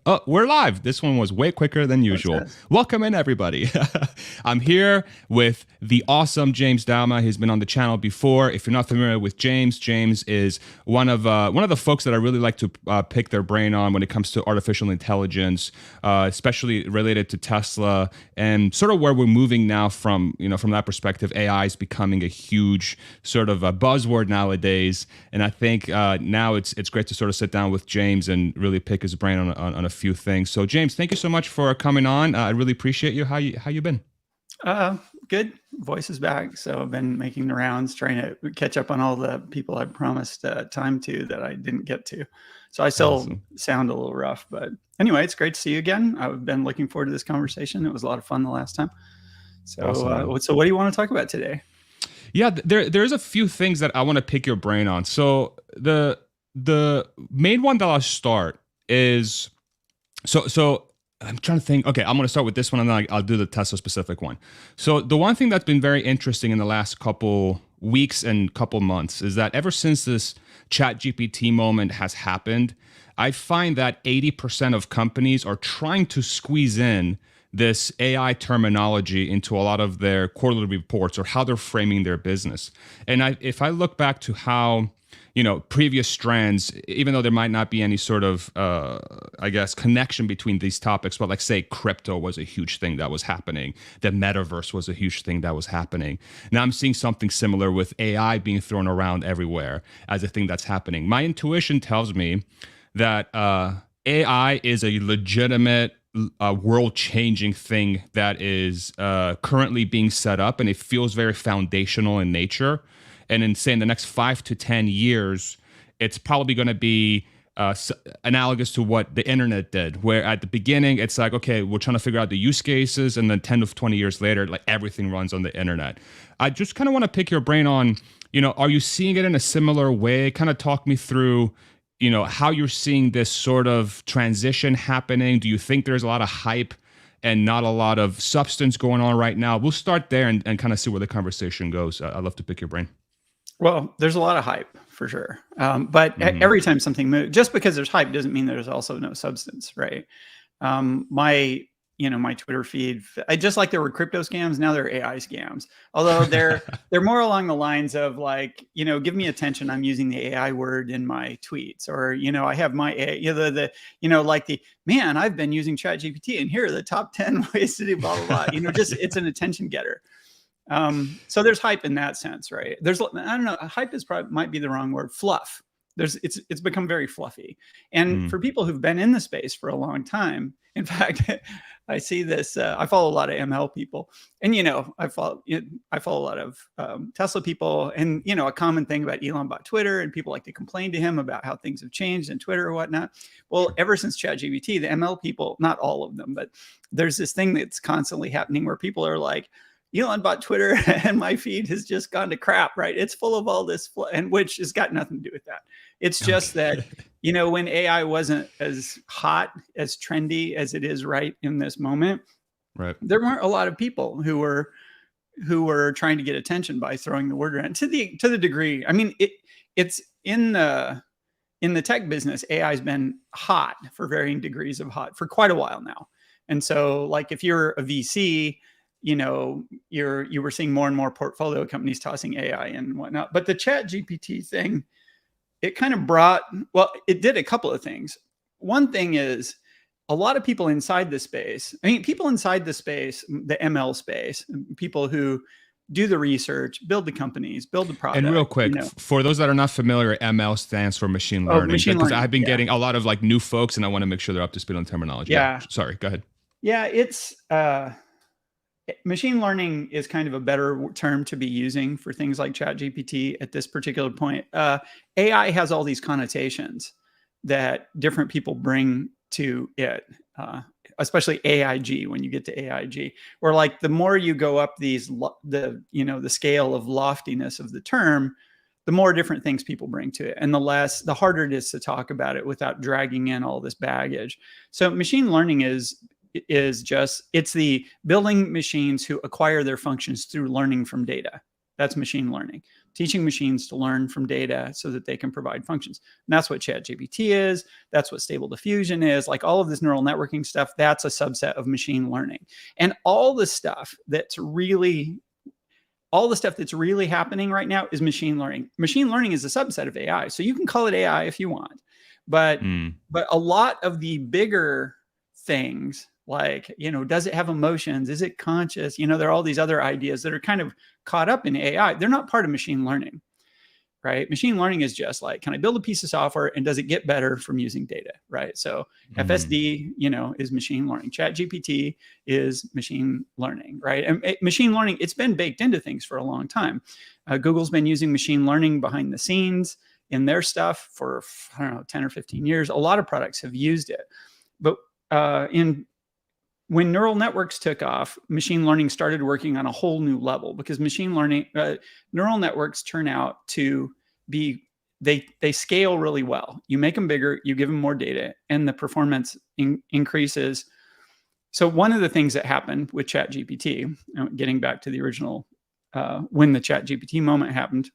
Oh, we're live. This one was way quicker than usual. Welcome in, everybody. I'm here with the awesome James Douma. He's been on the channel before. If you're not familiar with James, James is one of the folks that I really like to pick their brain on when it comes to artificial intelligence, especially related to Tesla and sort of where we're moving now from that perspective. AI is becoming a huge sort of a buzzword nowadays, and I think now it's great to sort of sit down with James and really pick his brain on a few things. So James, thank you so much for coming on. I really appreciate you. How you been? Good. Voice is back. So I've been making the rounds, trying to catch up on all the people I promised time to that I didn't get to. So I still sound a little rough, but anyway, it's great to see you again. I've been looking forward to this conversation. It was a lot of fun the last time. So, so what do you want to talk about today? Yeah, there's a few things that I want to pick your brain on. So the main one that I'll start is so I'm trying to think. Okay, I'm going to start with this one, and then I'll do the Tesla specific one. So the one thing that's been very interesting in the last couple weeks and couple months is that ever since this ChatGPT moment has happened, I find that 80% of companies are trying to squeeze in this AI terminology into a lot of their quarterly reports or how they're framing their business. And if I look back to how previous strands, even though there might not be any sort of, I guess, connection between these topics, but like say crypto was a huge thing that was happening. The metaverse was a huge thing that was happening. Now I'm seeing something similar with AI being thrown around everywhere as a thing that's happening. My intuition tells me that AI is a legitimate world-changing thing that is currently being set up, and it feels very foundational in nature. And in, say, in the next 5 to 10 years, it's probably going to be analogous to what the internet did, where at the beginning, it's like, okay, we're trying to figure out the use cases, and then 10 to 20 years later, like everything runs on the internet. I just kind of want to pick your brain on, are you seeing it in a similar way? Kind of talk me through, how you're seeing this sort of transition happening. Do you think there's a lot of hype and not a lot of substance going on right now? We'll start there and kind of see where the conversation goes. I'd love to pick your brain. Well, there's a lot of hype for sure. But every time something moves, just because there's hype doesn't mean there's also no substance, right? My Twitter feed, I just like there were crypto scams. Now they're AI scams. Although they're more along the lines of like, give me attention. I'm using the AI word in my tweets, or, I have my, man, I've been using ChatGPT and here are the top 10 ways to do blah, blah, blah. It's an attention getter. So there's hype in that sense, right? I don't know, hype might be the wrong word. Fluff. It's become very fluffy. And for people who've been in the space for a long time, in fact, I see this, I follow a lot of ML people, and, I follow a lot of Tesla people, and, a common thing about Elon bought Twitter, and people like to complain to him about how things have changed in Twitter or whatnot. Well, ever since ChatGPT, the ML people, not all of them, but there's this thing that's constantly happening where people are like, Elon bought Twitter and my feed has just gone to crap, right? It's full of all this, and which has got nothing to do with that. It's just that, when AI wasn't as hot, as trendy as it is right in this moment, right, there weren't a lot of people who were trying to get attention by throwing the word around to the degree. I mean, it's in the tech business, AI has been hot for varying degrees of hot for quite a while now. And so like if you're a VC, you were seeing more and more portfolio companies tossing AI and whatnot. But the ChatGPT thing, it kind of it did a couple of things. One thing is a lot of people inside the space, the ML space, people who do the research, build the companies, build the product. And real quick, for those that are not familiar, ML stands for machine learning. Because I've been getting a lot of like new folks, and I want to make sure they're up to speed on terminology. Yeah. Sorry, go ahead. Yeah, it's machine learning is kind of a better term to be using for things like ChatGPT at this particular point. AI has all these connotations that different people bring to it, especially AIG. When you get to AIG, or like the more you go up the scale of loftiness of the term, the more different things people bring to it, and the harder it is to talk about it without dragging in all this baggage. So machine learning is it's the building machines who acquire their functions through learning from data. That's machine learning. teaching machines to learn from data so that they can provide functions. And that's what ChatGPT is. That's what Stable Diffusion is. Like all of this neural networking stuff, that's a subset of machine learning. And all the stuff that's really happening right now is machine learning. Machine learning is a subset of AI. So you can call it AI if you want. But a lot of the bigger things, like, does it have emotions? Is it conscious? There are all these other ideas that are kind of caught up in AI. They're not part of machine learning, right? Machine learning is just like, can I build a piece of software and does it get better from using data, right? So FSD, is machine learning. ChatGPT is machine learning, right? And machine learning, it's been baked into things for a long time. Google's been using machine learning behind the scenes in their stuff for, 10 or 15 years. A lot of products have used it. But when neural networks took off, machine learning started working on a whole new level, because neural networks turn out to be, they scale really well. You make them bigger, you give them more data, and the performance increases. So one of the things that happened with ChatGPT, getting back to the original, when the ChatGPT moment happened,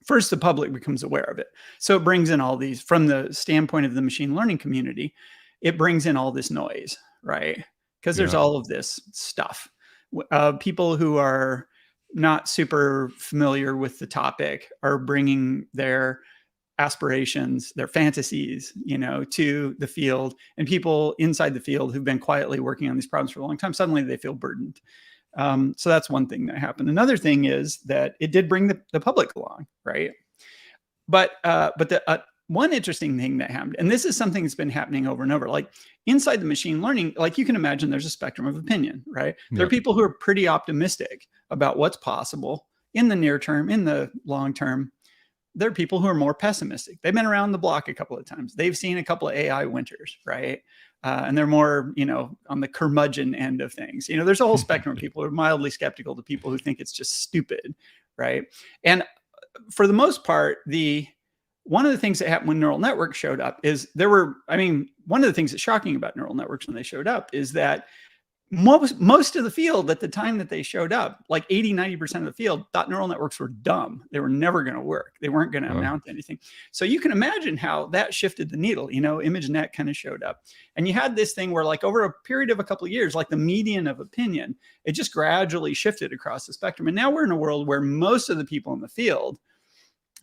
first, the public becomes aware of it. So it brings in all these, from the standpoint of the machine learning community, it brings in all this noise, right? Because there's all of this stuff. People who are not super familiar with the topic are bringing their aspirations, their fantasies, to the field. And people inside the field who've been quietly working on these problems for a long time, suddenly they feel burdened. So that's one thing that happened. Another thing is that it did bring the public along, right? But the one interesting thing that happened, and this is something that's been happening over and over, like inside the machine learning, like you can imagine there's a spectrum of opinion, right? There are people who are pretty optimistic about what's possible in the near term, in the long term. There are people who are more pessimistic. They've been around the block a couple of times. They've seen a couple of AI winters, right? And they're more, on the curmudgeon end of things. There's a whole spectrum of people who are mildly skeptical to people who think it's just stupid, right? And for the most part, one of the things that happened when neural networks showed up is one of the things that's shocking about neural networks when they showed up is that most of the field at the time that they showed up, like 80-90% of the field, thought neural networks were dumb. They were never going to work. They weren't going to amount to anything. So you can imagine how that shifted the needle. ImageNet kind of showed up. And you had this thing where, like, over a period of a couple of years, like the median of opinion, it just gradually shifted across the spectrum. And now we're in a world where most of the people in the field,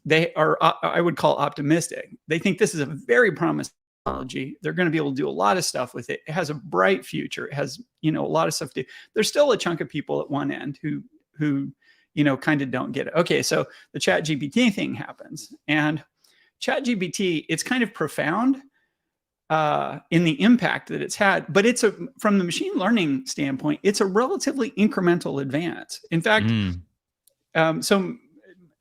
they are, I would call, optimistic. They think this is a very promising technology. They're going to be able to do a lot of stuff with it. It has a bright future. It has, a lot of stuff to do. There's still a chunk of people at one end who kind of don't get it. Okay, so the ChatGPT thing happens, and ChatGPT, it's kind of profound in the impact that it's had, but from the machine learning standpoint, it's a relatively incremental advance. In fact,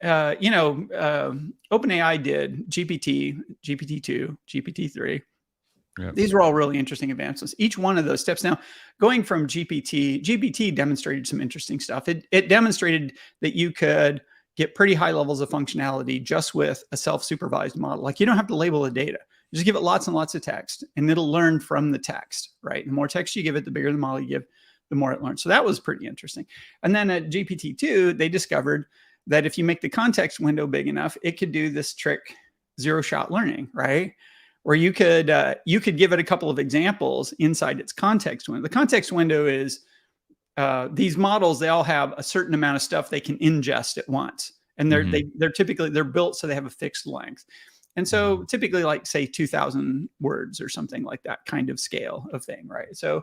OpenAI did GPT, GPT-2, GPT-3. Yep. These were all really interesting advancements. Each one of those steps. Now, going from GPT demonstrated some interesting stuff. It demonstrated that you could get pretty high levels of functionality just with a self-supervised model. Like, you don't have to label the data. You just give it lots and lots of text, and it'll learn from the text, right? The more text you give it, the bigger the model you give, the more it learns. So that was pretty interesting. And then at GPT-2, they discovered that if you make the context window big enough, it could do this trick, zero-shot learning, right? Where you could give it a couple of examples inside its context window. The context window is these models, they all have a certain amount of stuff they can ingest at once. And they're built so they have a fixed length. And so typically, like, say 2,000 words or something like that kind of scale of thing, right? So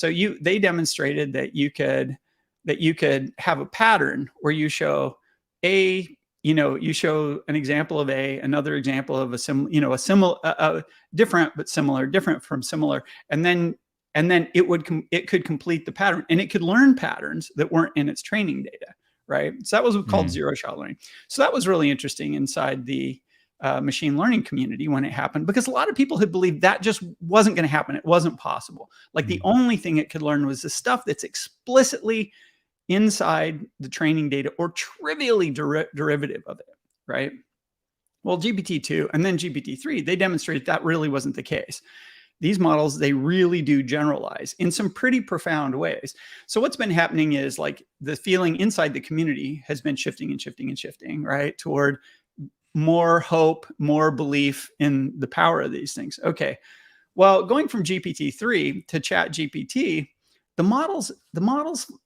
they demonstrated that you could have a pattern where you show you show an example of another example of different but similar, different from similar, and then it could complete the pattern, and it could learn patterns that weren't in its training data, right? So that was called zero-shot learning. So that was really interesting inside the machine learning community when it happened, because a lot of people had believed that just wasn't going to happen. It wasn't possible. Like, the only thing it could learn was the stuff that's explicitly inside the training data or trivially derivative of it, right? Well, GPT-2 and then GPT-3, they demonstrated that really wasn't the case. these models, they really do generalize in some pretty profound ways. So what's been happening is like the feeling inside the community has been shifting and shifting and shifting, right? Toward more hope, more belief in the power of these things. Okay. Well, going from GPT-3 to ChatGPT, the models,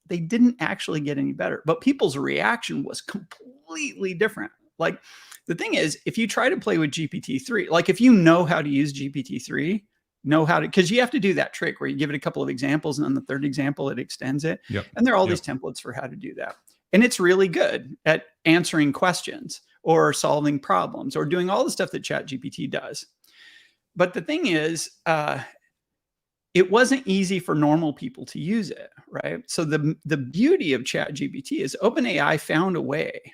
they didn't actually get any better, but people's reaction was completely different. Like the thing is, if you try to play with GPT-3, like if you know how to use GPT-3, because you have to do that trick where you give it a couple of examples and on the third example, it extends it. Yep. And there are all these templates for how to do that. And it's really good at answering questions or solving problems or doing all the stuff that ChatGPT does. But the thing is, it wasn't easy for normal people to use it, right? So the beauty of ChatGPT is OpenAI found a way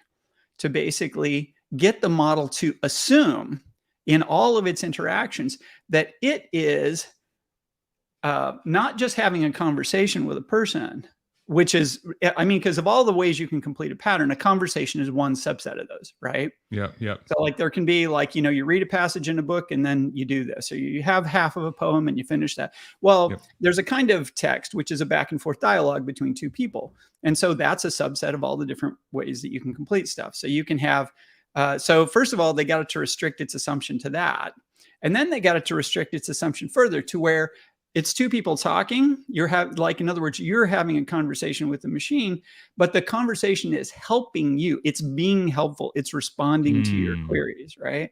to basically get the model to assume in all of its interactions that it is not just having a conversation with a person, which is, I mean, because of all the ways you can complete a pattern, a conversation is one subset of those, right? Yeah, yeah. So like there can be like, you know, you read a passage in a book and then you do this, or you have half of a poem and you finish that. Well, there's a kind of text, which is a back and forth dialogue between two people. And so that's a subset of all the different ways that you can complete stuff. So you can have, so first of all, they got it to restrict its assumption to that. And then they got it to restrict its assumption further to where it's two people talking. Like, in other words, you're having a conversation with the machine, but the conversation is helping you. It's being helpful. It's responding to your queries, right?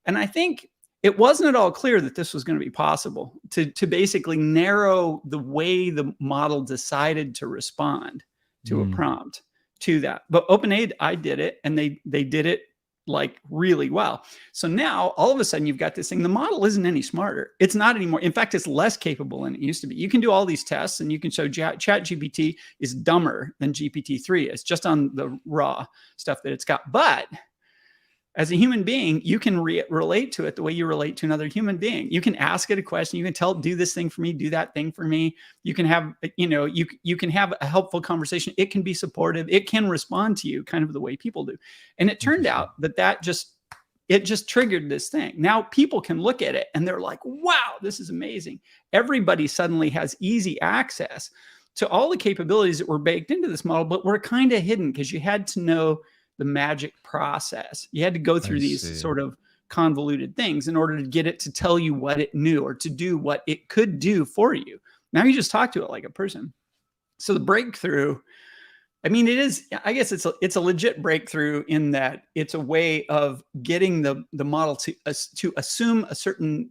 And I think it wasn't at all clear that this was going to be possible to basically narrow the way the model decided to respond to a prompt to that. But OpenAI did it, and they did it like really well. So now all of a sudden you've got this thing. The model isn't any smarter. It's not anymore. In fact, it's less capable than it used to be. You can do all these tests and you can show ChatGPT is dumber than GPT-3 is just on the raw stuff that it's got. But as a human being, you can relate to it the way you relate to another human being. You can ask it a question. You can tell, do this thing for me, do that thing for me. You can have, you know, you can have a helpful conversation. It can be supportive. It can respond to you kind of the way people do. And it turned out that it just triggered this thing. Now people can look at it and they're like, wow, this is amazing. Everybody suddenly has easy access to all the capabilities that were baked into this model, but were kind of hidden because you had to know the magic process. You had to go through these sort of convoluted things in order to get it to tell you what it knew or to do what it could do for you. Now you just talk to it like a person. So the breakthrough, I mean, it is, I guess it's a legit breakthrough in that it's a way of getting the model to assume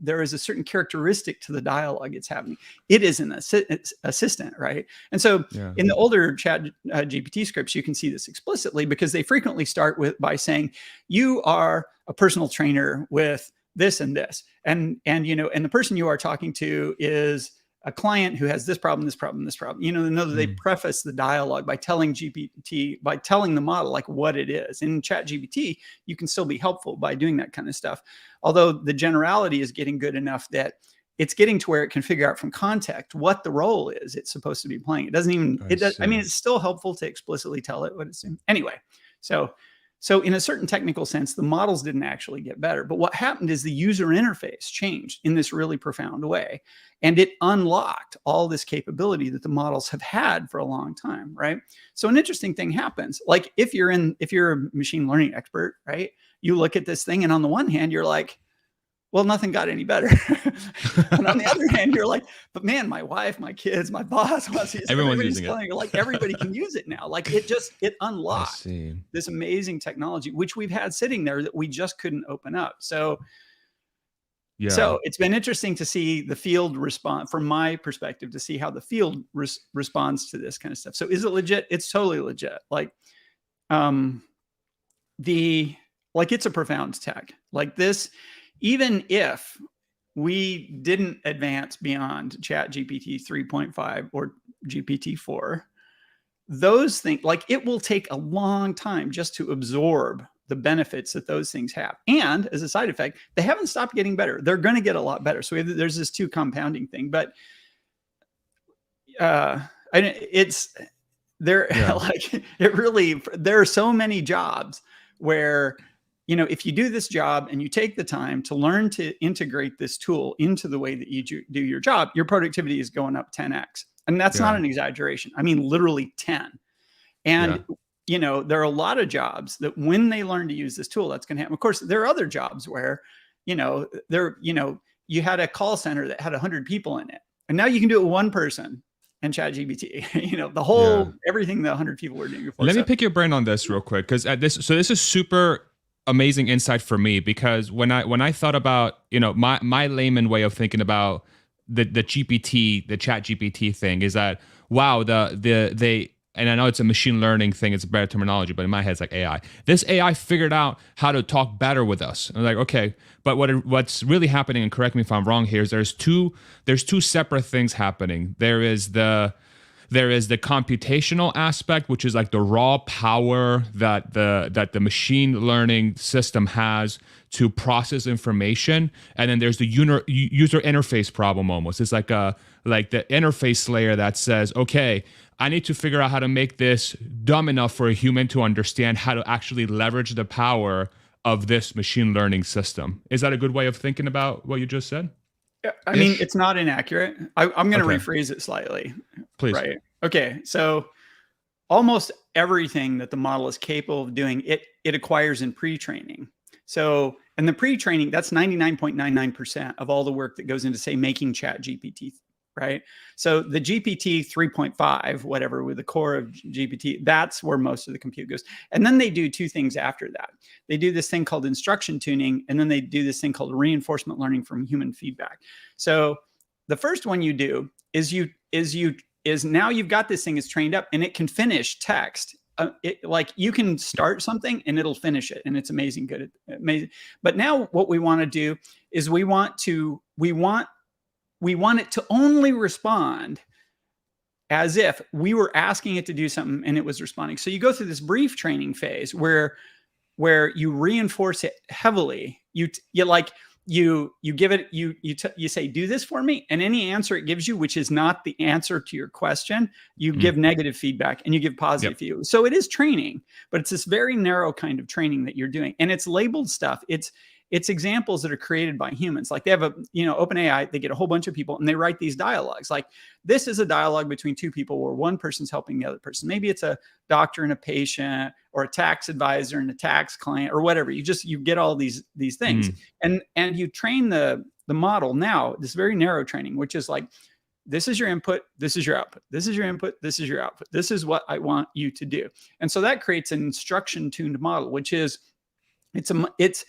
there is a certain characteristic to the dialogue it's having. It is an assistant, right? And so in the older ChatGPT scripts, you can see this explicitly because they frequently start by saying, you are a personal trainer with this and this. And you know, and the person you are talking to is a client who has this problem, this problem, this problem. You know that they preface the dialogue by telling the model like what it is. In ChatGPT, you can still be helpful by doing that kind of stuff. Although the generality is getting good enough that it's getting to where it can figure out from context what the role is it's supposed to be playing. It doesn't even, I mean, it's still helpful to explicitly tell it what it's doing. Anyway, so in a certain technical sense, the models didn't actually get better. But what happened is the user interface changed in this really profound way. And it unlocked all this capability that the models have had for a long time, right? So an interesting thing happens. Like if you're a machine learning expert, right? You look at this thing and on the one hand, you're like, well, nothing got any better. And on the other hand, you're like, but man, my wife, my kids, my boss wants to use it. Everyone's using it. Like everybody can use it now. Like it unlocked this amazing technology, which we've had sitting there that we just couldn't open up. So it's been interesting to see the field respond, from my perspective, to see how the field responds to this kind of stuff. So is it legit? It's totally legit. Like, it's a profound tech like this. Even if we didn't advance beyond ChatGPT 3.5 or GPT-4, those things, like it will take a long time just to absorb the benefits that those things have. And as a side effect, they haven't stopped getting better. They're going to get a lot better. So there's this two compounding thing, but it's there. Like it really, there are so many jobs where if you do this job and you take the time to learn to integrate this tool into the way that you do your job, your productivity is going up 10x. And that's not an exaggeration. I mean, literally 10. And, there are a lot of jobs that when they learn to use this tool, that's going to happen. Of course, there are other jobs where, you had a call center that had 100 people in it. And now you can do it with one person and ChatGPT, the whole, everything the 100 people were doing before. Let me pick your brain on this real quick. Cause this is super amazing insight for me, because when I thought about, my layman way of thinking about the ChatGPT thing is that, wow, and I know it's a machine learning thing, it's a better terminology, but in my head it's like AI. This AI figured out how to talk better with us. And I'm like, okay, but what's really happening, and correct me if I'm wrong here, is there's two separate things happening. There is the computational aspect, which is like the raw power that the machine learning system has to process information, and then there's the user interface problem. Almost, it's like the interface layer that says, okay, I need to figure out how to make this dumb enough for a human to understand how to actually leverage the power of this machine learning system. Is that a good way of thinking about what you just said? I mean, it's not inaccurate. I'm going to rephrase it slightly. Please. Right. Okay. So almost everything that the model is capable of doing, it acquires in pre-training. So, and the pre-training, that's 99.99% of all the work that goes into, say, making ChatGPT, right? So the GPT 3.5, whatever, with the core of GPT, that's where most of the compute goes. And then they do two things after that. They do this thing called instruction tuning, and then they do this thing called reinforcement learning from human feedback. So the first one you do is now you've got this thing is trained up, and it can finish text. Like you can start something and it'll finish it, and it's amazing good. Amazing. But now what we want to do is we want it to only respond as if we were asking it to do something and it was responding. So you go through this brief training phase where you reinforce it heavily. You give it, you say, do this for me. And any answer it gives you, which is not the answer to your question, you give negative feedback and you give positive feedback. So it is training, but it's this very narrow kind of training that you're doing. And it's labeled stuff. It's examples that are created by humans. Like they have OpenAI, they get a whole bunch of people and they write these dialogues. Like this is a dialogue between two people where one person's helping the other person. Maybe it's a doctor and a patient, or a tax advisor and a tax client, or whatever. You get all these things. And you train the model now, this very narrow training, which is like, this is your input, this is your output. This is your input, this is your output. This is what I want you to do. And so that creates an instruction tuned model, which is, it's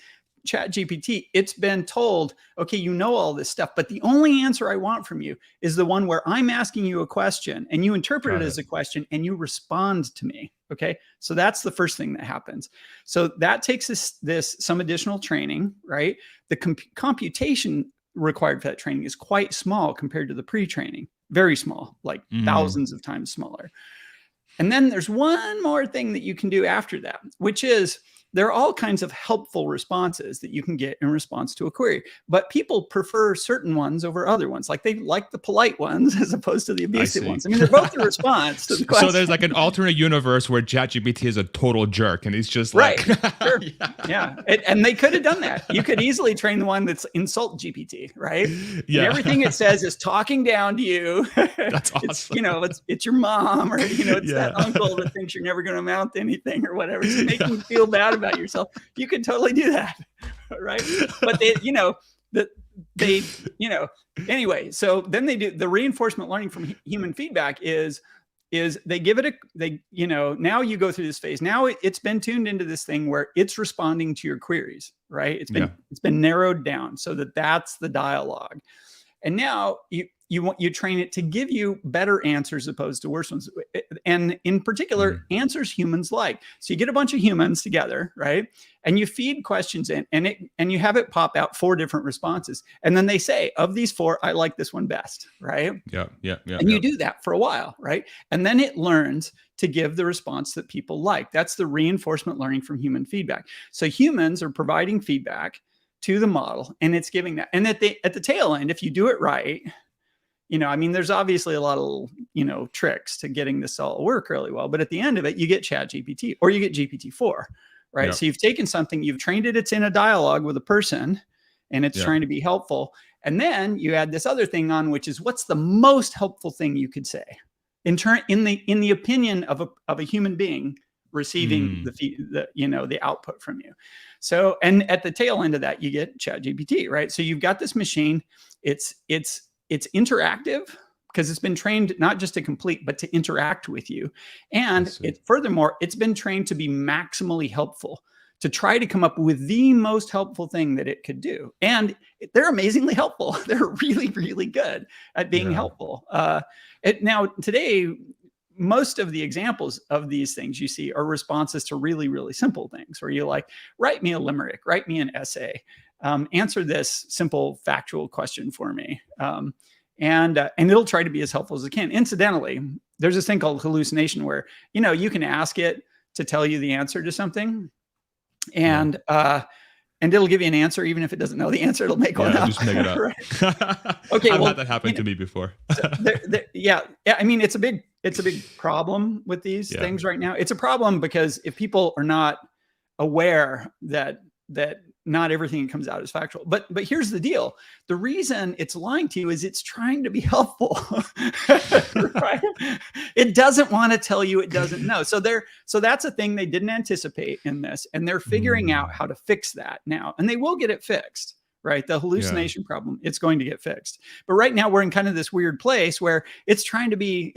ChatGPT, it's been told, okay, you know all this stuff, but the only answer I want from you is the one where I'm asking you a question and you interpret it as a question and you respond to me. Okay. So that's the first thing that happens. So that takes some additional training, right? The computation required for that training is quite small compared to the pre-training, very small, like thousands of times smaller. And then there's one more thing that you can do after that, which is, there are all kinds of helpful responses that you can get in response to a query, but people prefer certain ones over other ones. Like they like the polite ones as opposed to the abusive ones. I mean, they're both the response to the question. So there's like an alternate universe where ChatGPT is a total jerk and he's just like, right. Sure. Yeah. And they could have done that. You could easily train the one that's insult GPT, right? Yeah. And everything it says is talking down to you. That's awesome. It's your mom, or, it's that uncle that thinks you're never going to amount to anything or whatever. It's making you feel bad about yourself. You could totally do that, right? But anyway, so then they do the reinforcement learning from human feedback is they give it now you go through this phase. Now it's been tuned into this thing where it's responding to your queries, right? It's been narrowed down so that's the dialogue. And now you train it to give you better answers opposed to worse ones. And in particular, answers humans like. So you get a bunch of humans together, right? And you feed questions in and you have it pop out 4 different responses. And then they say, of these 4, I like this one best, right? Yeah. And you do that for a while, right? And then it learns to give the response that people like. That's the reinforcement learning from human feedback. So humans are providing feedback to the model, and it's giving that. And at the tail end, if you do it right, there's obviously a lot of, tricks to getting this all work really well, but at the end of it, you get ChatGPT or you get GPT-4, right? Yep. So you've taken something, you've trained it, it's in a dialogue with a person, and it's Yep. trying to be helpful. And then you add this other thing on, which is what's the most helpful thing you could say in the opinion of a human being receiving the output from you. So, and at the tail end of that, you get ChatGPT, right? So you've got this machine. It's interactive because it's been trained not just to complete, but to interact with you. And furthermore, it's been trained to be maximally helpful, to try to come up with the most helpful thing that it could do. And they're amazingly helpful. They're really, really good at being helpful. Now, today, most of the examples of these things you see are responses to really, really simple things where you're like, write me a limerick, write me an essay, answer this simple factual question for me. And it'll try to be as helpful as it can. Incidentally, there's this thing called hallucination where, you can ask it to tell you the answer to something. And it'll give you an answer, even if it doesn't know the answer. It'll make one up. Just make it up. Right. Okay, I've had that happen to me before. Yeah. I mean, it's a big problem with these things right now. It's a problem because if people are not aware that not everything that comes out is factual. But here's the deal. The reason it's lying to you is it's trying to be helpful. Right? It doesn't want to tell you it doesn't know. So that's a thing they didn't anticipate in this. And they're figuring out how to fix that now. And they will get it fixed. Right? The hallucination problem, it's going to get fixed. But right now we're in kind of this weird place where it's trying to be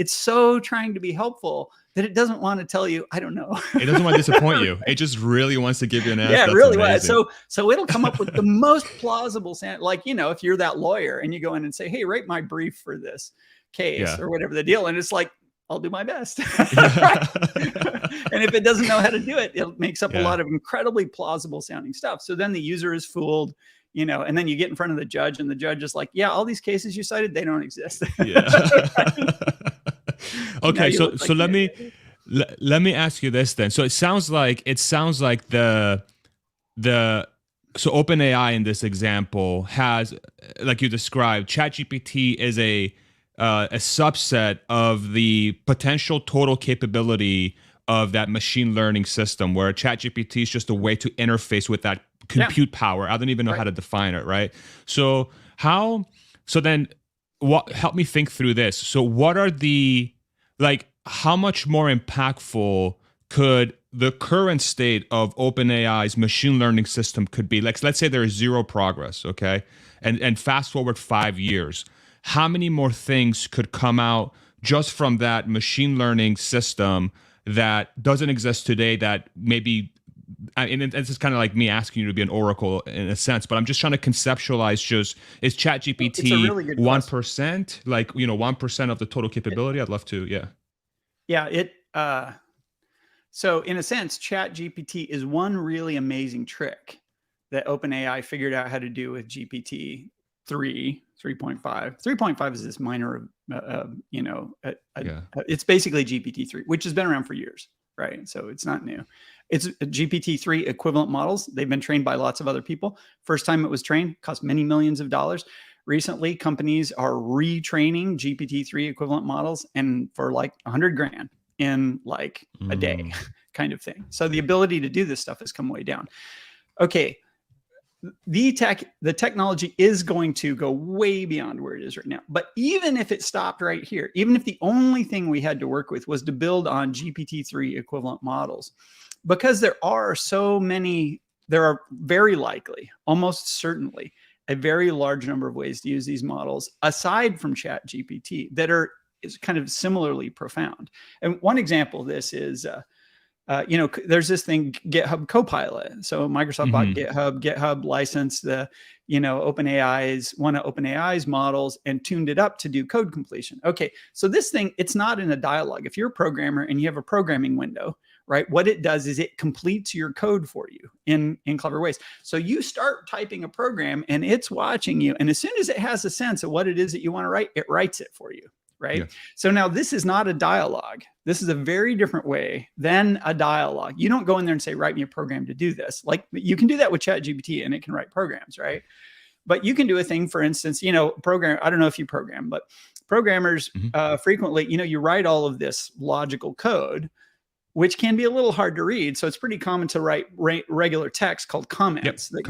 helpful that it doesn't want to tell you, I don't know. It doesn't want to disappoint you. It just really wants to give you an answer. Yeah, it really was. So it'll come up with the most plausible, like, if you're that lawyer and you go in and say, hey, write my brief for this case or whatever the deal. And it's like, I'll do my best. And if it doesn't know how to do it, it makes up a lot of incredibly plausible sounding stuff. So then the user is fooled. And then you get in front of the judge and the judge is like, yeah, all these cases you cited, they don't exist. Okay. So let me ask you this then. So it sounds like so OpenAI in this example has, like you described, ChatGPT is a subset of the potential total capability of that machine learning system, where ChatGPT is just a way to interface with that compute power. I don't even know how to define it, right? So help me think through this. So what are how much more impactful could the current state of OpenAI's machine learning system could be? Like, let's say there is zero progress, okay? And fast forward 5 years. How many more things could come out just from that machine learning system that doesn't exist today, that maybe, and it's just kind of like me asking you to be an oracle in a sense, but I'm just trying to conceptualize, is ChatGPT really 1%, 1% of the total capability? I'd love to, so in a sense, ChatGPT is one really amazing trick that OpenAI figured out how to do with GPT 3.5. 3.5 is this minor, it's basically GPT-3, which has been around for years, right? So it's not new. It's GPT-3 equivalent models. They've been trained by lots of other people. First time it was trained, cost many millions of dollars. Recently, companies are retraining GPT-3 equivalent models, and for like $100,000 in like a day kind of thing. So the ability to do this stuff has come way down. Okay. The technology is going to go way beyond where it is right now. But even if it stopped right here, even if the only thing we had to work with was to build on GPT-3 equivalent models, because there are very likely, almost certainly, a very large number of ways to use these models aside from ChatGPT that is kind of similarly profound. And one example of this is, there's this thing, GitHub Copilot. So Microsoft bought GitHub licensed the, one of OpenAI's models and tuned it up to do code completion. Okay. So this thing, it's not in a dialogue. If you're a programmer and you have a programming window, right, what it does is it completes your code for you in clever ways. So you start typing a program and it's watching you. And as soon as it has a sense of what it is that you want to write, it writes it for you. Right. Yeah. So now this is not a dialogue. This is a very different way than a dialogue. You don't go in there and say, write me a program to do this. Like, you can do that with ChatGPT and it can write programs, right? But you can do a thing, for instance, I don't know if you program, but programmers frequently, you write all of this logical code which can be a little hard to read. So it's pretty common to write regular text called comments, that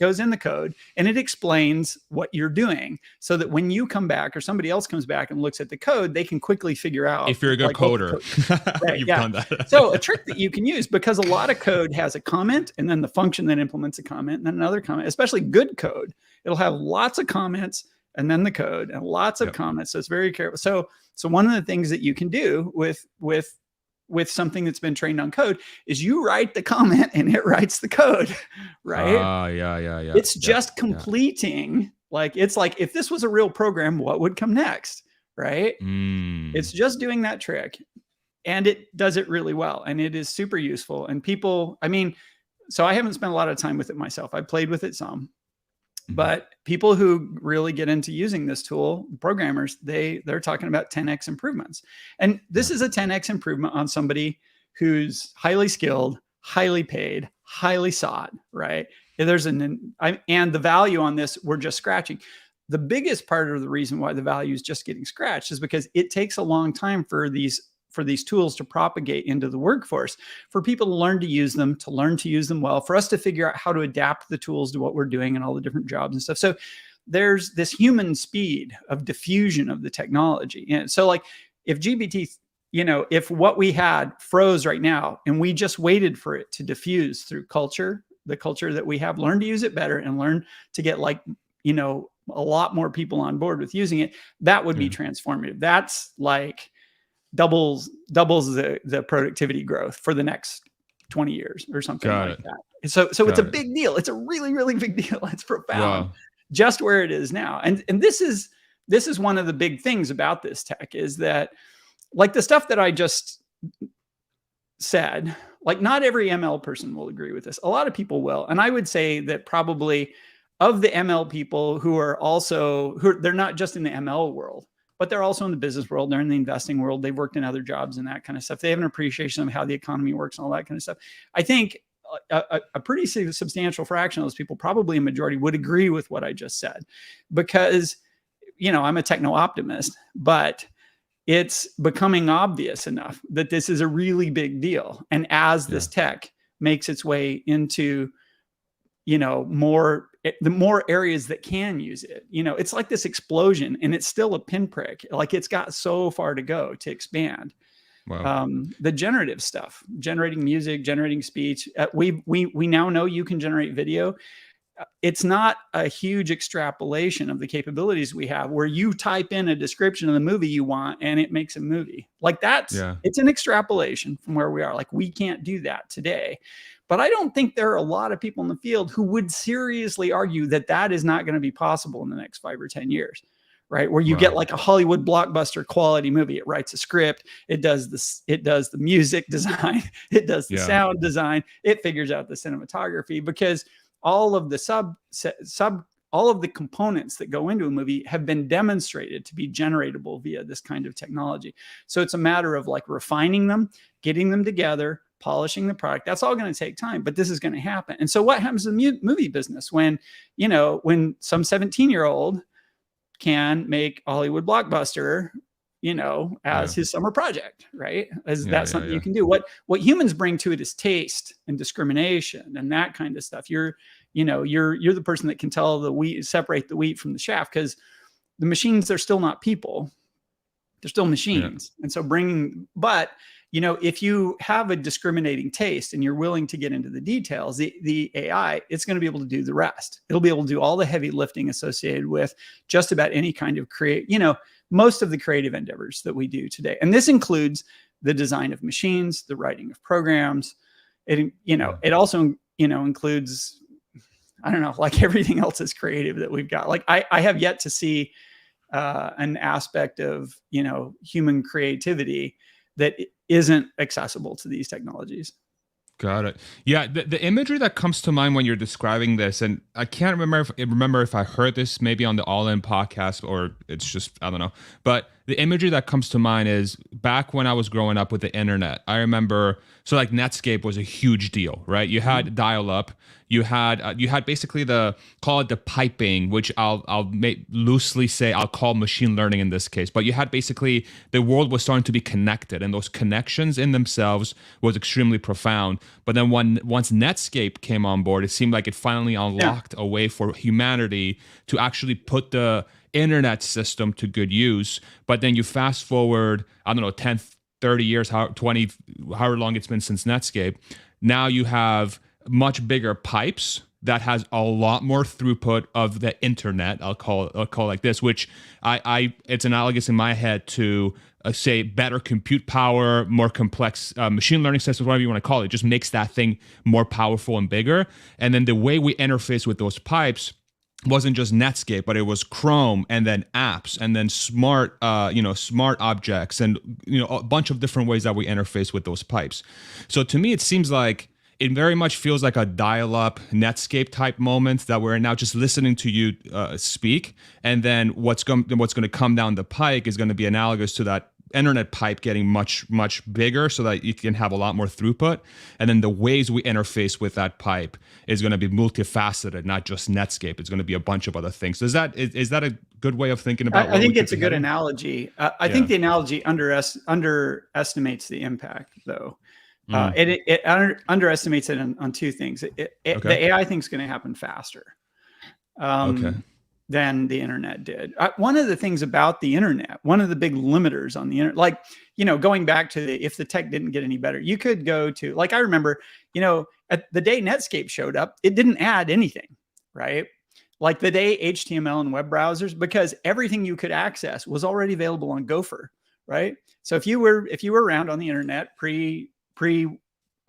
goes in the code, and it explains what you're doing so that when you come back or somebody else comes back and looks at the code, they can quickly figure out if you're a good coder. Right, You've done that. So a trick that you can use, because a lot of code has a comment and then the function that implements a comment and then another comment, especially good code, it'll have lots of comments and then the code and lots of comments. So it's very careful. So one of the things that you can do with something that's been trained on code is you write the comment and it writes the code, right? Yeah. It's just completing, like, it's like, if this was a real program, what would come next, right? It's just doing that trick, and it does it really well. And it is super useful. And people, I mean, so I haven't spent a lot of time with it myself. I played with it some. But people who really get into using this tool, programmers, they're talking about 10x improvements. And this is a 10x improvement on somebody who's highly skilled, highly paid, highly sought, right? And the value on this, we're just scratching. The biggest part of the reason why the value is just getting scratched is because it takes a long time for these tools to propagate into the workforce, for people to learn to use them, well, for us to figure out how to adapt the tools to what we're doing and all the different jobs and stuff. So there's this human speed of diffusion of the technology. And so, like, if GPT, if what we had froze right now and we just waited for it to diffuse through the culture that we have, learn to use it better and learn to get, like, a lot more people on board with using it, that would be transformative. That's like doubles the productivity growth for the next 20 years or something that. So it's a big deal. It's a really, really big deal. It's profound. Just where it is now. And this is one of the big things about this tech, is that, like, the stuff that I just said, like, not every ML person will agree with this. A lot of people will. And I would say that probably of the ML people they're not just in the ML world, but they're also in the business world. They're in the investing world. They've worked in other jobs and that kind of stuff. They have an appreciation of how the economy works and all that kind of stuff. I think a pretty substantial fraction of those people, probably a majority, would agree with what I just said, because, I'm a techno optimist, but it's becoming obvious enough that this is a really big deal. And as this tech makes its way into, the more areas that can use it, it's like this explosion, and it's still a pinprick. Like, it's got so far to go to expand. Wow. The generative stuff, generating music, generating speech. We now know you can generate video. It's not a huge extrapolation of the capabilities we have, where you type in a description of the movie you want and it makes a movie. Like, it's an extrapolation from where we are. Like, we can't do that today. But I don't think there are a lot of people in the field who would seriously argue that that is not going to be possible in the next 5 or 10 years, right? Where you get like a Hollywood blockbuster quality movie. It writes a script. It does the music design. It does the sound design. It figures out the cinematography, because all of the all of the components that go into a movie have been demonstrated to be generatable via this kind of technology. So it's a matter of, like, refining them, getting them together, polishing the product. That's all going to take time, but this is going to happen. And so what happens in the movie business when some 17-year-old can make a Hollywood blockbuster, as his summer project, right? That's something you can do. What humans bring to it is taste and discrimination and that kind of stuff. You're the person that can tell separate the wheat from the chaff, because the machines, they're still not people. They're still machines. And so if you have a discriminating taste and you're willing to get into the details, the AI, it's going to be able to do the rest. It'll be able to do all the heavy lifting associated with just about any kind of most of the creative endeavors that we do today. And this includes the design of machines, the writing of programs. It also, includes, I don't know, like, everything else is creative that we've got. Like, I have yet to see an aspect of, human creativity that isn't accessible to these technologies. Got it. Yeah, the imagery that comes to mind when you're describing this, and I can't remember if I heard this maybe on the All In podcast, or it's just, I don't know. But the imagery that comes to mind is back when I was growing up with the internet. I remember, so like Netscape was a huge deal, right? You had dial-up, you had basically call it the piping, which I'll loosely say I'll call machine learning in this case. But you had basically the world was starting to be connected, and those connections in themselves was extremely profound. But then once Netscape came on board, it seemed like it finally unlocked a way for humanity to actually put the internet system to good use. But then you fast forward, I don't know, 10, 30 years, 20, however long it's been since Netscape. Now you have much bigger pipes that has a lot more throughput of the internet. I'll call it like this, which it's analogous in my head to say better compute power, more complex machine learning systems, whatever you want to call it. Just makes that thing more powerful and bigger. And then the way we interface with those pipes wasn't just Netscape, but it was Chrome, and then apps, and then smart objects, and a bunch of different ways that we interface with those pipes. So to me, it seems like it very much feels like a dial-up Netscape type moment that we're now just listening to you speak, and then what's going to come down the pike is going to be analogous to that internet pipe getting much bigger so that you can have a lot more throughput, and then the ways we interface with that pipe is going to be multifaceted, not just Netscape. It's going to be a bunch of other things. Is that a good way of thinking about I think it's a good analogy. I think the analogy underestimates the impact, though. It underestimates it on two things. The AI thing's going to happen faster than the internet did. One of the things about the internet, one of the big limiters on the internet, like, going back to if the tech didn't get any better, you could go to, like, I remember, at the day Netscape showed up, it didn't add anything, right? Like the day HTML and web browsers, because everything you could access was already available on Gopher, right? So if you were around on the internet pre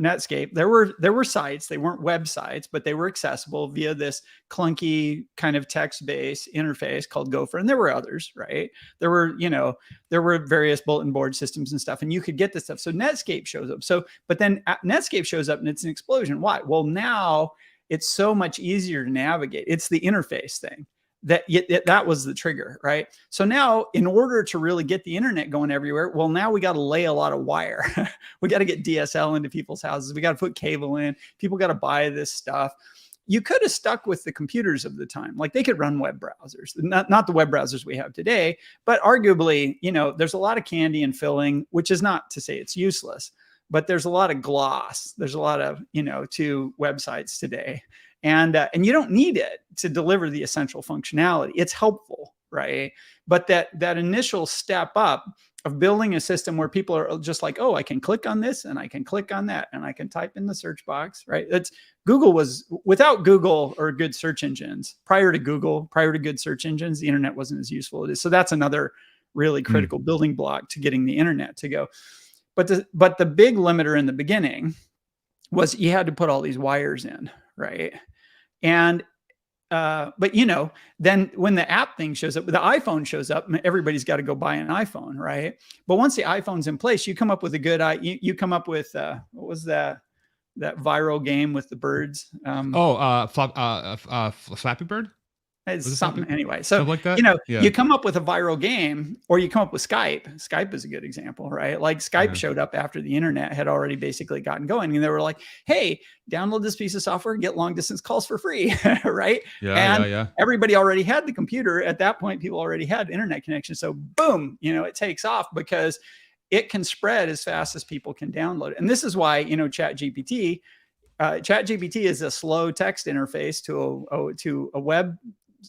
Netscape, there were sites. They weren't websites, but they were accessible via this clunky kind of text-based interface called Gopher. And there were others, right? There were various bulletin board systems and stuff, and you could get this stuff. So Netscape shows up. But then Netscape shows up and it's an explosion. Why? Well, now it's so much easier to navigate. It's the interface thing. That was the trigger, right? So now, in order to really get the internet going everywhere, well, now we got to lay a lot of wire. We got to get DSL into people's houses. We got to put cable in. People got to buy this stuff. You could have stuck with the computers of the time. Like, they could run web browsers, not the web browsers we have today, but arguably, there's a lot of candy and filling, which is not to say it's useless, but there's a lot of gloss. There's a lot of, to websites today. And you don't need it to deliver the essential functionality. It's helpful, right? But that initial step up of building a system where people are just like, oh, I can click on this and I can click on that and I can type in the search box, right? Google was, without Google or good search engines, prior to good search engines, the internet wasn't as useful as it is. So that's another really critical building block to getting the internet to go. But the big limiter in the beginning was you had to put all these wires in, right? And, but then when the app thing shows up, the iPhone shows up, everybody's got to go buy an iPhone, right? But once the iPhone's in place, you come up with a good, you come up with, what was that viral game with the birds? Flappy Bird? It's something anyway. So, like that? You come up with a viral game, or you come up with Skype. Skype is a good example, right? Like, Skype showed up after the internet had already basically gotten going, and they were like, hey, download this piece of software, get long distance calls for free, right? Everybody already had the computer. At that point, people already had internet connection. So boom, it takes off because it can spread as fast as people can download it. And this is why, ChatGPT is a slow text interface to a web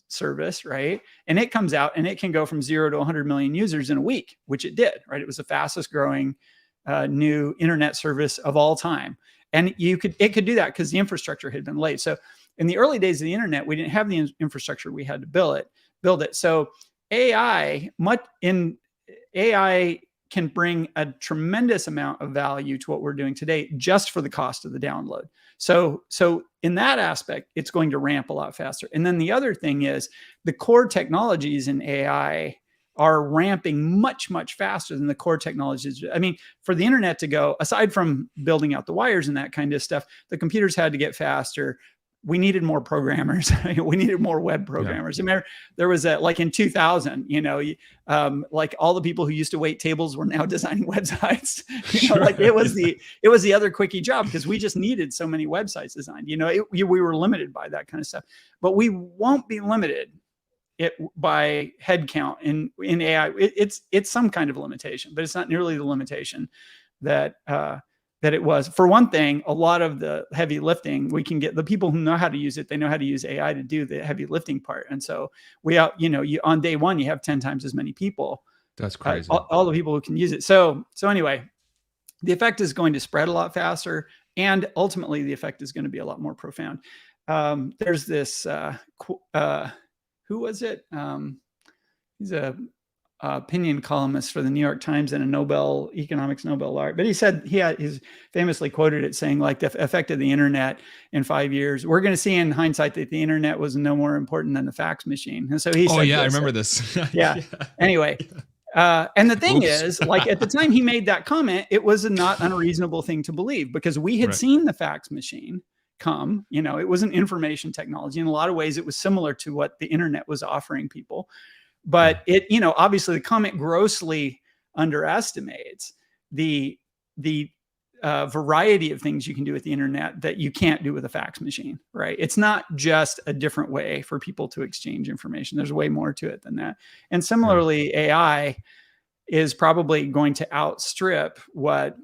service, right? And it comes out and it can go from 0 to 100 million users in a week, which it did, right? It was the fastest growing new internet service of all time. And it could do that because the infrastructure had been laid. So in the early days of the internet, we didn't have the infrastructure. We had to build it. So AI can bring a tremendous amount of value to what we're doing today just for the cost of the download. So in that aspect, it's going to ramp a lot faster. And then the other thing is the core technologies in AI are ramping much, much faster than the core technologies. I mean, for the internet to go, aside from building out the wires and that kind of stuff, the computers had to get faster. we needed more programmers. We needed more web programmers. Remember, there was like in 2000, like all the people who used to wait tables were now designing websites. Like it was the other quickie job, because we just needed so many websites designed. We were limited by that kind of stuff, but we won't be limited by headcount in AI. It's some kind of limitation, but it's not nearly the limitation that it was. For one thing, a lot of the heavy lifting, we can get the people who know how to use it. They know how to use AI to do the heavy lifting part. And so on day one, you have 10 times as many people. That's crazy. All the people who can use it. So anyway, the effect is going to spread a lot faster, and ultimately the effect is going to be a lot more profound. There's this, who was it? He's a opinion columnist for the New York Times and a economics Nobel laureate. But he said he's famously quoted it saying, like, the effect of the internet in 5 years, we're going to see in hindsight that the internet was no more important than the fax machine. And so he said, I remember this. Yeah. Anyway. And the thing is, like, at the time he made that comment, it was a not unreasonable thing to believe, because we had seen the fax machine come. It was an information technology. In a lot of ways, it was similar to what the internet was offering people. But it, obviously the comment grossly underestimates the variety of things you can do with the internet that you can't do with a fax machine, right? It's not just a different way for people to exchange information. There's way more to it than that. And similarly, AI is probably going to outstrip what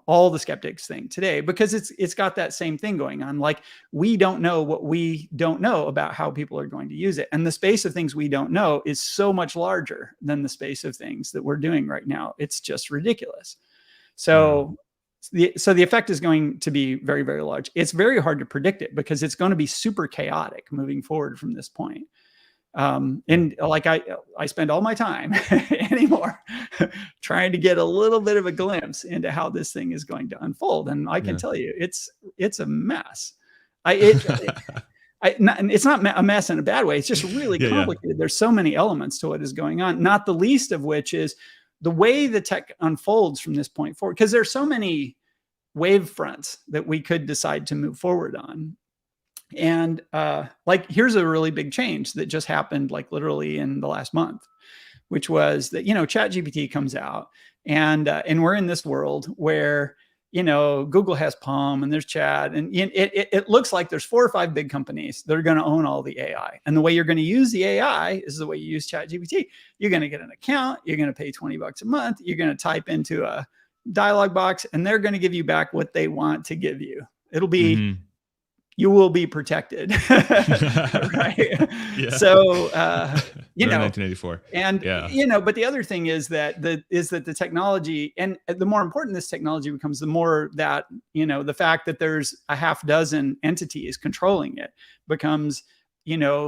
all the skeptics think today, because it's got that same thing going on. Like, we don't know what we don't know about how people are going to use it. And the space of things we don't know is so much larger than the space of things that we're doing right now. It's just ridiculous. So the effect is going to be very, very large. It's very hard to predict it, because it's going to be super chaotic moving forward from this point. And like I spend all my time anymore trying to get a little bit of a glimpse into how this thing is going to unfold. And I can tell you, it's a mess. It's not a mess in a bad way. It's just really complicated. There's so many elements to what is going on, not the least of which is the way the tech unfolds from this point forward, because there's so many wave fronts that we could decide to move forward on. And like, here's a really big change that just happened, like literally in the last month, which was that, ChatGPT comes out, and we're in this world where, Google has Palm and there's Chat, and it looks like there's 4 or 5 big companies that are going to own all the AI. And the way you're going to use the AI is the way you use ChatGPT. You're going to get an account. You're going to pay $20 a month. You're going to type into a dialog box, and they're going to give you back what they want to give you. It'll be, you will be protected. Right. So, 1984. And, but the other thing is that the technology, and the more important this technology becomes, the more that, the fact that there's a half dozen entities controlling it becomes,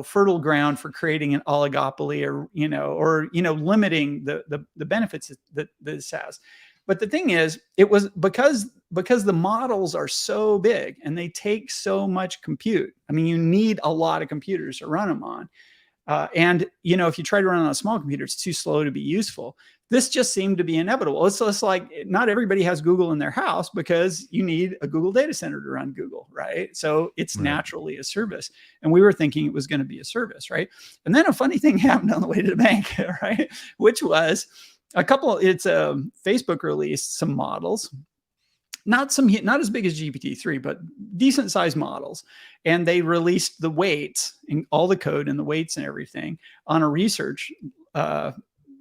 fertile ground for creating an oligopoly, or limiting the benefits that this has. But the thing is, it was because the models are so big and they take so much compute. I mean, you need a lot of computers to run them on. And, if you try to run on a small computer, it's too slow to be useful. This just seemed to be inevitable. It's just like, not everybody has Google in their house, because you need a Google data center to run Google, right? So it's naturally a service. And we were thinking it was going to be a service, right? And then a funny thing happened on the way to the bank, right? Which was Facebook released some models, not as big as GPT-3, but decent sized models. And they released the weights and all the code and the weights and everything on a research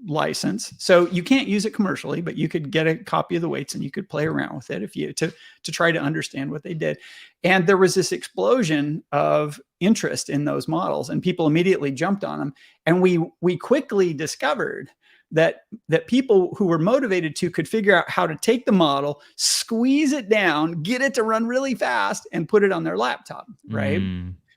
license. So you can't use it commercially, but you could get a copy of the weights and you could play around with it to try to understand what they did. And there was this explosion of interest in those models, and people immediately jumped on them. And we quickly discovered that people who were motivated could figure out how to take the model, squeeze it down, get it to run really fast, and put it on their laptop, right?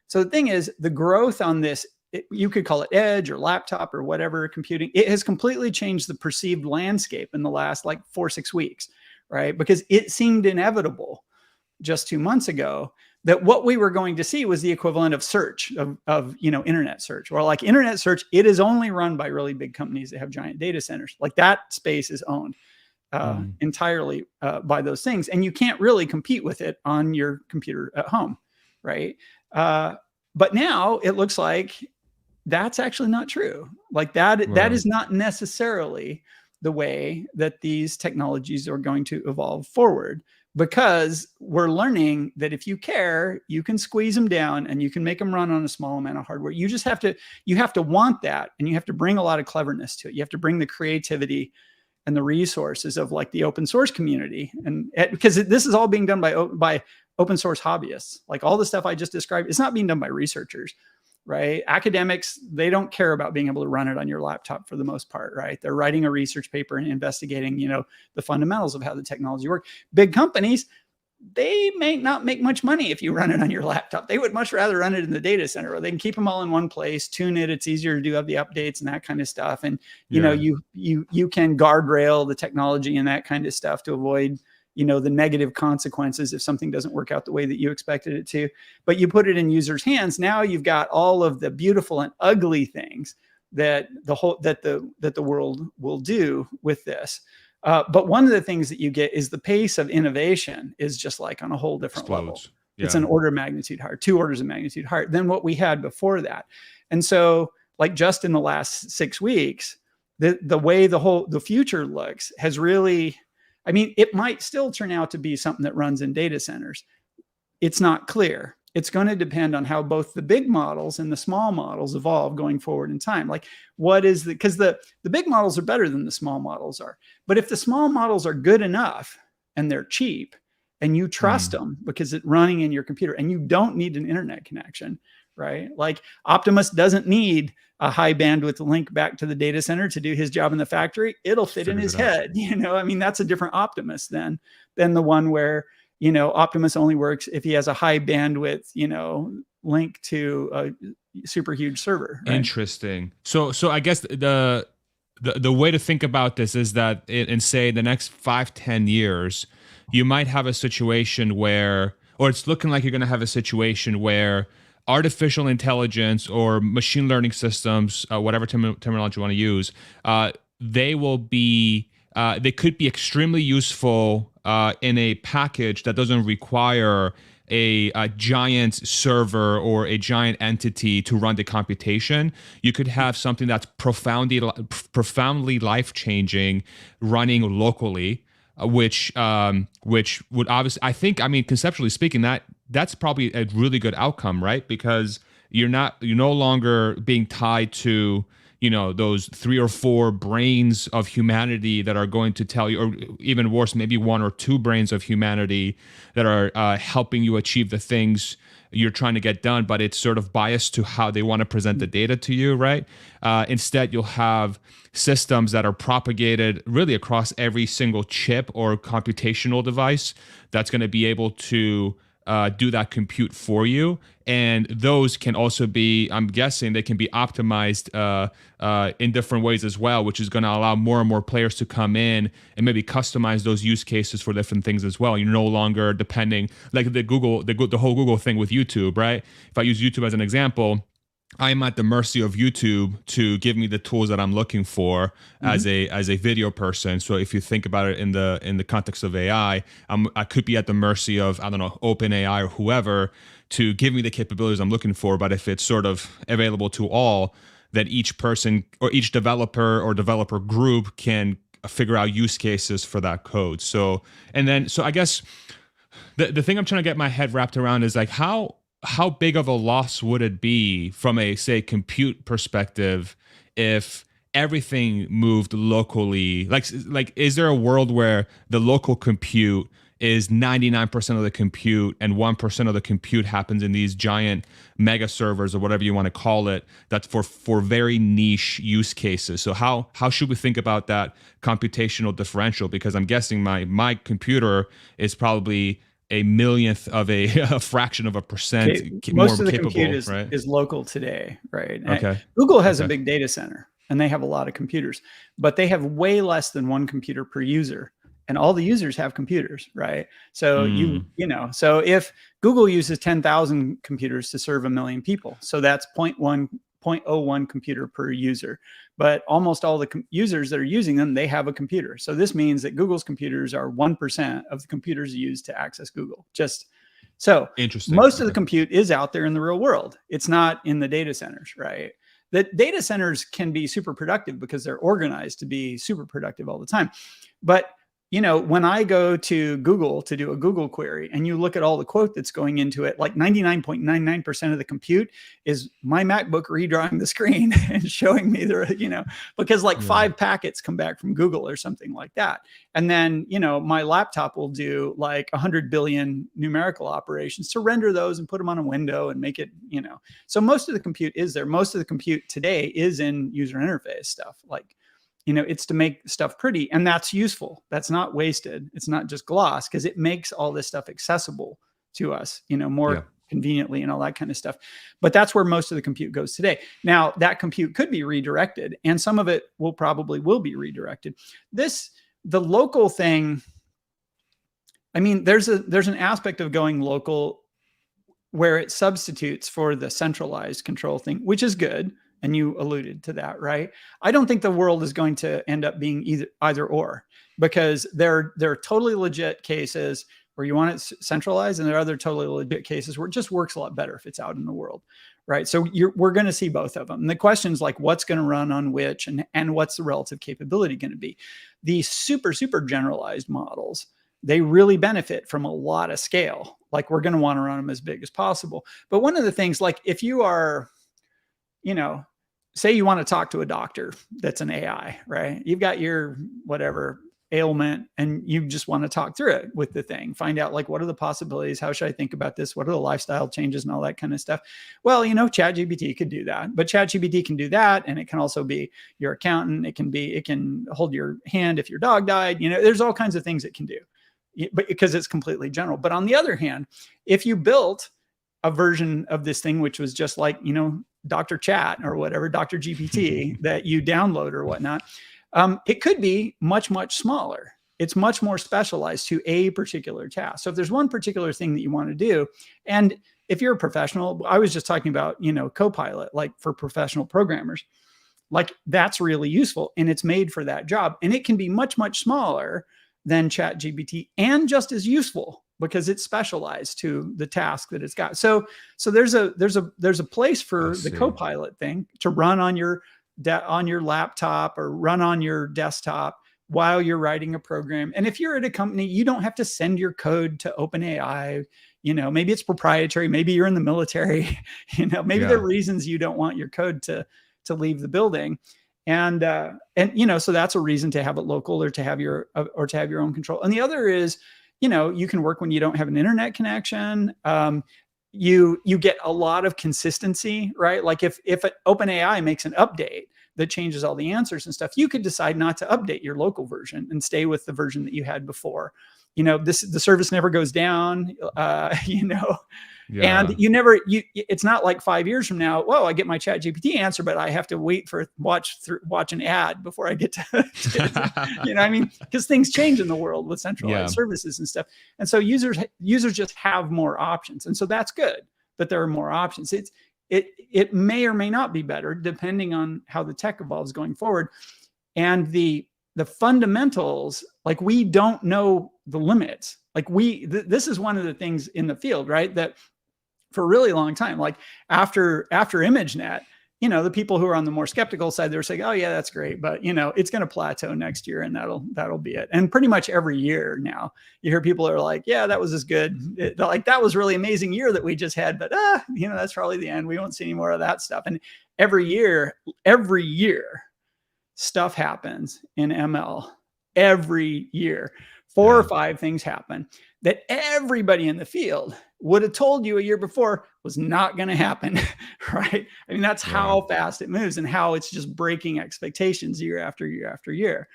So the thing is, the growth on this, you could call it edge or laptop or whatever computing, it has completely changed the perceived landscape in the last 4-6 weeks, right? Because it seemed inevitable just 2 months ago that what we were going to see was the equivalent of search, of internet search. Or like internet search, it is only run by really big companies that have giant data centers. Like, that space is owned entirely by those things. And you can't really compete with it on your computer at home. right? But now it looks like that's actually not true. Like that is not necessarily the way that these technologies are going to evolve forward, because we're learning that if you care, you can squeeze them down and you can make them run on a small amount of hardware. You just have to want that, and you have to bring a lot of cleverness to it. You have to bring the creativity and the resources of like the open source community, and because this is all being done by open source hobbyists. Like all the stuff I just described, it's not being done by researchers, right? Academics, they don't care about being able to run it on your laptop for the most part, right? They're writing a research paper and investigating, the fundamentals of how the technology works. Big companies, they may not make much money if you run it on your laptop. They would much rather run it in the data center, where they can keep them all in one place, tune it. It's easier to do have the updates and that kind of stuff. And you can guardrail the technology and that kind of stuff to avoid the negative consequences if something doesn't work out the way that you expected it to. But you put it in users' hands, now you've got all of the beautiful and ugly things that the world will do with this. But one of the things that you get is the pace of innovation is just like on a whole different level. Yeah. It's an order of magnitude higher, 2 orders of magnitude higher than what we had before that. And so like just in the last 6 weeks, the way the future looks has really, I mean, it might still turn out to be something that runs in data centers. It's not clear. It's going to depend on how both the big models and the small models evolve going forward in time. Like because the big models are better than the small models are. But if the small models are good enough and they're cheap and you trust them because it's running in your computer and you don't need an internet connection, right? Like Optimus doesn't need a high bandwidth link back to the data center to do his job in the factory. It'll fit in his head. I mean, that's a different Optimus than the one where, Optimus only works if he has a high bandwidth, link to a super huge server. Right? Interesting. So I guess the way to think about this is that in say the next 5-10 years, you might have a situation where, or it's looking like you're going to have a situation where artificial intelligence or machine learning systems, whatever terminology you want to use, they could be extremely useful in a package that doesn't require a giant server or a giant entity to run the computation. You could have something that's profoundly life-changing running locally, which would obviously, I mean, conceptually speaking, that's probably a really good outcome, right? Because you're no longer being tied to, those 3 or 4 brains of humanity that are going to tell you, or even worse, maybe 1 or 2 brains of humanity that are helping you achieve the things you're trying to get done, but it's sort of biased to how they want to present the data to you, right? Instead, you'll have systems that are propagated really across every single chip or computational device that's going to be able to do that compute for you. And those can also be, I'm guessing, they can be optimized in different ways as well, which is going to allow more and more players to come in and maybe customize those use cases for different things as well. You're no longer depending, like the whole Google thing with YouTube, right? If I use YouTube as an example, I'm at the mercy of YouTube to give me the tools that I'm looking for as a video person. So if you think about it in the context of AI, I could be at the mercy of, I don't know, OpenAI or whoever to give me the capabilities I'm looking for. But if it's sort of available to all, that each person or each developer or developer group can figure out use cases for that code. So I guess the thing I'm trying to get my head wrapped around is like how big of a loss would it be from a, say, compute perspective if everything moved locally? Like, is there a world where the local compute is 99% of the compute and 1% of the compute happens in these giant mega servers or whatever you want to call it, that's for very niche use cases? So how should we think about that computational differential? Because I'm guessing my computer is probably a millionth of a fraction of a percent most more of the capable, compute right? is local today, right? Okay. Google has a big data center and they have a lot of computers, but they have way less than 1 computer per user. And all the users have computers, right? So so if Google uses 10,000 computers to serve 1 million people, so that's 0.01 computer per user. But almost all the users that are using them, they have a computer. So this means that Google's computers are 1% of the computers used to access Google. Just So Interesting. most of the compute is out there in the real world. It's not in the data centers, right? The data centers can be super productive because they're organized to be super productive all the time. But when I go to Google to do a Google query and you look at all the quote that's going into it, like 99.99% of the compute is my MacBook redrawing the screen and showing me because like 5 packets come back from Google or something like that. And then, my laptop will do like 100 billion numerical operations to render those and put them on a window and make it, so most of the compute is there. Most of the compute today is in user interface stuff. Like, it's to make stuff pretty, and that's useful. That's not wasted. It's not just gloss, because it makes all this stuff accessible to us, more conveniently and all that kind of stuff. But that's where most of the compute goes today. Now, that compute could be redirected, and some of it will be redirected. The local thing, I mean, there's an aspect of going local where it substitutes for the centralized control thing, which is good. And you alluded to that, right? I don't think the world is going to end up being either or, because there are totally legit cases where you want it centralized, and there are other totally legit cases where it just works a lot better if it's out in the world, right? So we're going to see both of them. And the question is like, what's going to run on which, and what's the relative capability going to be? The super generalized models, they really benefit from a lot of scale. Like, we're going to want to run them as big as possible. But one of the things, like if you are, say you want to talk to a doctor that's an AI, right? You've got your whatever ailment and you just want to talk through it with the thing, find out like, what are the possibilities? How should I think about this? What are the lifestyle changes and all that kind of stuff? Well, ChatGPT could do that, but ChatGPT can do that. And it can also be your accountant. It can hold your hand if your dog died. There's all kinds of things it can do, but because it's completely general. But on the other hand, if you built a version of this thing, which was just like, Dr. Chat or whatever, Dr. GPT that you download or whatnot, it could be much smaller. It's much more specialized to a particular task. So if there's one particular thing that you want to do, and if you're a professional, I was just talking about, Copilot, like for professional programmers, like that's really useful and it's made for that job. And it can be much smaller than ChatGPT and just as useful, because it's specialized to the task that it's got. So there's a place for the Copilot thing to run on your laptop or run on your desktop while you're writing a program. And if you're at a company, you don't have to send your code to OpenAI. Maybe it's proprietary. Maybe you're in the military. Maybe there are reasons you don't want your code to leave the building. And so that's a reason to have it local or to have your own control. And the other is, you can work when you don't have an internet connection. You get a lot of consistency, right? Like if OpenAI makes an update that changes all the answers and stuff, you could decide not to update your local version and stay with the version that you had before. The service never goes down, and it's not like 5 years from now, whoa, I get my ChatGPT answer, but I have to wait for watch an ad before I get to because things change in the world with centralized services and stuff. And so users just have more options. And so that's good that there are more options. It may or may not be better depending on how the tech evolves going forward. And the fundamentals, like we don't know the limits. Like this is one of the things in the field, right? That for a really long time, like after ImageNet, the people who are on the more skeptical side, they're saying, oh yeah, that's great. But it's going to plateau next year and that'll be it. And pretty much every year now you hear people are like, yeah, that was as good. That was really amazing year that we just had, but that's probably the end. We won't see any more of that stuff. And every year, stuff happens in ML. Every year, 4 or 5 things happen that everybody in the field would have told you a year before was not going to happen, right? I mean, that's how fast it moves and how it's just breaking expectations year after year after year.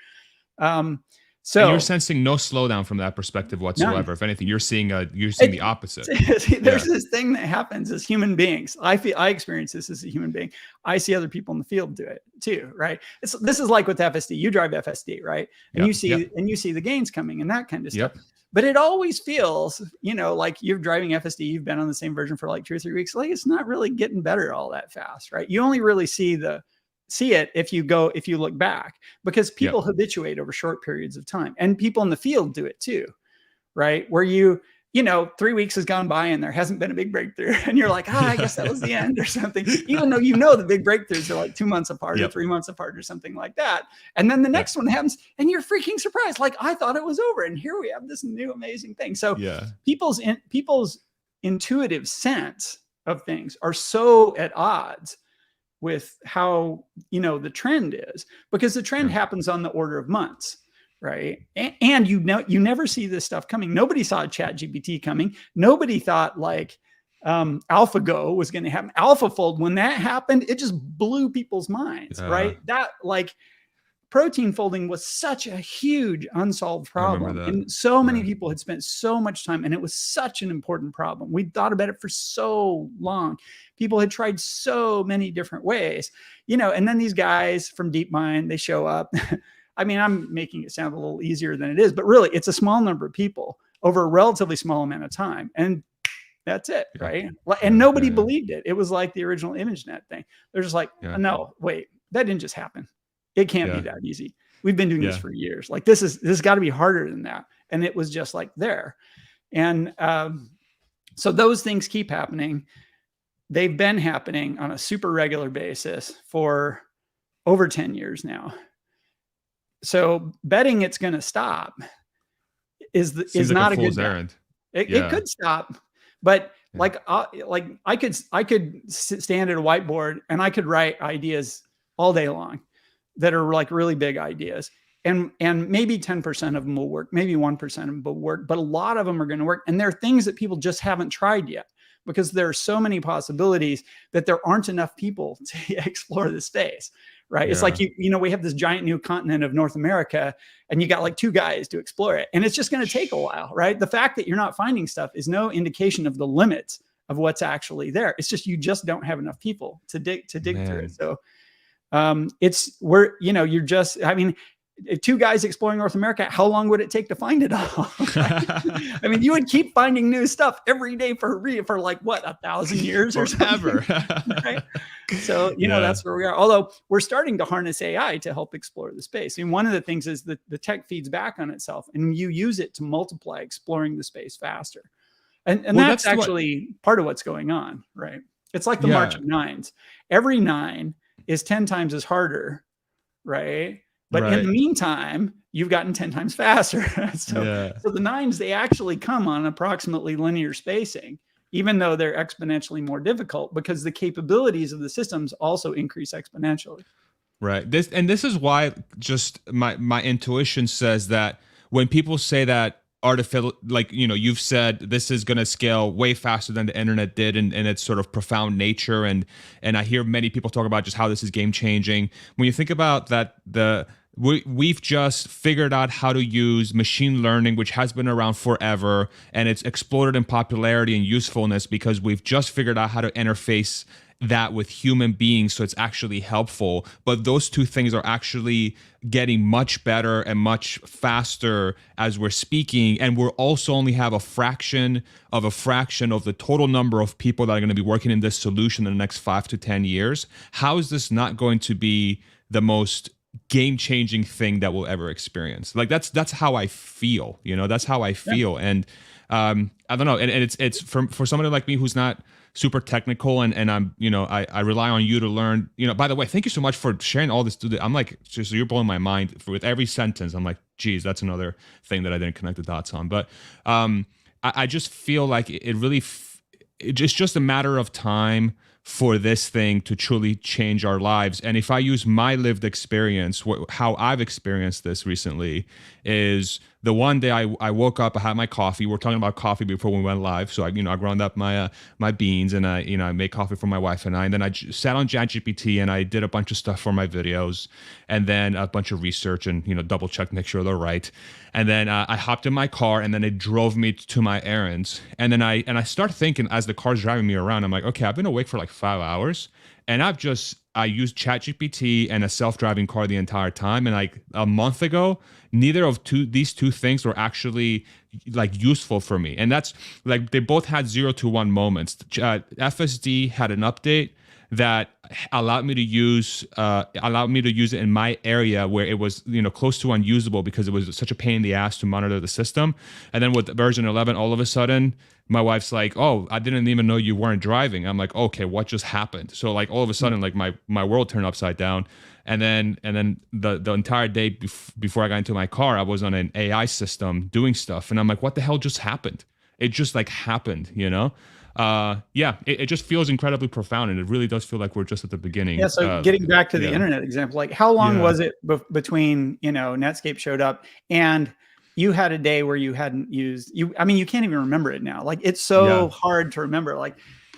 So and you're sensing no slowdown from that perspective whatsoever. None. If anything, you're seeing the opposite. There's this thing that happens as human beings. I experience this as a human being. I see other people in the field do it too, right? This is like with FSD. You drive FSD, right? And you see the gains coming and that kind of stuff. But it always feels, like you're driving FSD. You've been on the same version for like 2 or 3 weeks. Like it's not really getting better all that fast, right? You only really see it if you look back, because people habituate over short periods of time, and people in the field do it too, right? Where 3 weeks has gone by and there hasn't been a big breakthrough. And you're like, I guess that was the end or something, even though the big breakthroughs are like 2 months apart or 3 months apart or something like that. And then the next one happens and you're freaking surprised. Like, I thought it was over. And here we have this new amazing thing. So people's intuitive sense of things are so at odds with how, the trend is, because the trend happens on the order of months. Right. And you never see this stuff coming. Nobody saw ChatGPT coming. Nobody thought like AlphaGo was going to happen. AlphaFold, when that happened, it just blew people's minds. Right. That like protein folding was such a huge unsolved problem. And so many people had spent so much time, and it was such an important problem. We'd thought about it for so long. People had tried so many different ways, and then these guys from DeepMind, they show up. I mean, I'm making it sound a little easier than it is, but really it's a small number of people over a relatively small amount of time. And that's it. Right. And nobody believed it. It was like the original ImageNet thing. They're just like, no, wait, that didn't just happen. It can't be that easy. We've been doing this for years. Like this has got to be harder than that. And it was just like there. And so those things keep happening. They've been happening on a super regular basis for over 10 years now. So betting it's going to stop is not a good errand. It could stop, but like I could stand at a whiteboard and I could write ideas all day long that are like really big ideas, and maybe 10% of them will work, maybe 1% of them will work, but a lot of them are going to work. And there are things that people just haven't tried yet, because there are so many possibilities that there aren't enough people to explore the space. Right. It's like, we have this giant new continent of North America, and you got like 2 guys to explore it. And it's just going to take a while. Right. The fact that you're not finding stuff is no indication of the limits of what's actually there. It's just, you just don't have enough people to dig through it. So you're just, I mean, 2 guys exploring North America, how long would it take to find it all? Right? I mean, you would keep finding new stuff every day for like what, 1,000 years or something. Right? So, that's where we are. Although we're starting to harness AI to help explore the space. And one of the things is that the tech feeds back on itself, and you use it to multiply exploring the space faster. And that's actually part of what's going on, right? It's like the March of Nines. Every 9 is 10 times as harder, right? But in the meantime, you've gotten 10 times faster. So the 9s, they actually come on approximately linear spacing, even though they're exponentially more difficult, because the capabilities of the systems also increase exponentially. Right. This is why just my intuition says that when people say that artificial, like, you've said this is going to scale way faster than the internet did, and its sort of profound nature. And I hear many people talk about just how this is game changing. When you think about that, we've just figured out how to use machine learning, which has been around forever, and it's exploded in popularity and usefulness because we've just figured out how to interface that with human beings, so it's actually helpful. But those 2 things are actually getting much better and much faster as we're speaking, and we're also only have a fraction of the total number of people that are going to be working in this solution in the next 5 to 10 years. How is this not going to be the most game-changing thing that we'll ever experience? Like that's how I feel. That's how I feel. And I don't know. And it's for somebody like me who's not super technical, and I'm, I rely on you to learn. By the way, thank you so much for sharing all this. I'm like, just, you're blowing my mind with every sentence. I'm like, geez, that's another thing that I didn't connect the dots on. But I just feel like it really, it's just a matter of time for this thing to truly change our lives. And if I use my lived experience, how I've experienced this recently is the one day I woke up, I had my coffee. We're talking about coffee before we went live. So I ground up my beans, and I made coffee for my wife and I. And then I sat on ChatGPT and I did a bunch of stuff for my videos, and then a bunch of research and double check, make sure they're right. And then I hopped in my car, and then it drove me to my errands. And then I start thinking as the car's driving me around, I'm like, okay, I've been awake for like 5 hours, and I used ChatGPT and a self-driving car the entire time. And like a month ago, neither of these two things were actually like useful for me. And that's like, they both had 0 to 1 moments. FSD had an update that allowed me to use it in my area where it was, close to unusable because it was such a pain in the ass to monitor the system. And then with version 11, all of a sudden my wife's like, "Oh, I didn't even know you weren't driving." I'm like, "Okay, what just happened?" So like all of a sudden, like my world turned upside down. And then the entire day before I got into my car, I was on an AI system doing stuff, and I'm like, "What the hell just happened?" It just like happened, Yeah, it just feels incredibly profound, and it really does feel like we're just at the beginning. Yeah. So getting back to the yeah. internet example, like how long was it between, Netscape showed up and you had a day where you hadn't used I mean, you can't even remember it now. Like it's so hard to remember. Like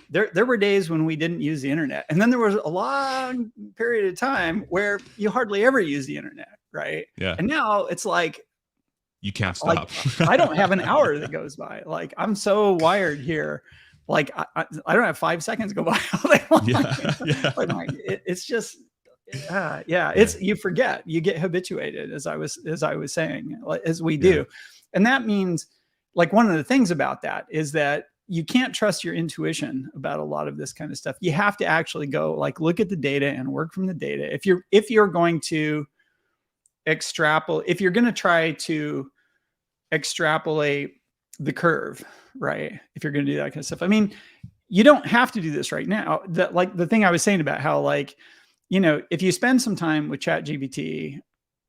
there were days when we didn't use the internet. And then there was a long period of time where you hardly ever use the internet. Right. Yeah. And now it's like, you can't stop. Like, I don't have an hour that goes by. Like I'm so wired here. Like I don't have 5 seconds go by all day long. Like, it's just, it's, you forget, you get habituated, as I was saying, as we do. And that means, like, one of the things about that is that you can't trust your intuition about a lot of this kind of stuff. You have to actually go like, look at the data and work from the data. If you're going to extrapolate, if you're going to try to extrapolate the curve, right? If you're going to do that kind of stuff, I mean, you don't have to do this right now. That, like the thing I was saying about how, like, if you spend some time with ChatGPT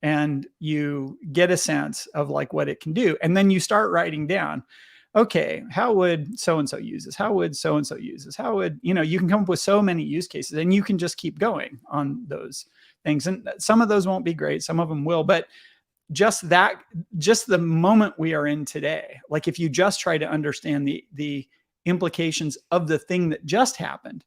and you get a sense of like what it can do, and then you start writing down, okay, how would so-and-so use this? How would so-and-so use this? How would, you can come up with so many use cases, and you can just keep going on those things. And some of those won't be great. Some of them will, but just the moment we are in today, like if you just try to understand the implications of the thing that just happened,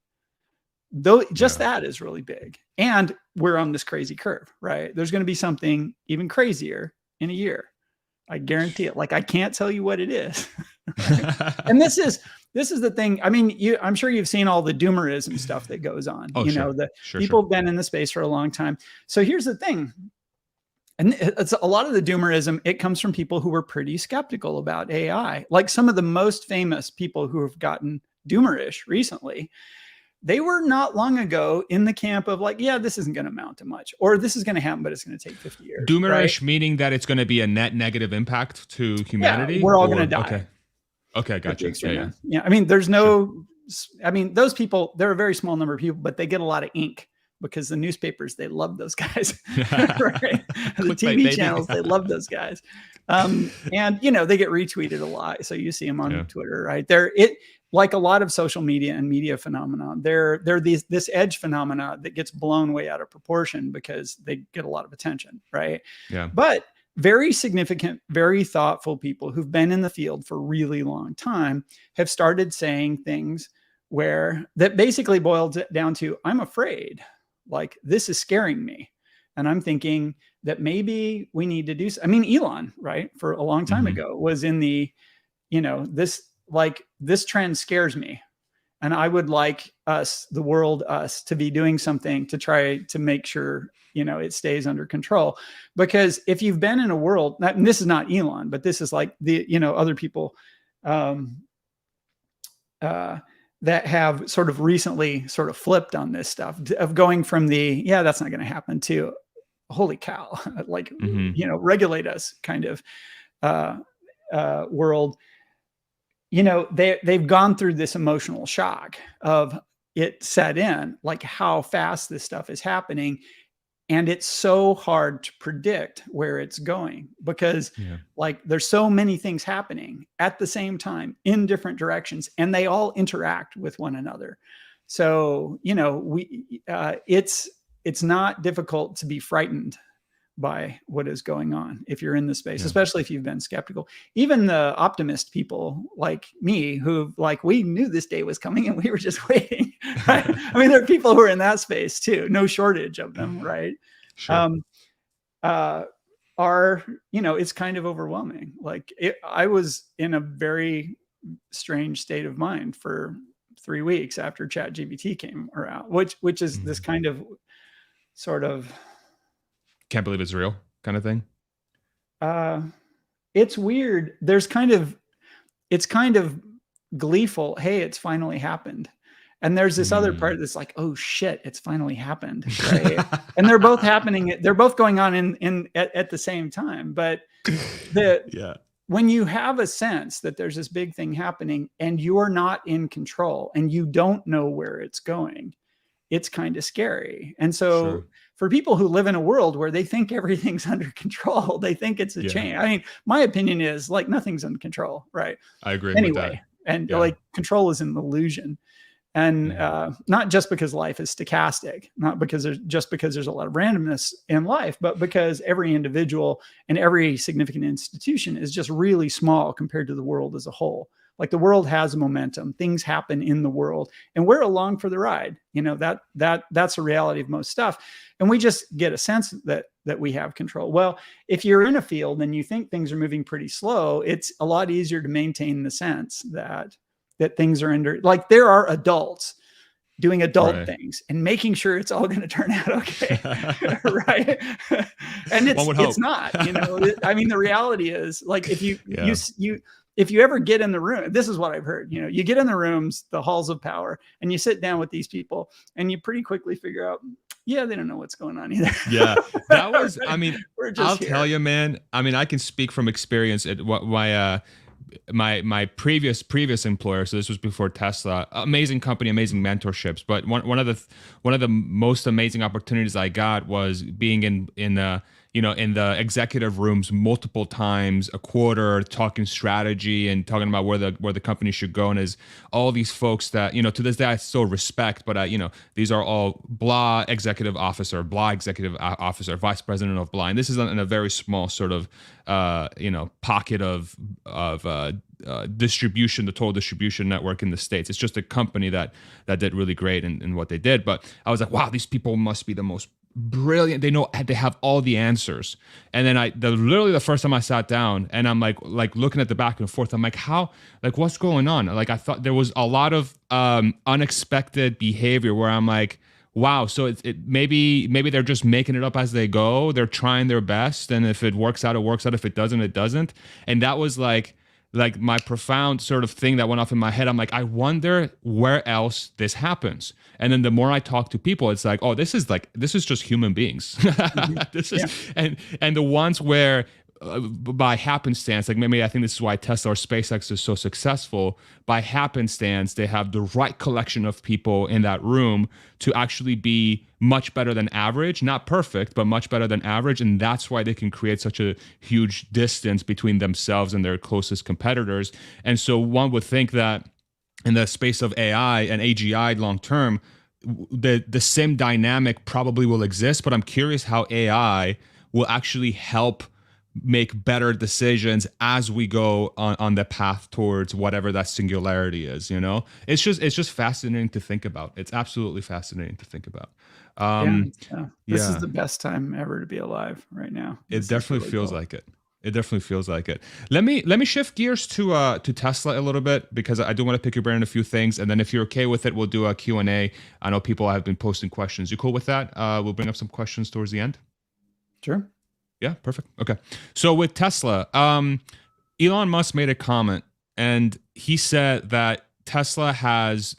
though, that is really big. And we're on this crazy curve, right? There's going to be something even crazier in a year. I guarantee it. Like, I can't tell you what it is. Right? And this is the thing. I mean, I'm sure you've seen all the doomerism stuff that goes on. People have been in the space for a long time. So here's the thing. And it's a lot of the doomerism. It comes from people who were pretty skeptical about AI. Like some of the most famous people who have gotten doomerish recently, they were not long ago in the camp of like, yeah, this isn't going to amount to much, or this is going to happen, but it's going to take 50 years. Doomerish, right? Meaning that it's going to be a net negative impact to humanity. Yeah, we're all going to die. Okay, gotcha. Yeah. I mean, there's no. I mean, those people. They're a very small number of people, but they get a lot of ink. Because the newspapers, they love those guys, right? The TV channels, they love those guys. And, they get retweeted a lot. So you see them on Twitter, right? Like a lot of social media and media phenomena, they're this edge phenomena that gets blown way out of proportion because they get a lot of attention, right? Yeah. But very significant, very thoughtful people who've been in the field for a really long time have started saying things that basically boils it down to, I'm afraid. Like, this is scaring me. And I'm thinking that maybe we need to do, I mean, Elon, right? For a long time ago was in the, this trend scares me. And I would like us to be doing something to try to make sure, it stays under control. Because if you've been in a world, and this is not Elon, but this is like other people, that have sort of recently sort of flipped on this stuff of going from that's not going to happen to, holy cow, like, regulate us kind of world. They've gone through this emotional shock of it set in, like how fast this stuff is happening. And it's so hard to predict where it's going because like there's so many things happening at the same time in different directions, and they all interact with one another. So, it's not difficult to be frightened by what is going on if you're in the space, especially if you've been skeptical. Even the optimist people like me who we knew this day was coming and we were just waiting. Right? I mean, there are people who are in that space too, no shortage of them, right? Sure. It's kind of overwhelming. Like I was in a very strange state of mind for 3 weeks after ChatGPT came around, which is this kind of sort of can't believe it's real kind of thing. It's weird. It's kind of gleeful. Hey, it's finally happened. And there's this other part that's like, oh shit, it's finally happened, right? And they're both happening. They're both going on at the same time. But when you have a sense that there's this big thing happening and you're not in control and you don't know where it's going, it's kind of scary. And so for people who live in a world where they think everything's under control, they think it's a chain. I mean, my opinion is like nothing's in control, right? I agree with that. And like control is an illusion. And not just because life is stochastic, not because there's a lot of randomness in life, but because every individual and every significant institution is just really small compared to the world as a whole. Like the world has momentum, things happen in the world, and we're along for the ride. You know, that's a reality of most stuff. And we just get a sense that we have control. Well, if you're in a field and you think things are moving pretty slow, it's a lot easier to maintain the sense that things are under, like there are adults doing adult things and making sure it's all going to turn out okay. Right. And it's not, you know, I mean, the reality is like, if if you ever get in the room, this is what I've heard, you know, you get in the rooms, the halls of power, and you sit down with these people and you pretty quickly figure out, yeah, they don't know what's going on either. Yeah, that was, I mean, I'll tell you, man, I mean, I can speak from experience at what my previous employer, so this was before Tesla, amazing company, amazing mentorships, but one of the most amazing opportunities I got was being in the executive rooms multiple times a quarter, talking strategy and talking about where the company should go. And is all these folks that, you know, to this day I still respect, but these are all blah executive officer, vice president of blah. And this is in a very small sort of pocket of distribution, the total distribution network in the States. It's just a company that did really great in what they did. But I was like, wow, these people must be the most brilliant. They have all the answers. And then literally the first time I sat down and I'm like looking at the back and forth, I'm like, what's going on? Like I thought there was a lot of unexpected behavior where I'm like, wow, so it maybe they're just making it up as they go. They're trying their best, and if it works out, it works out. If it doesn't, it doesn't. And that was like my profound sort of thing that went off in my head. I'm like, I wonder where else this happens. And then the more I talk to people, it's like, oh, this is just human beings. This is and the ones where by happenstance, like maybe I think this is why Tesla or SpaceX is so successful. By happenstance, they have the right collection of people in that room to actually be much better than average, not perfect, but much better than average. And that's why they can create such a huge distance between themselves and their closest competitors. And so one would think that in the space of AI and AGI long term, the same dynamic probably will exist, but I'm curious how AI will actually help make better decisions as we go on the path towards whatever that singularity is. You know, it's just fascinating to think about. It's absolutely fascinating to think about. This is the best time ever to be alive right now. It definitely feels like it. It definitely feels like it. Let me shift gears to Tesla a little bit, because I do want to pick your brain on a few things, and then if you're okay with it, we'll do a Q&A. I know people have been posting questions. You cool with that? We'll bring up some questions towards the end. Sure. Yeah, perfect. Okay. So with Tesla, Elon Musk made a comment, and he said that Tesla has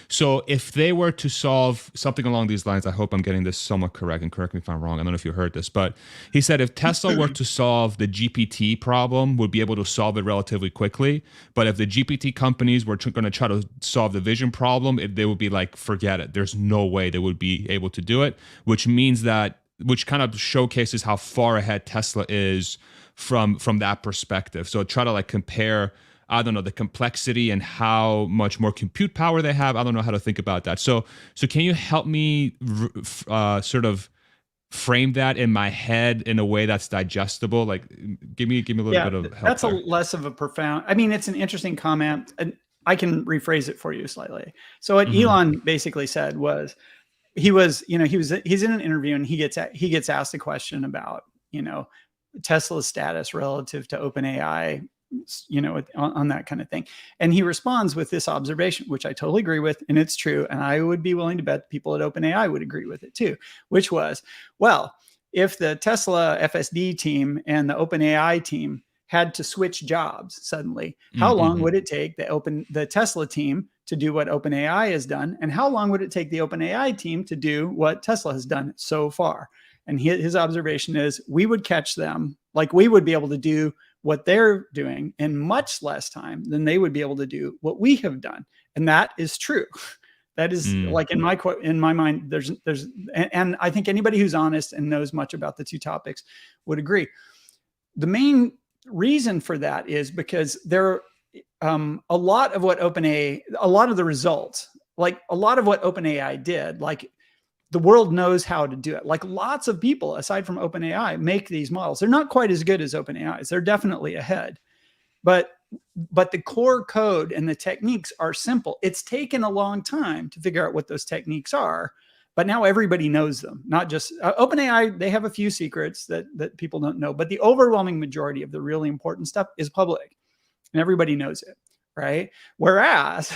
so if they were to solve something along these lines, I hope I'm getting this somewhat correct, and correct me if I'm wrong. I don't know if you heard this, but he said if Tesla were to solve the GPT problem, would be able to solve it relatively quickly. But if the GPT companies were going to try to solve the vision problem, they would be like, forget it. There's no way they would be able to do it, which kind of showcases how far ahead Tesla is from that perspective. So try to like compare, I don't know, the complexity and how much more compute power they have. I don't know how to think about that. So can you help me sort of frame that in my head in a way that's digestible? Like give me a little bit of help. That's less of a profound, I mean, it's an interesting comment, and I can rephrase it for you slightly. So what Elon basically said was, he's in an interview and he gets asked a question about, Tesla's status relative to OpenAI, on that kind of thing. And he responds with this observation, which I totally agree with, and it's true. And I would be willing to bet people at OpenAI would agree with it too, which was, well, if the Tesla FSD team and the OpenAI team had to switch jobs suddenly, how long would it take the Tesla team to do what OpenAI has done? And how long would it take the OpenAI team to do what Tesla has done so far? And his observation is we would catch them, like we would be able to do what they're doing in much less time than they would be able to do what we have done. And that is true. That is like in my mind, and I think anybody who's honest and knows much about the two topics would agree. The main reason for that is because there a lot of the results, like a lot of what OpenAI did, like the world knows how to do it. Like lots of people, aside from OpenAI, make these models. They're not quite as good as OpenAI's. They're definitely ahead. But the core code and the techniques are simple. It's taken a long time to figure out what those techniques are, but now everybody knows them. Not just OpenAI, they have a few secrets that people don't know, but the overwhelming majority of the really important stuff is public and everybody knows it, right? Whereas,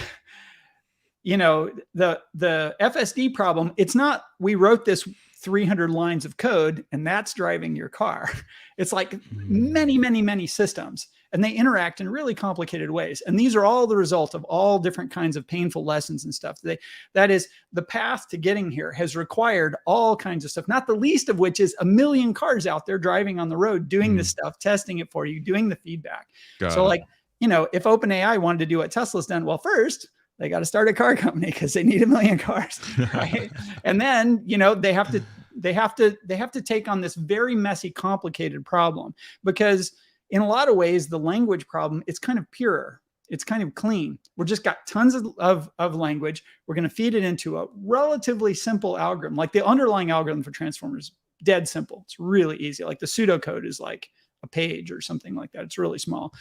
the FSD problem, it's not we wrote this 300 lines of code and that's driving your car. It's like many, many, many systems, and they interact in really complicated ways. And these are all the result of all different kinds of painful lessons and stuff. That is, the path to getting here has required all kinds of stuff, not the least of which is a million cars out there driving on the road, doing this stuff, testing it for you, doing the feedback. Like, if OpenAI wanted to do what Tesla's done, well, first, they got to start a car company because they need 1 million cars, right? And then, they have to take on this very messy, complicated problem, because in a lot of ways, the language problem, it's kind of purer. It's kind of clean. We're just got tons of language. We're going to feed it into a relatively simple algorithm. Like the underlying algorithm for transformers, dead simple. It's really easy. Like the pseudocode is like a page or something like that. It's really small.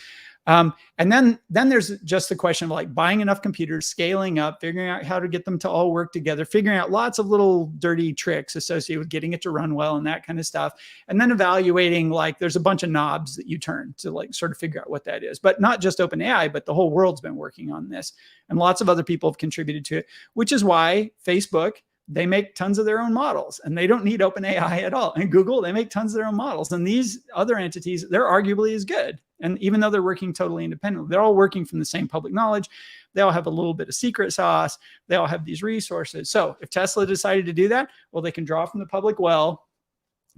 And then there's just the question of like buying enough computers, scaling up, figuring out how to get them to all work together, figuring out lots of little dirty tricks associated with getting it to run well and that kind of stuff. And then evaluating, like there's a bunch of knobs that you turn to like sort of figure out what that is. But not just OpenAI, but the whole world's been working on this. And lots of other people have contributed to it, which is why Facebook, they make tons of their own models and they don't need OpenAI at all. And Google, they make tons of their own models. And these other entities, they're arguably as good. And even though they're working totally independently, they're all working from the same public knowledge. They all have a little bit of secret sauce. They all have these resources. So if Tesla decided to do that, well, they can draw from the public well,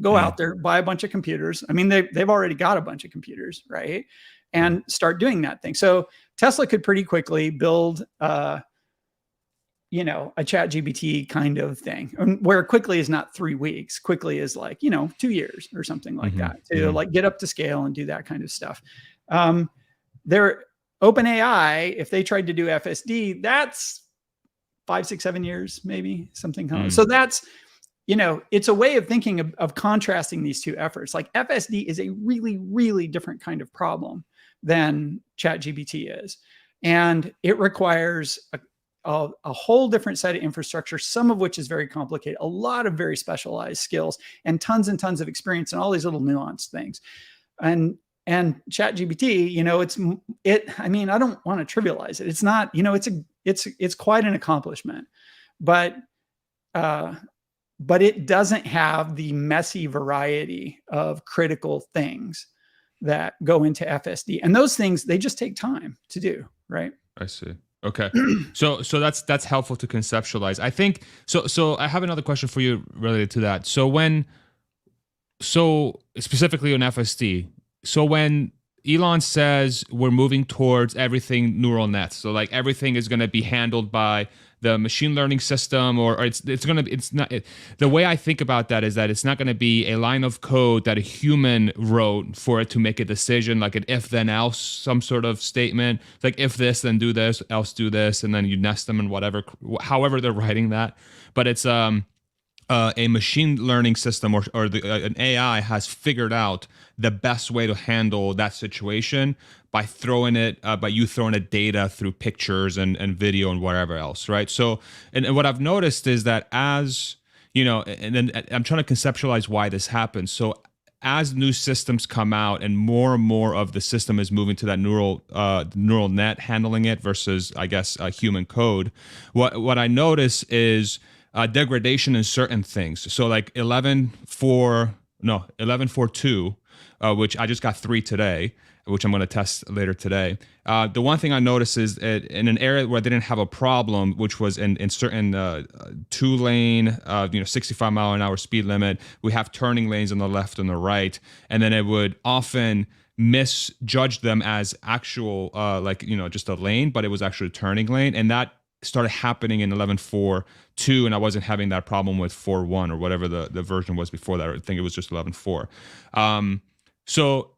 go out there, buy a bunch of computers. I mean, they've already got a bunch of computers, right? And start doing that thing. So Tesla could pretty quickly build a ChatGPT kind of thing, where quickly is not 3 weeks. Quickly is like, 2 years or something like that to like get up to scale and do that kind of stuff. OpenAI, if they tried to do FSD, that's 5, 6, 7 years, maybe something. So that's, it's a way of thinking of contrasting these two efforts. Like FSD is a really, really different kind of problem than ChatGPT is. And it requires a whole different set of infrastructure, some of which is very complicated, a lot of very specialized skills, and tons of experience and all these little nuanced things. And ChatGPT, I don't want to trivialize it. It's not, it's quite an accomplishment, but it doesn't have the messy variety of critical things that go into FSD. And those things, they just take time to do, right? I see. Okay. So that's helpful to conceptualize. I think so I have another question for you related to that. So specifically on FSD. So when Elon says we're moving towards everything neural nets, so like everything is going to be handled by the machine learning system, or it's not. The way I think about that is that it's not going to be a line of code that a human wrote for it to make a decision, like an if then else, some sort of statement, like if this then do this, else do this, and then you nest them and whatever, however they're writing that. But it's a machine learning system or an AI has figured out the best way to handle that situation by throwing data through pictures and video and whatever else, right? So, and what I've noticed is that as, and then I'm trying to conceptualize why this happens. So as new systems come out and more of the system is moving to that neural net handling it versus, I guess, human code, what I notice is degradation in certain things. So like 11.4.2 which I just got 3 today, which I'm going to test later today. The one thing I noticed is in an area where they didn't have a problem, which was in certain 2-lane, 65-mile-an-hour speed limit, we have turning lanes on the left and the right, and then it would often misjudge them as actual, just a lane, but it was actually a turning lane, and that started happening in 11.4.2, and I wasn't having that problem with 4.1 or whatever the version was before that. I think it was just 11.4. So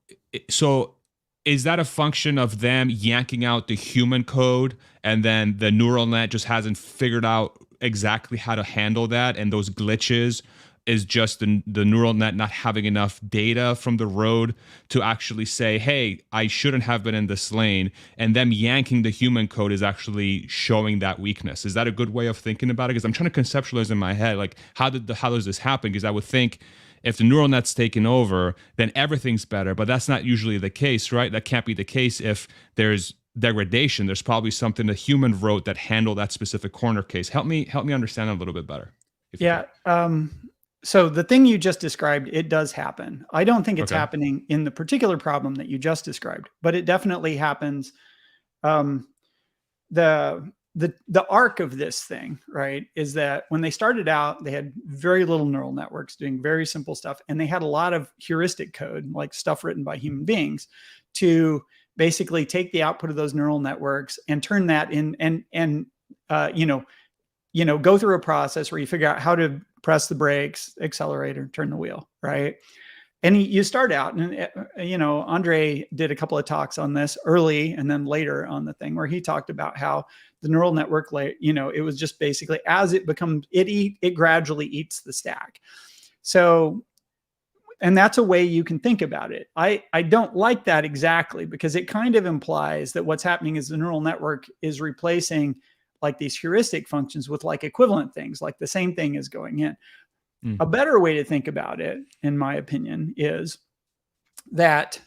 is that a function of them yanking out the human code, and then the neural net just hasn't figured out exactly how to handle that, and those glitches is just the neural net not having enough data from the road to actually say, hey, I shouldn't have been in this lane, and them yanking the human code is actually showing that weakness? Is that a good way of thinking about it? Because I'm trying to conceptualize in my head, like, how does this happen? Because I would think if the neural net's taken over, then everything's better, but that's not usually the case, right? That can't be the case if there's degradation. There's probably something the human wrote that handled that specific corner case. Help me understand it a little bit better. Yeah. So the thing you just described, it does happen. I don't think it's happening in the particular problem that you just described, but it definitely happens. The arc of this thing, right, is that when they started out, they had very little neural networks doing very simple stuff, and they had a lot of heuristic code, like stuff written by human beings, to basically take the output of those neural networks and turn that in and go through a process where you figure out how to press the brakes, accelerator, turn the wheel, right? And you start out, and Andre did a couple of talks on this early and then later on the thing, where he talked about how the neural network, it was just basically as it becomes, it gradually eats the stack. So, and that's a way you can think about it. I don't like that exactly, because it kind of implies that what's happening is the neural network is replacing like these heuristic functions with like equivalent things, like the same thing is going in. A better way to think about it, in my opinion, is that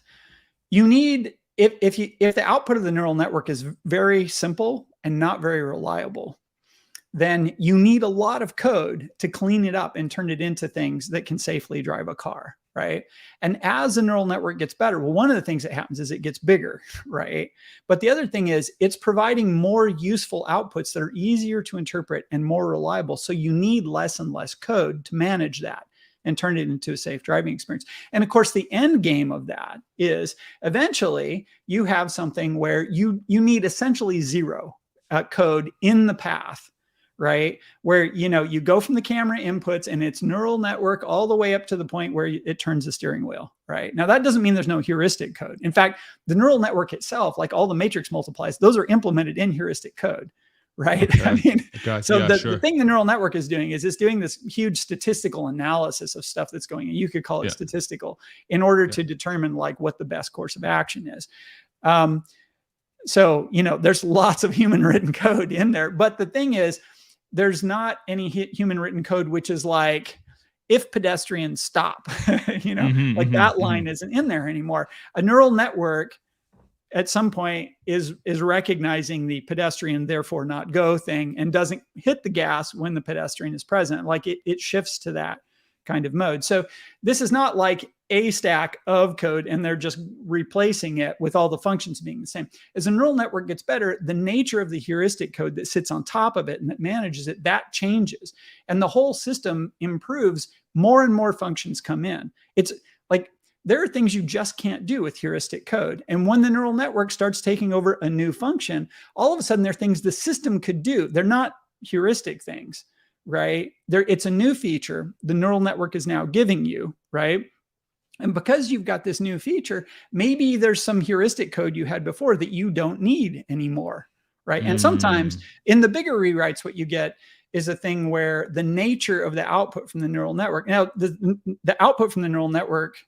you need, if the output of the neural network is very simple and not very reliable, then you need a lot of code to clean it up and turn it into things that can safely drive a car, right? And as the neural network gets better, well, one of the things that happens is it gets bigger, right? But the other thing is it's providing more useful outputs that are easier to interpret and more reliable. So you need less and less code to manage that and turn it into a safe driving experience. And of course, the end game of that is eventually you have something where you need essentially zero code in the path, right? Where, you go from the camera inputs and it's neural network all the way up to the point where it turns the steering wheel, right? Now, that doesn't mean there's no heuristic code. In fact, the neural network itself, like all the matrix multiplies, those are implemented in heuristic code, right? Okay. I mean, the thing the neural network is doing is it's doing this huge statistical analysis of stuff that's going on. You could call it statistical, in order to determine like what the best course of action is. So, there's lots of human written code in there, but the thing is, there's not any human written code, which is like, if pedestrians stop, that line isn't in there anymore. A neural network at some point is recognizing the pedestrian, therefore not go thing, and doesn't hit the gas when the pedestrian is present. Like it shifts to that kind of mode. So this is not like a stack of code and they're just replacing it with all the functions being the same. As a neural network gets better, the nature of the heuristic code that sits on top of it and that manages it, that changes. And the whole system improves. More and more functions come in. It's like, there are things you just can't do with heuristic code. And when the neural network starts taking over a new function, all of a sudden there are things the system could do. They're not heuristic things, right? It's a new feature the neural network is now giving you, right? And because you've got this new feature, maybe there's some heuristic code you had before that you don't need anymore, right? And sometimes in the bigger rewrites, what you get is a thing where the nature of the output from the neural network, now the output from the neural network,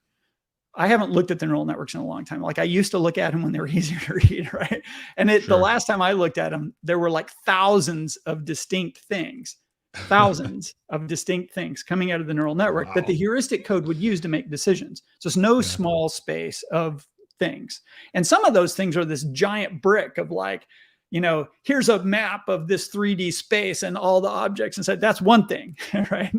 I haven't looked at the neural networks in a long time. Like I used to look at them when they were easier to read, right? And the last time I looked at them, there were like thousands of distinct things coming out of the neural network that the heuristic code would use to make decisions. So it's no small space of things. And some of those things are this giant brick of like, here's a map of this 3D space and all the objects and said, that's one thing, right?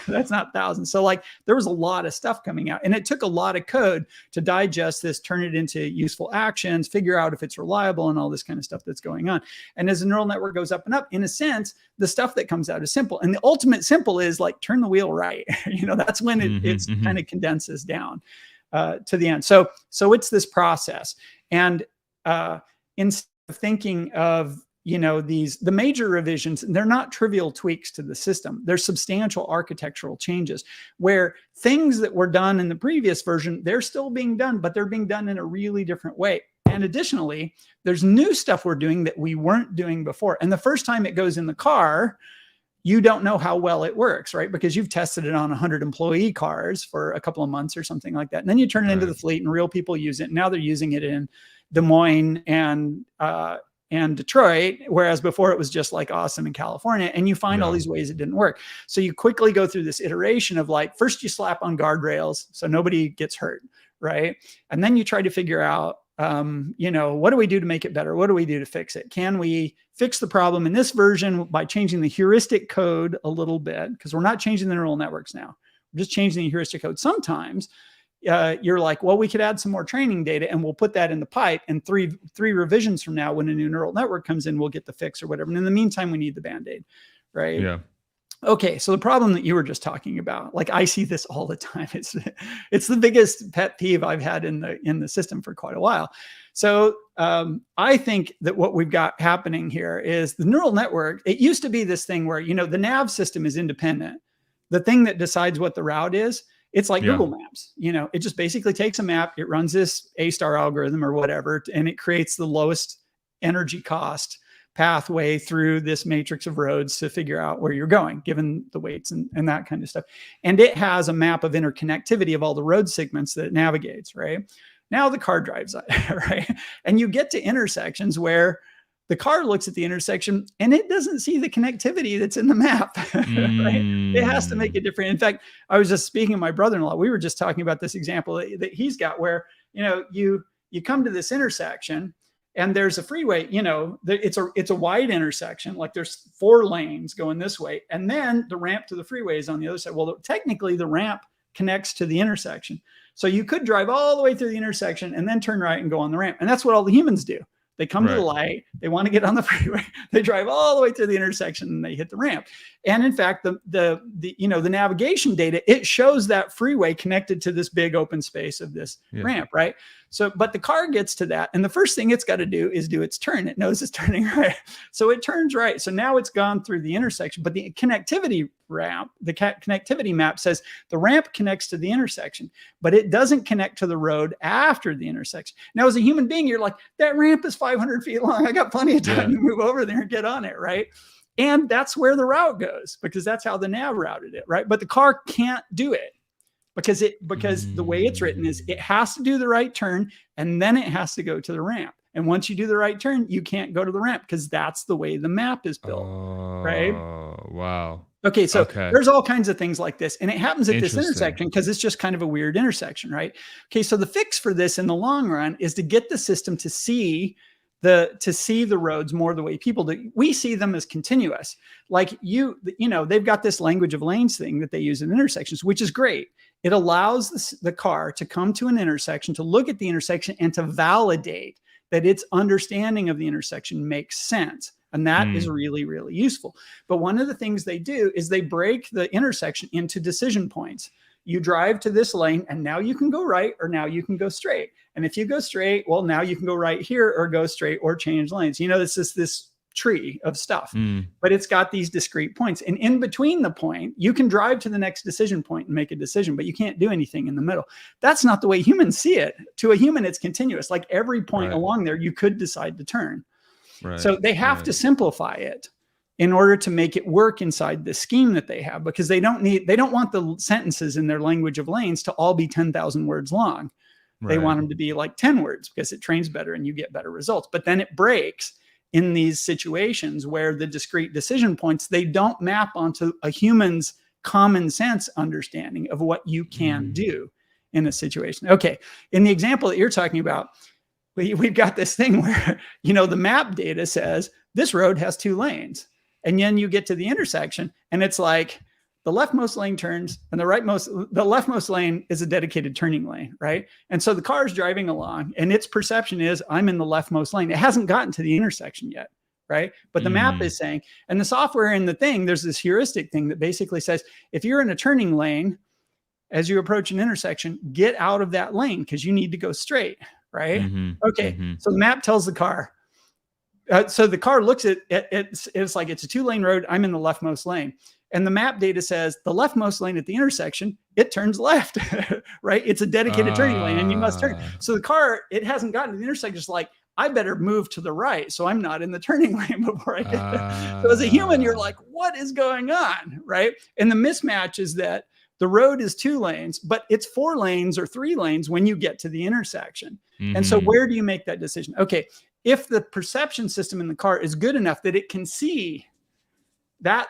That's not thousands. So like there was a lot of stuff coming out, and it took a lot of code to digest this, turn it into useful actions, figure out if it's reliable and all this kind of stuff that's going on. And as the neural network goes up and up, in a sense, the stuff that comes out is simple. And the ultimate simple is like, turn the wheel right. That's when it's kind of condenses down to the end. So it's this process. And instead of thinking of, the major revisions, they're not trivial tweaks to the system. They're substantial architectural changes where things that were done in the previous version, they're still being done, but they're being done in a really different way. And additionally, there's new stuff we're doing that we weren't doing before. And the first time it goes in the car, you don't know how well it works, right? Because you've tested it on 100 employee cars for a couple of months or something like that. And then you turn it into the fleet and real people use it. And now they're using it in Des Moines and Detroit, whereas before it was just like awesome in California, and you find all these ways it didn't work. So you quickly go through this iteration of like, first you slap on guardrails so nobody gets hurt, right? And then you try to figure out, what do we do to make it better? What do we do to fix it? Can we fix the problem in this version by changing the heuristic code a little bit? Because we're not changing the neural networks now. We're just changing the heuristic code. Sometimes you're like, well, we could add some more training data and we'll put that in the pipe. And three revisions from now, when a new neural network comes in, we'll get the fix or whatever. And in the meantime, we need the Band-Aid, right? Yeah. Okay, so the problem that you were just talking about, like I see this all the time. It's the biggest pet peeve I've had in the system for quite a while. So I think that what we've got happening here is the neural network. It used to be this thing where the nav system is independent. The thing that decides what the route is, it's like Google Maps. It just basically takes a map, it runs this A-star algorithm or whatever, and it creates the lowest energy cost pathway through this matrix of roads to figure out where you're going, given the weights and that kind of stuff. And it has a map of interconnectivity of all the road segments that it navigates, right? Now the car drives, right? And you get to intersections where the car looks at the intersection and it doesn't see the connectivity that's in the map, right? It has to make it different. In fact, I was just speaking to my brother-in-law. We were just talking about this example that he's got where, you come to this intersection and there's a freeway, it's a wide intersection. Like there's 4 lanes going this way. And then the ramp to the freeway is on the other side. Well, technically the ramp connects to the intersection. So you could drive all the way through the intersection and then turn right and go on the ramp. And that's what all the humans do. They come to the light, they want to get on the freeway, they drive all the way through the intersection and they hit the ramp. And in fact, the navigation data, it shows that freeway connected to this big open space of this ramp, right? So, but the car gets to that. And the first thing it's got to do is do its turn. It knows it's turning right. So it turns right. So now it's gone through the intersection, but the connectivity ramp, the connectivity map says the ramp connects to the intersection, but it doesn't connect to the road after the intersection. Now, as a human being, you're like, that ramp is 500 feet long. I got plenty of time to move over there and get on it, right? And that's where the route goes because that's how the nav routed it, right? But the car can't do it because the way it's written is it has to do the right turn and then it has to go to the ramp. And once you do the right turn, you can't go to the ramp because that's the way the map is built, right? Oh, wow. Okay, so there's all kinds of things like this. And it happens at this intersection because it's just kind of a weird intersection, right? Okay, so the fix for this in the long run is to get the system to see the roads more the way people do. We see them as continuous. Like they've got this language of lanes thing that they use in intersections, which is great. It allows the car to come to an intersection, to look at the intersection and to validate that its understanding of the intersection makes sense. And that is really, really useful. But one of the things they do is they break the intersection into decision points. You drive to this lane and now you can go right or now you can go straight. And if you go straight, well, now you can go right here or go straight or change lanes. This is this tree of stuff, but it's got these discrete points. And in between the point, you can drive to the next decision point and make a decision, but you can't do anything in the middle. That's not the way humans see it. To a human, it's continuous. Like every point along there, you could decide to turn. Right. So they have to simplify it in order to make it work inside the scheme that they have, because they don't want the sentences in their language of lanes to all be 10,000 words long. Right. They want them to be like 10 words because it trains better and you get better results. But then it breaks in these situations where the discrete decision points, they don't map onto a human's common sense understanding of what you can do in a situation. Okay. In the example that you're talking about, we've got this thing where, you know, the map data says this road has 2 lanes. And then you get to the intersection and it's like the leftmost lane turns and the leftmost lane is a dedicated turning lane, right? And so the car is driving along and its perception is I'm in the leftmost lane. It hasn't gotten to the intersection yet, right? But the map is saying, and the software in the thing, there's this heuristic thing that basically says, if you're in a turning lane, as you approach an intersection, get out of that lane because you need to go straight, right? Okay, so the map tells the car. So the car looks at it, it's like it's a 2-lane road. I'm in the leftmost lane. And the map data says the leftmost lane at the intersection, it turns left, right? It's a dedicated turning lane and you must turn. So the car, it hasn't gotten to the intersection. It's like, I better move to the right so I'm not in the turning lane before I get there. So as a human, you're like, what is going on, right? And the mismatch is that the road is 2 lanes, but it's 4 lanes or 3 lanes when you get to the intersection. And so where do you make that decision? Okay, if the perception system in the car is good enough that it can see that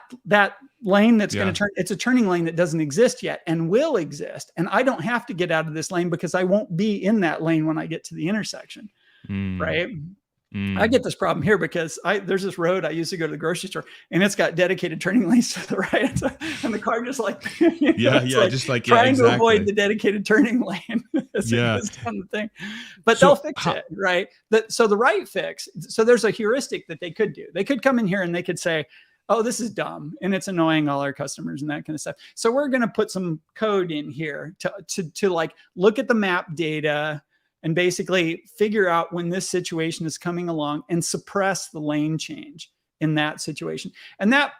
lane that's going to turn, it's a turning lane that doesn't exist yet and will exist. And I don't have to get out of this lane because I won't be in that lane when I get to the intersection, right? I get this problem here because there's this road I used to go to the grocery store and it's got dedicated turning lanes to the right. And the car just like, trying to avoid the dedicated turning lane. The thing. But they'll fix it, right? So the right fix, so there's a heuristic that they could do. They could come in here and they could say, oh, this is dumb and it's annoying all our customers and that kind of stuff. So we're going to put some code in here to like look at the map data and basically figure out when this situation is coming along and suppress the lane change in that situation. And that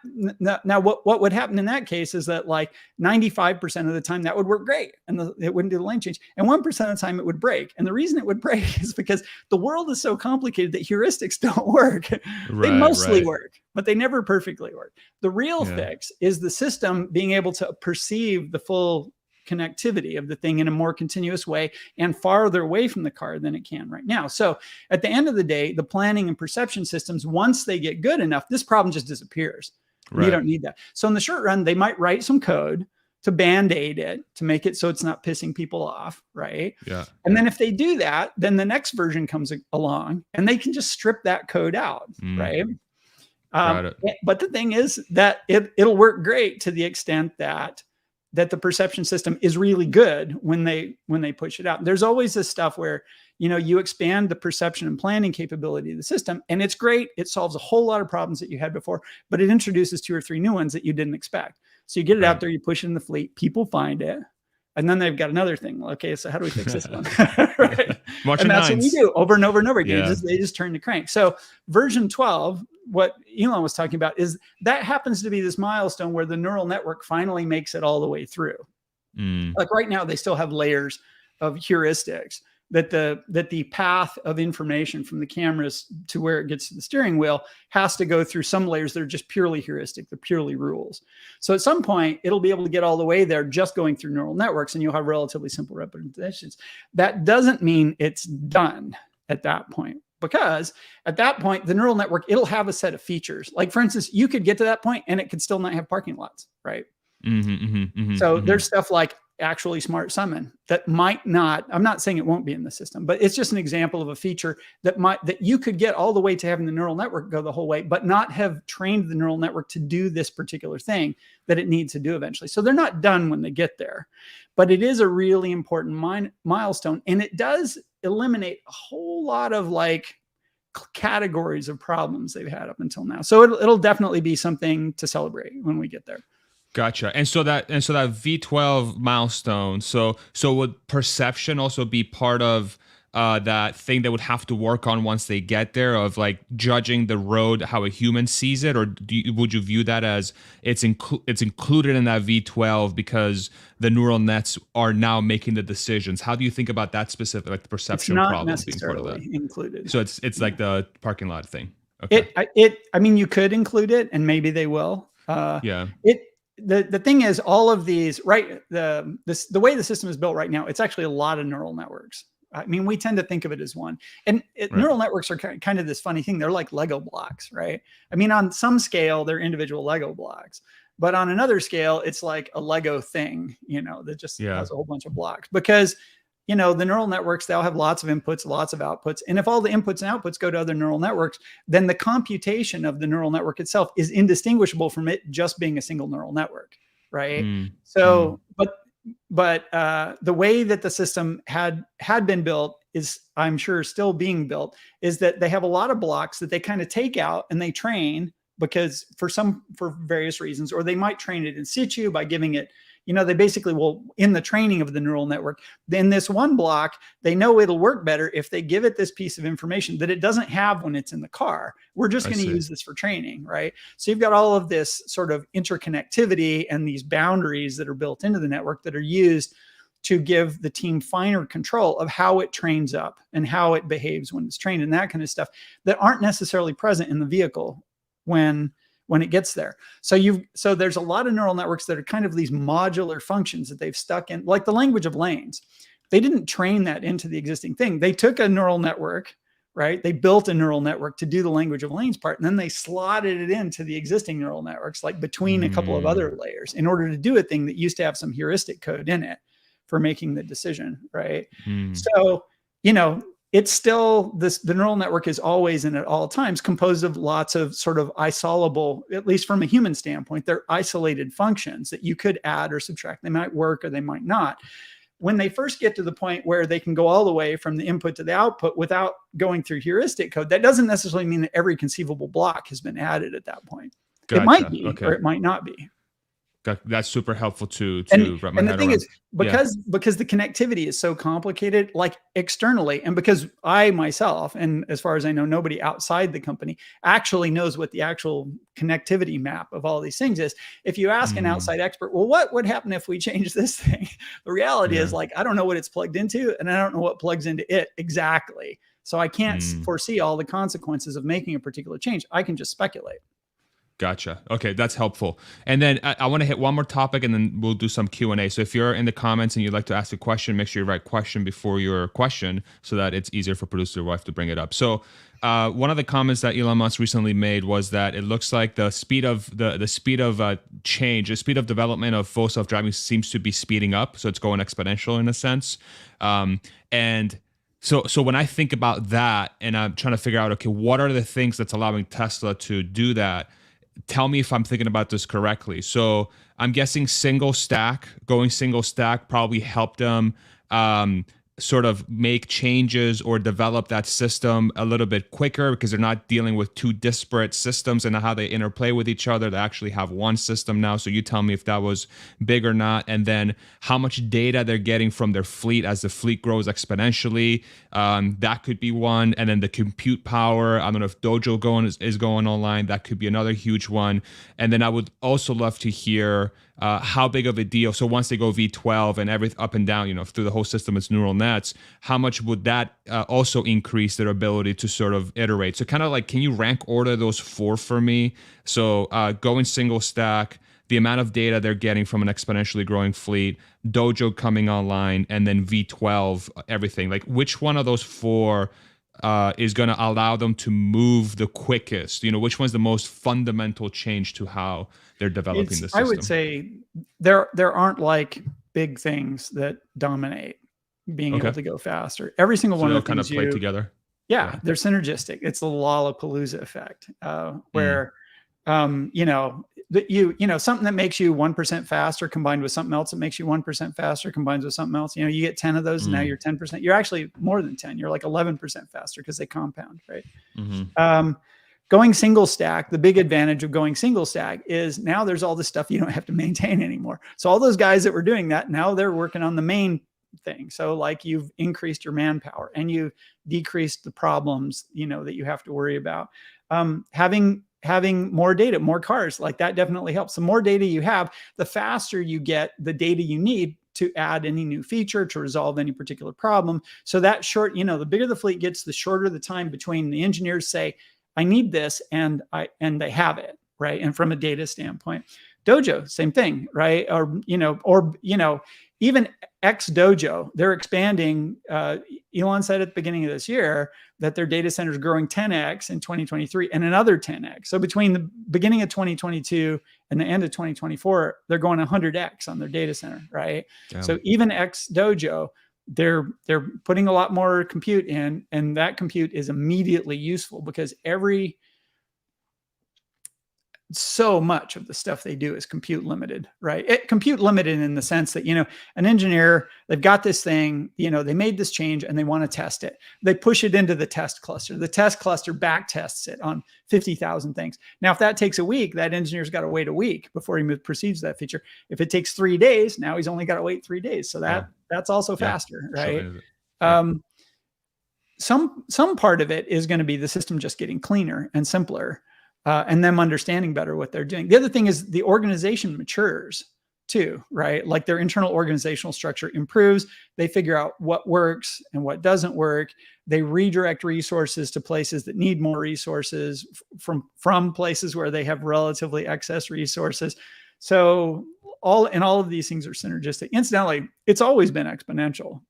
now what would happen in that case is that like 95% of the time that would work great and it wouldn't do the lane change. And 1% of the time it would break. And the reason it would break is because the world is so complicated that heuristics don't work. They mostly work, but they never perfectly work. The real fix is the system being able to perceive the full connectivity of the thing in a more continuous way and farther away from the car than it can right now. So at the end of the day, the planning and perception systems, once they get good enough, this problem just disappears. You don't need that. So in the short run, they might write some code to band-aid it, to make it so it's not pissing people off, right? And then if they do that, then the next version comes along and they can just strip that code out, right? But the thing is that it'll work great to the extent that the perception system is really good when they push it out. There's always this stuff where, you know, you expand the perception and planning capability of the system and it's great. It solves a whole lot of problems that you had before, but it introduces 2 or 3 new ones that you didn't expect. So you get it out there, you push it in the fleet, people find it. And then they've got another thing. Okay, so how do we fix this one? Right. And that's what we do over and over and over again. They just turn the crank. So version 12, what Elon was talking about is that happens to be this milestone where the neural network finally makes it all the way through. Like right now, they still have layers of heuristics that the path of information from the cameras to where it gets to the steering wheel has to go through some layers that are just purely heuristic, they're purely rules. So at some point, it'll be able to get all the way there just going through neural networks and you'll have relatively simple representations. That doesn't mean it's done at that point, because at that point, the neural network, it'll have a set of features. Like for instance, you could get to that point and it could still not have parking lots, right? So there's stuff like actually smart summon that might not, I'm not saying it won't be in the system, but it's just an example of a feature that you could get all the way to having the neural network go the whole way, but not have trained the neural network to do this particular thing that it needs to do eventually. So they're not done when they get there, but it is a really important milestone. And it does eliminate a whole lot of like categories of problems they've had up until now. So it'll definitely be something to celebrate when we get there. Gotcha. And so that V12 milestone. So would perception also be part of that thing they would have to work on once they get there, of like judging the road how a human sees it, or would you view that as it's included in that V12 because the neural nets are now making the decisions? How do you think about that specific, like the perception problem being part of that? Included. So it's like the parking lot thing. Okay. I mean, you could include it, and maybe they will. The thing is, all of these, right? The way the system is built right now, it's actually a lot of neural networks. I mean, we tend to think of it as one, and neural networks are kind of this funny thing. They're like Lego blocks, right? I mean, on some scale, they're individual Lego blocks, but on another scale, it's like a Lego thing, you know, that just has a whole bunch of blocks, because the neural networks, they'll have lots of inputs, lots of outputs. And if all the inputs and outputs go to other neural networks, then the computation of the neural network itself is indistinguishable from it just being a single neural network, right? So, but the way that the system had been built is, I'm sure still being built, is that they have a lot of blocks that they kind of take out and they train, because for various reasons, or they might train it in situ by giving it, they basically will, in the training of the neural network, then this one block, they know it'll work better if they give it this piece of information that it doesn't have when it's in the car. We're just going to use this for training, right? So you've got all of this sort of interconnectivity and these boundaries that are built into the network that are used to give the team finer control of how it trains up and how it behaves when it's trained, and that kind of stuff that aren't necessarily present in the vehicle when it gets there. So there's a lot of neural networks that are kind of these modular functions that they've stuck in, like the language of lanes. They didn't train that into the existing thing. They took a neural network, right? They built a neural network to do the language of lanes part, and then they slotted it into the existing neural networks, like between a couple of other layers, in order to do a thing that used to have some heuristic code in it for making the decision, right? So, it's still the neural network is always and at all times composed of lots of sort of isolable, at least from a human standpoint, they're isolated functions that you could add or subtract. They might work or they might not. When they first get to the point where they can go all the way from the input to the output without going through heuristic code, that doesn't necessarily mean that every conceivable block has been added at that point. Gotcha. It might be, or it might not be. That's super helpful to wrap my and head the thing around. is, because the connectivity is so complicated, like externally, and because I myself, and as far as I know, nobody outside the company actually knows what the actual connectivity map of all these things is. If you ask an outside expert, well, what would happen if we change this thing? The reality is, like, I don't know what it's plugged into, and I don't know what plugs into it exactly. So I can't foresee all the consequences of making a particular change. I can just speculate. Gotcha. Okay, that's helpful. And then I want to hit one more topic, and then we'll do some Q&A. So if you're in the comments and you'd like to ask a question, make sure you write question before your question so that it's easier for producer wife to bring it up. So one of the comments that Elon Musk recently made was that it looks like the speed of change, the speed of development of full self-driving seems to be speeding up. So it's going exponential in a sense. And so when I think about that, and I'm trying to figure out, okay, what are the things that's allowing Tesla to do that? Tell me if I'm thinking about this correctly. So I'm guessing going single stack probably helped them sort of make changes or develop that system a little bit quicker, because they're not dealing with two disparate systems and how they interplay with each other. They actually have one system now. So you tell me if that was big or not. And then how much data they're getting from their fleet as the fleet grows exponentially. That could be one. And then the compute power. I don't know if Dojo is going online. That could be another huge one. And then I would also love to hear how big of a deal. So once they go V12 and everything up and down, through the whole system, it's neural nets, how much would that also increase their ability to sort of iterate? So kind of like, can you rank order those four for me? So going single stack, the amount of data they're getting from an exponentially growing fleet, Dojo coming online, and then V12, everything. Like, which one of those four is going to allow them to move the quickest? Which one's the most fundamental change to how they're developing the system? I would say there aren't like big things that dominate being able to go faster. Every single one of the kind things of play together. Yeah, they're synergistic. It's the Lollapalooza effect, where something that makes you 1% faster combined with something else that makes you 1% faster combines with something else. You get 10 of those, and now you're 10%. You're actually more than 10. You're like 11% faster because they compound, right? Going single stack, the big advantage of going single stack is now there's all this stuff you don't have to maintain anymore. So all those guys that were doing that, now they're working on the main thing. So like, you've increased your manpower and you've decreased the problems, that you have to worry about. Having more data, more cars, like that definitely helps. The more data you have, the faster you get the data you need to add any new feature, to resolve any particular problem. So that short, the bigger the fleet gets, the shorter the time between the engineers say, I need this, and they have it, right? And from a data standpoint, Dojo, same thing, right? Or even X Dojo, they're expanding. Elon said at the beginning of this year that their data center is growing 10x in 2023 and another 10x. So between the beginning of 2022 and the end of 2024, they're going 100x on their data center, right? Yeah. So even X Dojo, they're putting a lot more compute in, and that compute is immediately useful because so much of the stuff they do is compute limited, right? Compute limited in the sense that, an engineer, they've got this thing, they made this change and they want to test it. They push it into the test cluster. The test cluster back tests it on 50,000 things. Now, if that takes a week, that engineer's got to wait a week before he proceeds that feature. If it takes 3 days, now he's only got to wait 3 days. So that's also faster, right? Some part of it is going to be the system just getting cleaner and simpler. And them understanding better what they're doing. The other thing is the organization matures too, right? Like their internal organizational structure improves. They figure out what works and what doesn't work. They redirect resources to places that need more resources from places where they have relatively excess resources. So all of these things are synergistic. Incidentally, it's always been exponential.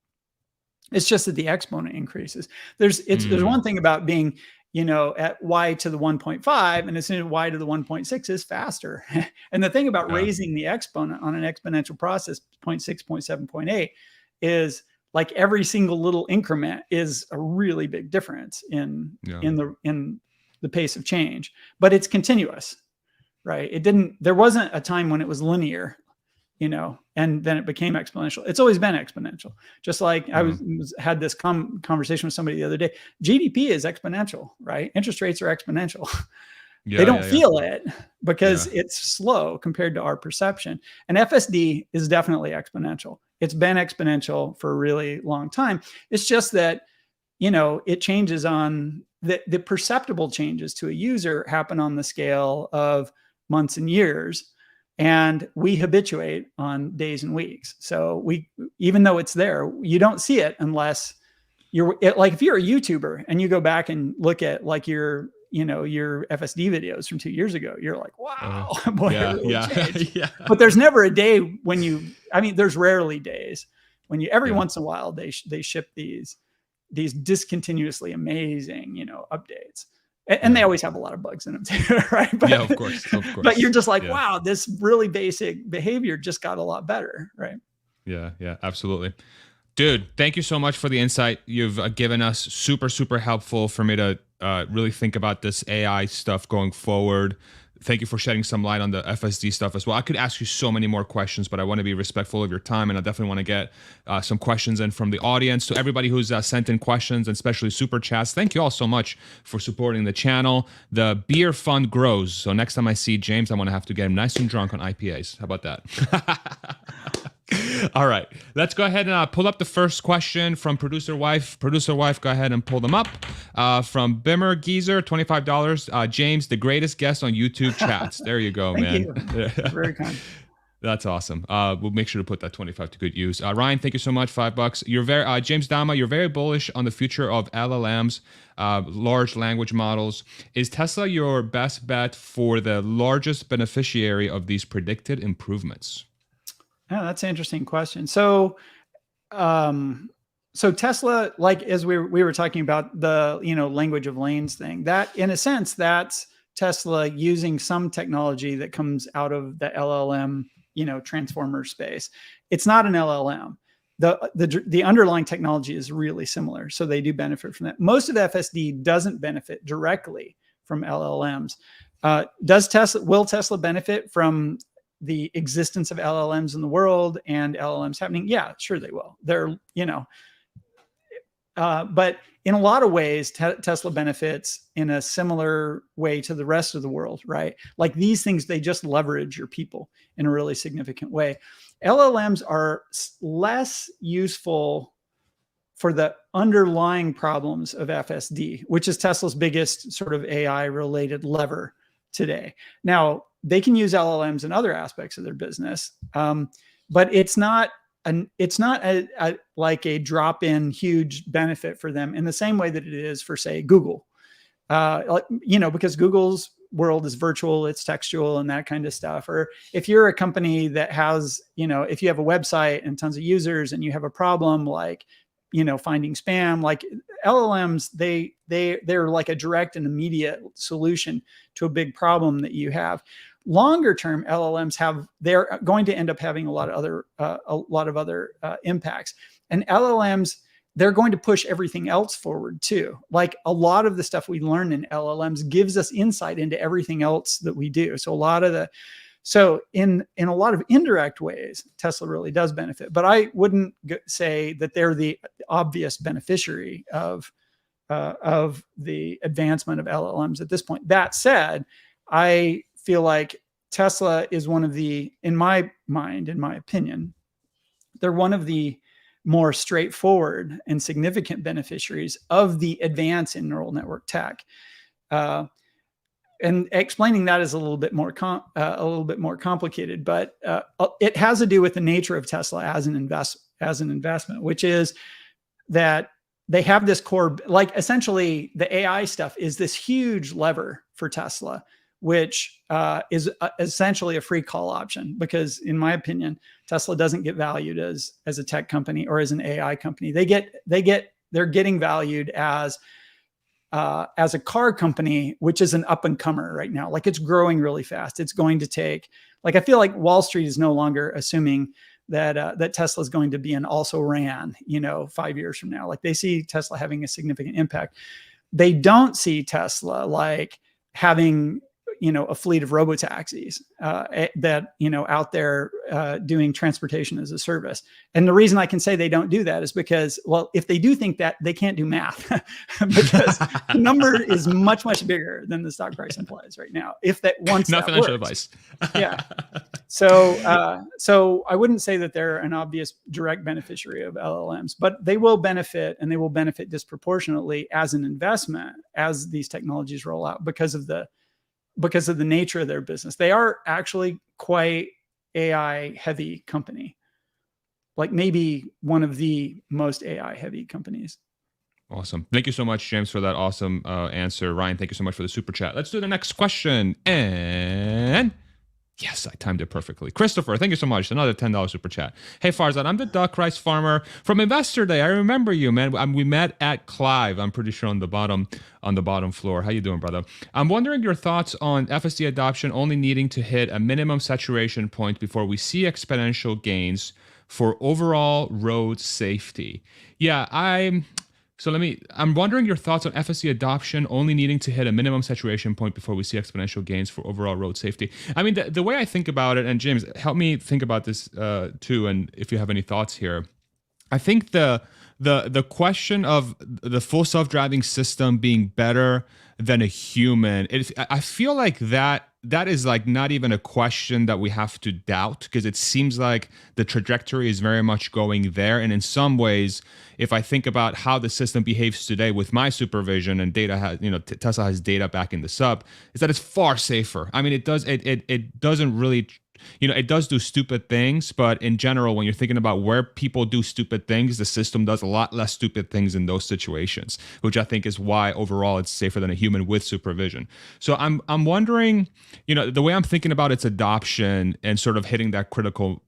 It's just that the exponent increases. There's one thing about being at y to the 1.5, and as soon as y to the 1.6 is faster. And the thing about raising the exponent on an exponential process, 0.6, 0.7, 0.8, is like every single little increment is a really big difference in the pace of change. But it's continuous, right? There wasn't a time when it was linear, and then it became exponential. It's always been exponential. Just like I had this conversation with somebody the other day. GDP is exponential, right? Interest rates are exponential. They don't feel it because it's slow compared to our perception. And FSD is definitely exponential. It's been exponential for a really long time. It's just that, it changes on the perceptible changes to a user happen on the scale of months and years. And we habituate on days and weeks. So even though it's there, you don't see it unless like if you're a YouTuber and you go back and look at like your FSD videos from 2 years ago, you're like, wow, boy, it really changed. But there's never a day when there's rarely days when every once in a while they ship these discontinuously amazing, updates. And they always have a lot of bugs in them too, right? But, of course. But you're just like, wow, this really basic behavior just got a lot better, right? Yeah, absolutely. Dude, thank you so much for the insight you've given us. Super, super helpful for me to really think about this AI stuff going forward. Thank you for shedding some light on the FSD stuff as well. I could ask you so many more questions, but I want to be respectful of your time, and I definitely want to get some questions in from the audience. To everybody who's sent in questions, and especially super chats, thank you all so much for supporting the channel. The beer fund grows, so next time I see James, I'm going to have to get him nice and drunk on IPAs. How about that? All right, let's go ahead and pull up the first question from Producer Wife. Producer Wife, go ahead and pull them up. From Bimmer Geezer, $25. James, the greatest guest on YouTube chats. There you go, man. You. Very kind. That's awesome. We'll make sure to put that 25 to good use. Ryan, thank you so much. $5. You're very James Douma, you're very bullish on the future of LLMs, large language models. Is Tesla your best bet for the largest beneficiary of these predicted improvements? Yeah, that's an interesting question. So Tesla, like as we were talking about the language of lanes thing, that in a sense that's Tesla using some technology that comes out of the LLM transformer space. It's not an LLM. The underlying technology is really similar, so they do benefit from that. Most of the FSD doesn't benefit directly from LLMs. Will Tesla benefit from the existence of LLMs in the world and LLMs happening? Yeah, sure they will. They're, but in a lot of ways, Tesla benefits in a similar way to the rest of the world, right? Like these things, they just leverage your people in a really significant way. LLMs are less useful for the underlying problems of FSD, which is Tesla's biggest sort of AI related lever today. Now, they can use LLMs in other aspects of their business, but it's not like a drop-in huge benefit for them in the same way that it is for, say, Google. Because Google's world is virtual, it's textual and that kind of stuff. Or if you're a company that has, if you have a website and tons of users and you have a problem like, finding spam, like LLMs, they're like a direct and immediate solution to a big problem that you have. Longer term, LLMs they're going to end up having a lot of other impacts. And LLMs, they're going to push everything else forward too. Like a lot of the stuff we learn in LLMs gives us insight into everything else that we do. So in a lot of indirect ways, Tesla really does benefit, but I wouldn't say that they're the obvious beneficiary of the advancement of LLMs at this point. That said, I feel like Tesla is one of the, in my mind, in my opinion, they're one of the more straightforward and significant beneficiaries of the advance in neural network tech. And explaining that is a little bit more complicated, but it has to do with the nature of Tesla as an investment, which is that they have this core, like essentially the AI stuff is this huge lever for Tesla, which is essentially a free call option, because in my opinion, Tesla doesn't get valued as a tech company or as an AI company. They're getting valued as a car company, which is an up and comer right now. Like it's growing really fast. It's going to take, like, I feel like Wall Street is no longer assuming that Tesla is going to be an also ran, 5 years from now. Like they see Tesla having a significant impact. They don't see Tesla like having, a fleet of robotaxis that, out there doing transportation as a service. And the reason I can say they don't do that is because, well, if they do think that, they can't do math because the number is much, much bigger than the stock price implies right now. If that once not that financial works. advice. Yeah. So I wouldn't say that they're an obvious direct beneficiary of LLMs, but they will benefit, and they will benefit disproportionately as an investment as these technologies roll out because of the nature of their business. They are actually quite AI heavy company, like maybe one of the most AI heavy companies. Awesome. Thank you so much, James, for that awesome answer. Ryan, thank you so much for the super chat. Let's do the next question. And yes, I timed it perfectly. Christopher, thank you so much. Another $10 super chat. Hey, Farzad, I'm the duck rice farmer from Investor Day. I remember you, man. We met at Clive. I'm pretty sure on the bottom floor. How you doing, brother? I'm wondering your thoughts on FSD adoption only needing to hit a minimum saturation point before we see exponential gains for overall road safety. Yeah, I'm wondering your thoughts on FSD adoption only needing to hit a minimum saturation point before we see exponential gains for overall road safety. I mean, the way I think about it, and James, help me think about this too, and if you have any thoughts here. I think the question of the full self-driving system being better than a human, I feel like that is like not even a question that we have to doubt, because it seems like the trajectory is very much going there. And in some ways, if I think about how the system behaves today with my supervision and data, Tesla has data back in the sub, is that it's far safer. I mean, it doesn't really, it does do stupid things, but in general, when you're thinking about where people do stupid things, the system does a lot less stupid things in those situations, which I think is why overall it's safer than a human with supervision. So I'm wondering, the way I'm thinking about its adoption and sort of hitting that critical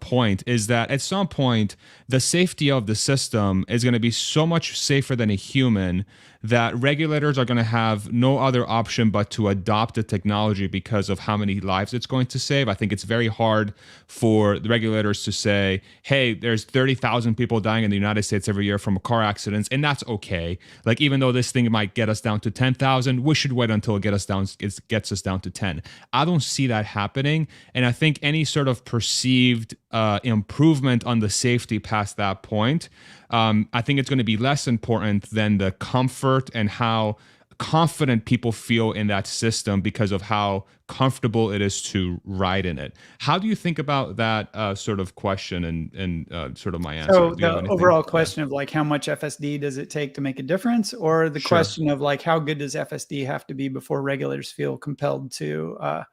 point is that at some point, the safety of the system is going to be so much safer than a human that regulators are going to have no other option but to adopt the technology because of how many lives it's going to save. I think it's very hard for the regulators to say, hey, there's 30,000 people dying in the United States every year from car accidents, and that's okay. Like, even though this thing might get us down to 10,000, we should wait until it gets us down to 10. I don't see that happening, and I think any sort of perceived improvement on the safety past that point, I think it's going to be less important than the comfort and how confident people feel in that system because of how comfortable it is to ride in it. How do you think about that sort of question and sort of my answer? So the overall question of like, how much FSD does it take to make a difference, or the question of like, how good does FSD have to be before regulators feel compelled to, I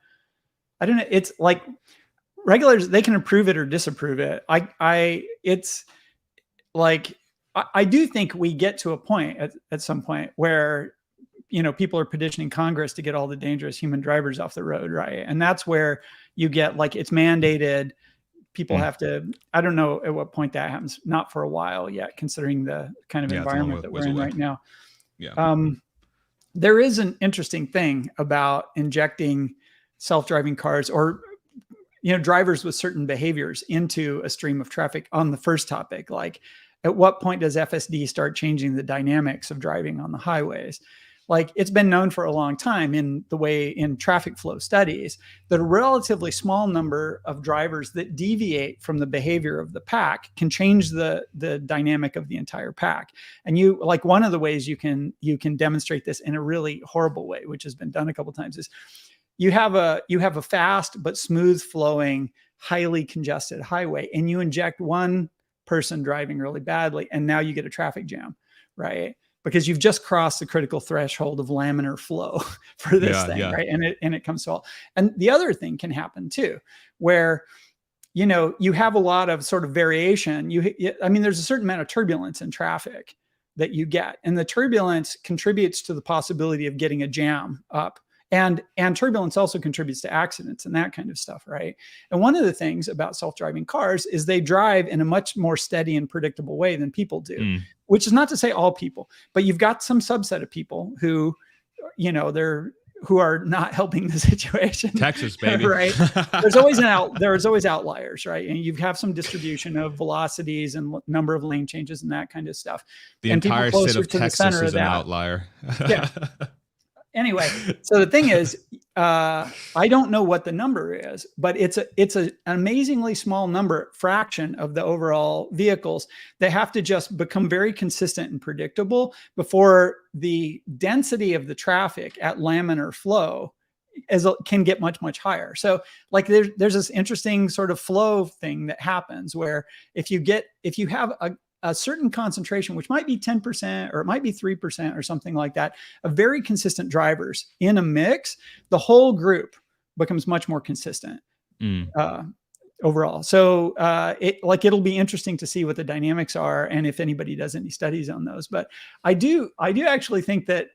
don't know. It's like regulators, they can approve it or disapprove it. It's like, I do think we get to a point at some point where, people are petitioning Congress to get all the dangerous human drivers off the road, right? And that's where you get like, it's mandated. People have to, I don't know at what point that happens, not for a while yet, considering the kind of environment that we're in right now. Yeah. There is an interesting thing about injecting self-driving cars or, drivers with certain behaviors into a stream of traffic on the first topic. Like, at what point does FSD start changing the dynamics of driving on the highways? Like, it's been known for a long time in traffic flow studies that a relatively small number of drivers that deviate from the behavior of the pack can change the dynamic of the entire pack. And one of the ways you can demonstrate this in a really horrible way, which has been done a couple of times, is you have a fast but smooth flowing, highly congested highway, and you inject one person driving really badly, and now you get a traffic jam, right? Because you've just crossed the critical threshold of laminar flow for this thing, right? And it comes to all. And the other thing can happen too, where you have a lot of sort of variation. There's a certain amount of turbulence in traffic that you get, and the turbulence contributes to the possibility of getting a jam up. And turbulence also contributes to accidents and that kind of stuff, right? And one of the things about self-driving cars is they drive in a much more steady and predictable way than people do, which is not to say all people, but you've got some subset of people who, who are not helping the situation. Texas, baby. Right? There's always outliers, right? And you have some distribution of velocities and number of lane changes and that kind of stuff. The and entire state of Texas is an outlier. Yeah. Anyway, so the thing is, I don't know what the number is, but it's an amazingly small fraction of the overall vehicles that have to just become very consistent and predictable before the density of the traffic at laminar flow can get much, much higher. So like there's this interesting sort of flow thing that happens where if you have a certain concentration, which might be 10% or it might be 3% or something like that, of very consistent drivers in a mix, the whole group becomes much more consistent overall. So it'll be interesting to see what the dynamics are and if anybody does any studies on those. But I do actually think that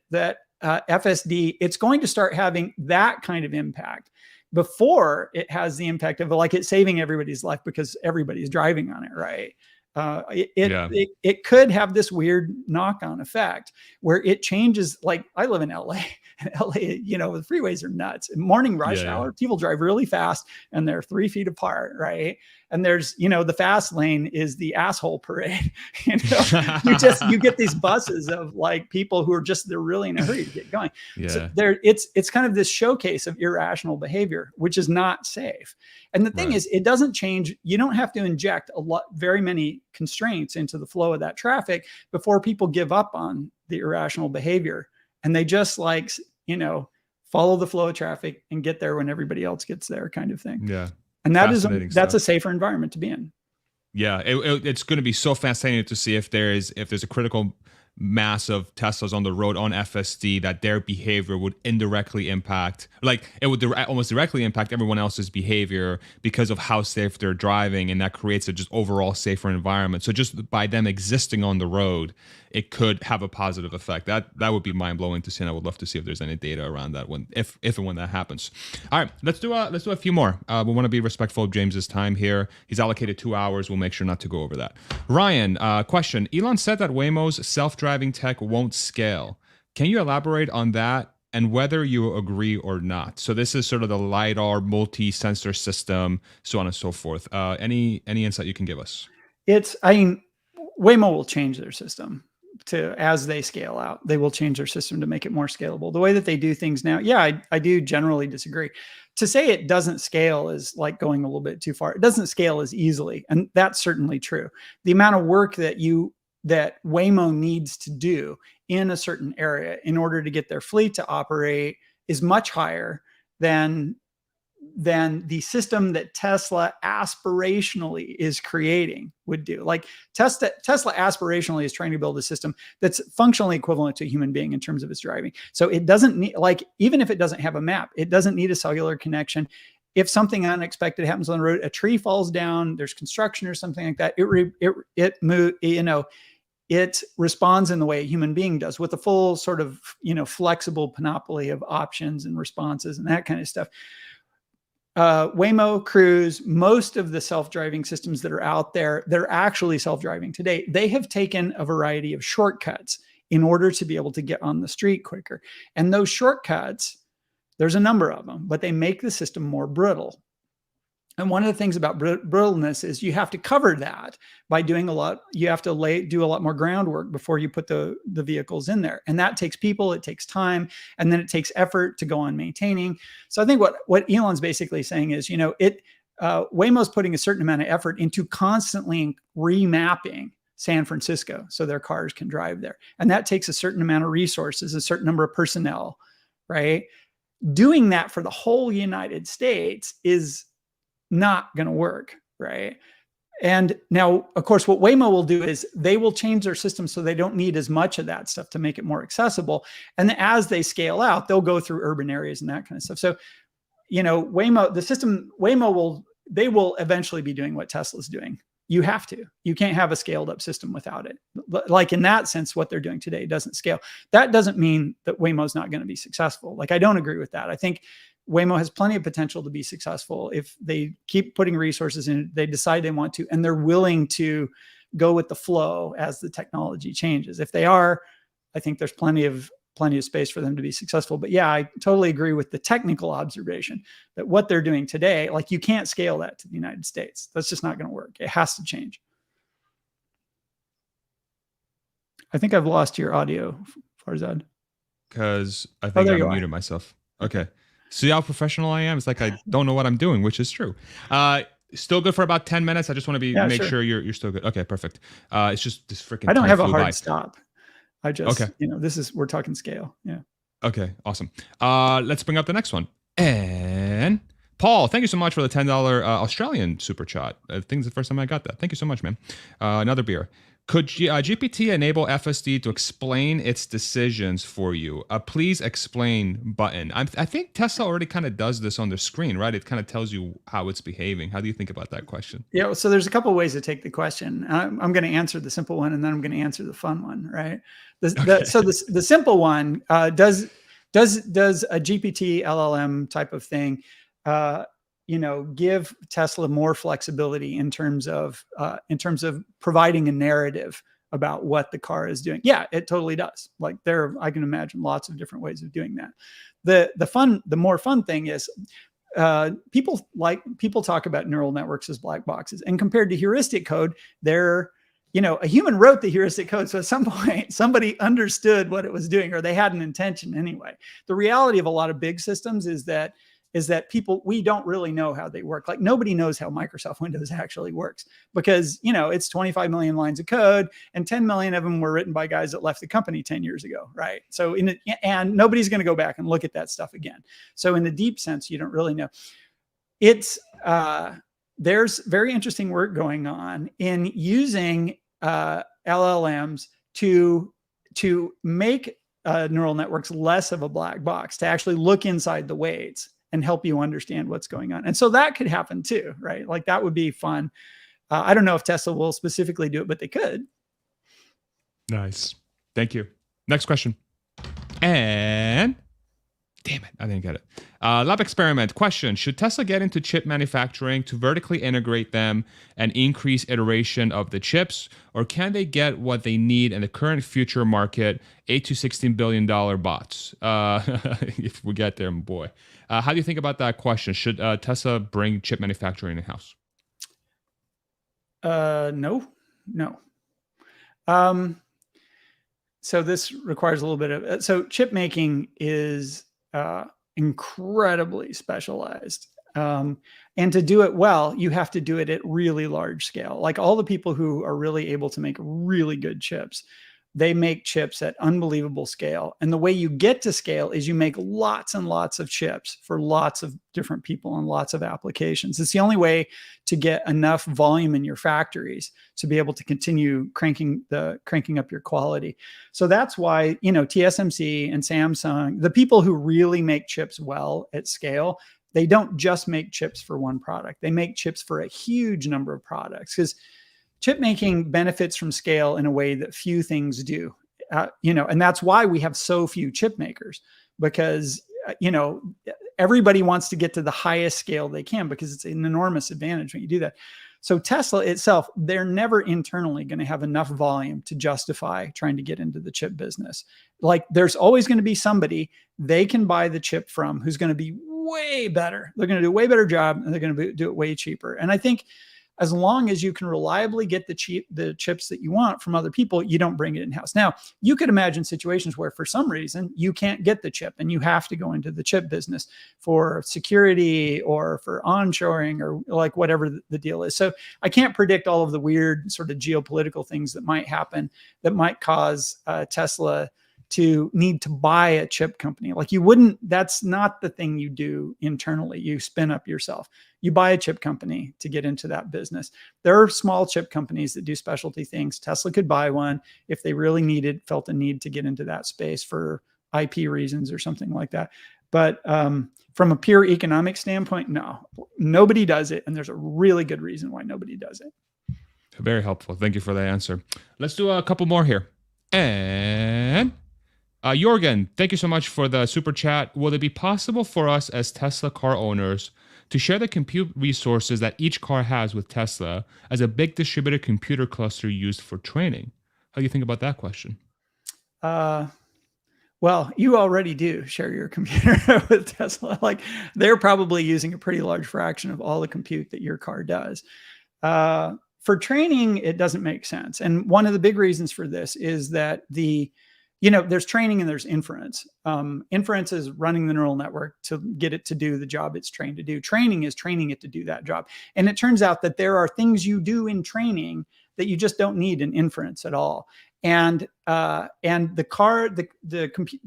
FSD, it's going to start having that kind of impact before it has the impact of like it saving everybody's life because everybody's driving on it, right? It could have this weird knock-on effect where it changes. Like I live in LA, and LA, the freeways are nuts. Morning rush hour, people drive really fast and they're 3 feet apart, right? And there's, the fast lane is the asshole parade. You get these buses of like people who are they're really in a hurry to get going. Yeah. So it's kind of this showcase of irrational behavior, which is not safe. And the thing is, it doesn't change. You don't have to inject very many constraints into the flow of that traffic before people give up on the irrational behavior. And they just follow the flow of traffic and get there when everybody else gets there kind of thing. Yeah. And that's a safer environment to be in. Yeah. It's going to be so fascinating to see if there's a critical mass of Teslas on the road on FSD that their behavior would indirectly impact, like it would almost directly impact everyone else's behavior because of how safe they're driving, and that creates a just overall safer environment. So just by them existing on the road, it could have a positive effect. That would be mind blowing to see, and I would love to see if there's any data around that if and when that happens. All right, let's do a few more. We want to be respectful of James's time here. He's allocated 2 hours. We'll make sure not to go over that. Ryan, question: Elon said that Waymo's self-driving tech won't scale. Can you elaborate on that and whether you agree or not? So this is sort of the LiDAR multi-sensor system, so on and so forth. Any insight you can give us? Waymo will change their system as they scale out. They will change their system to make it more scalable. The way that they do things now, I do generally disagree. To say it doesn't scale is like going a little bit too far. It doesn't scale as easily, and that's certainly true. The amount of work that Waymo needs to do in a certain area in order to get their fleet to operate is much higher than the system that Tesla aspirationally is creating would do. Like Tesla aspirationally is trying to build a system that's functionally equivalent to a human being in terms of its driving. So it doesn't need, like, even if it doesn't have a map, it doesn't need a cellular connection. If something unexpected happens on the road, a tree falls down, there's construction or something like that, it responds in the way a human being does, with a full sort of, flexible panoply of options and responses and that kind of stuff. Waymo, Cruise, most of the self-driving systems that are out there, they're actually self-driving today. They have taken a variety of shortcuts in order to be able to get on the street quicker. And those shortcuts, there's a number of them, but they make the system more brittle. And one of the things about brittleness is you have to cover that by doing a lot. You have to do a lot more groundwork before you put the vehicles in there. And that takes people, it takes time, and then it takes effort to go on maintaining. So I think what Elon's basically saying is, Waymo's putting a certain amount of effort into constantly remapping San Francisco so their cars can drive there. And that takes a certain amount of resources, a certain number of personnel, right? Doing that for the whole United States is not going to work, right? And now, of course, what Waymo will do is they will change their system so they don't need as much of that stuff to make it more accessible. And as they scale out, they'll go through urban areas and that kind of stuff. So, Waymo will eventually be doing what Tesla's doing. You have to. You can't have a scaled up system without it. Like in that sense, what they're doing today doesn't scale. That doesn't mean that Waymo's not going to be successful. Like, I don't agree with that. I think Waymo has plenty of potential to be successful if they keep putting resources in, they decide they want to, and they're willing to go with the flow as the technology changes. If they are, I think there's plenty of space for them to be successful. But yeah, I totally agree with the technical observation that what they're doing today, like, you can't scale that to the United States. That's just not going to work. It has to change. I think I've lost your audio, Farzad. Because I think I muted myself. Okay. See how professional I am? It's like I don't know what I'm doing, which is true. Still good for about 10 minutes. I just want to make sure you're still good. Okay, perfect. It's just this freaking. I don't have a hard stop. I just, we're talking scale. Yeah. Okay, awesome. Let's bring up the next one. And Paul, thank you so much for the $10 Australian super chat. I think it's the first time I got that. Thank you so much, man. Another beer. Could GPT enable FSD to explain its decisions for you? Please explain button. I think Tesla already kind of does this on the screen, right? It kind of tells you how it's behaving. How do you think about that question? Yeah, so there's a couple of ways to take the question. I'm going to answer the simple one, and then I'm going to answer the fun one, right? So the simple one, does a GPT LLM type of thing give Tesla more flexibility in terms of providing a narrative about what the car is doing? Yeah, it totally does. Like, I can imagine lots of different ways of doing that. The more fun thing is, people talk about neural networks as black boxes, and compared to heuristic code, a human wrote the heuristic code. So at some point, somebody understood what it was doing, or they had an intention anyway. The reality of a lot of big systems is that we don't really know how they work. Like, nobody knows how Microsoft Windows actually works, because, it's 25 million lines of code, and 10 million of them were written by guys that left the company 10 years ago. Right. So and nobody's going to go back and look at that stuff again. So in the deep sense, you don't really know. There's very interesting work going on in using LLMs to make neural networks less of a black box, to actually look inside the weights and help you understand what's going on. And so that could happen too, right? Like, that would be fun. I don't know if Tesla will specifically do it, but they could. Nice. Thank you. Next question. And damn it, I didn't get it. Lab experiment question. Should Tesla get into chip manufacturing to vertically integrate them and increase iteration of the chips? Or can they get what they need in the current future market, $8 to $16 billion bots? If we get there, boy. How do you think about that question? Should Tesla bring chip manufacturing in-house? No. So this requires a little bit of... So chip making is incredibly specialized. And to do it well, you have to do it at really large scale. Like, all the people who are really able to make really good chips, they make chips at unbelievable scale. And the way you get to scale is you make lots and lots of chips for lots of different people and lots of applications. It's the only way to get enough volume in your factories to be able to continue cranking up your quality. So that's why, TSMC and Samsung, the people who really make chips well at scale, they don't just make chips for one product. They make chips for a huge number of products, because chip making benefits from scale in a way that few things do, and that's why we have so few chip makers, because, everybody wants to get to the highest scale they can, because it's an enormous advantage when you do that. So Tesla itself, they're never internally going to have enough volume to justify trying to get into the chip business. Like, there's always going to be somebody they can buy the chip from who's going to be way better. They're going to do a way better job, and they're going to do it way cheaper. And I think as long as you can reliably get the chips that you want from other people, you don't bring it in-house. Now, you could imagine situations where for some reason you can't get the chip and you have to go into the chip business for security or for onshoring or like whatever the deal is. So I can't predict all of the weird sort of geopolitical things that might happen that might cause Tesla to need to buy a chip company. Like you wouldn't, that's not the thing you do internally. You spin up yourself. You buy a chip company to get into that business. There are small chip companies that do specialty things. Tesla could buy one if they really felt a need to get into that space for IP reasons or something like that. But from a pure economic standpoint, no, nobody does it. And there's a really good reason why nobody does it. Very helpful. Thank you for that answer. Let's do a couple more here. And Jorgen, thank you so much for the super chat. Will it be possible for us as Tesla car owners to share the compute resources that each car has with Tesla as a big distributed computer cluster used for training? How do you think about that question? Well, you already do share your computer with Tesla. Like they're probably using a pretty large fraction of all the compute that your car does. For training, it doesn't make sense. And one of the big reasons for this is that there's training and there's inference. Inference is running the neural network to get it to do the job it's trained to do. Training is training it to do that job. And it turns out that there are things you do in training that you just don't need in inference at all. And the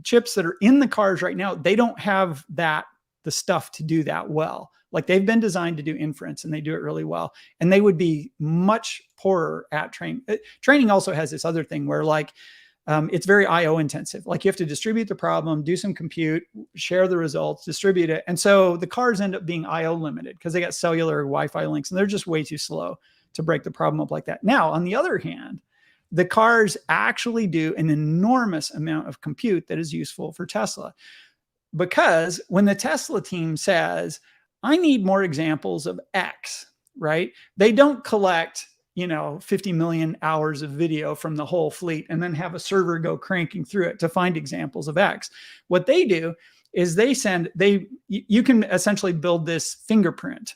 chips that are in the cars right now, they don't have the stuff to do that well. Like they've been designed to do inference and they do it really well. And they would be much poorer at training. Training also has this other thing where it's very IO intensive. Like you have to distribute the problem, do some compute, share the results, distribute it. And so the cars end up being IO limited because they got cellular or Wi-Fi links and they're just way too slow to break the problem up like that. Now, on the other hand, the cars actually do an enormous amount of compute that is useful for Tesla. Because when the Tesla team says, I need more examples of X, right? They don't collect 50 million hours of video from the whole fleet and then have a server go cranking through it to find examples of X. What they do is they can essentially build this fingerprint.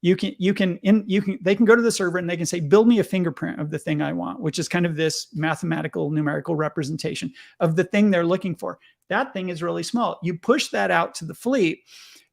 They can go to the server and they can say, build me a fingerprint of the thing I want, which is kind of this mathematical numerical representation of the thing they're looking for. That thing is really small. You push that out to the fleet,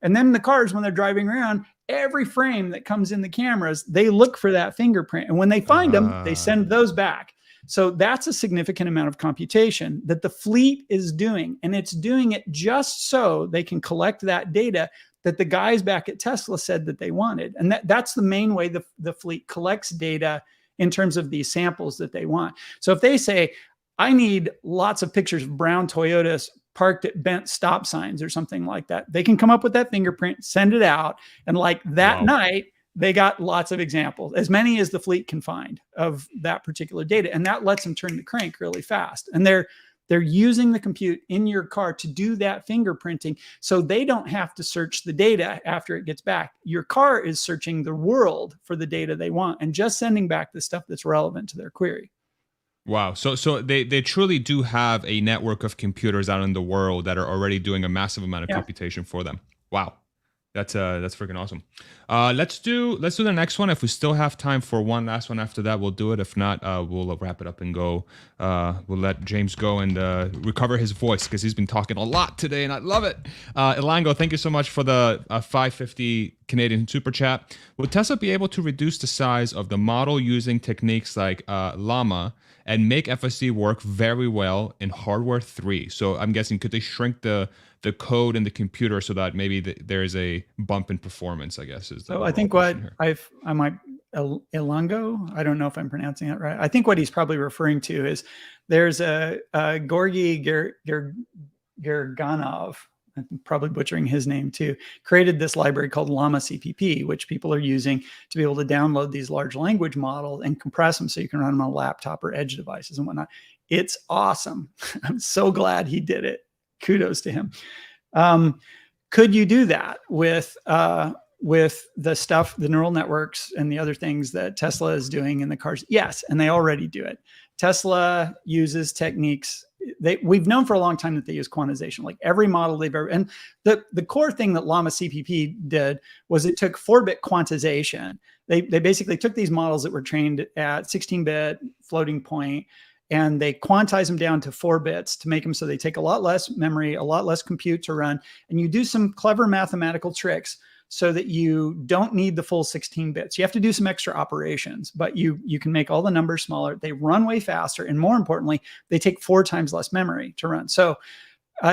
and then the cars, when they're driving around, every frame that comes in the cameras, they look for that fingerprint. And when they find them, they send those back. So that's a significant amount of computation that the fleet is doing. And it's doing it just so they can collect that data that the guys back at Tesla said that they wanted. And that's the main way the fleet collects data in terms of these samples that they want. So if they say, I need lots of pictures of brown Toyotas parked at bent stop signs or something like that, they can come up with that fingerprint, send it out. And night, they got lots of examples, as many as the fleet can find of that particular data. And that lets them turn the crank really fast. And they're using the compute in your car to do that fingerprinting. So they don't have to search the data after it gets back. Your car is searching the world for the data they want and just sending back the stuff that's relevant to their query. Wow. So they truly do have a network of computers out in the world that are already doing a massive amount of computation for them. Wow. That's freaking awesome. Let's do the next one. If we still have time for one last one after that, we'll do it. If not, we'll wrap it up and go. We'll let James go and recover his voice because he's been talking a lot today, and I love it. Elango, thank you so much for the 550 Canadian super chat. Will Tesla be able to reduce the size of the model using techniques like Llama and make FSD work very well in hardware 3? So I'm guessing, could they shrink the code in the computer so that maybe there is a bump in performance, I guess. So I think what Elango, I don't know if I'm pronouncing it right. I think what he's probably referring to is there's a Gorgy Gerganov, I'm probably butchering his name too, created this library called Llama CPP, which people are using to be able to download these large language models and compress them so you can run them on a laptop or edge devices and whatnot. It's awesome. I'm so glad he did it. Kudos to him. Could you do that with the stuff, the neural networks and the other things that Tesla is doing in the cars? Yes, and they already do it. Tesla uses techniques we've known for a long time that they use quantization, like every model they've ever, and the core thing that Llama CPP did was it took 4-bit quantization. They basically took these models that were trained at 16-bit floating point, and they quantize them down to 4 bits to make them so they take a lot less memory, a lot less compute to run. And you do some clever mathematical tricks so that you don't need the full 16 bits. You have to do some extra operations, but you can make all the numbers smaller. They run way faster. And more importantly, they take 4 times less memory to run. So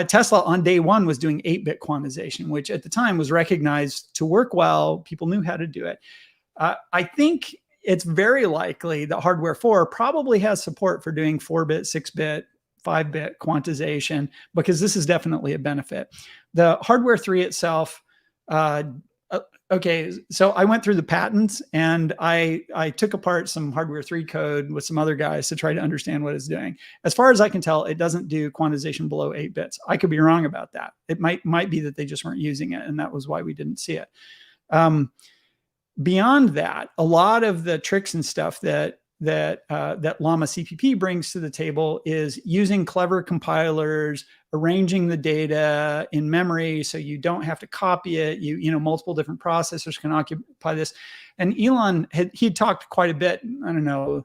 Tesla on day one was doing 8-bit quantization, which at the time was recognized to work well. People knew how to do it. I think it's very likely that hardware 4 probably has support for doing 4-bit, 6-bit, 5-bit quantization, because this is definitely a benefit. The hardware 3 itself, okay, so I went through the patents and I took apart some hardware 3 code with some other guys to try to understand what it's doing. As far as I can tell, it doesn't do quantization below 8 bits. I could be wrong about that. It might be that they just weren't using it, and that was why we didn't see it. Beyond that, a lot of the tricks and stuff that Llama CPP brings to the table is using clever compilers, arranging the data in memory so you don't have to copy it. You know, multiple different processors can occupy this. And Elon he talked quite a bit, I don't know,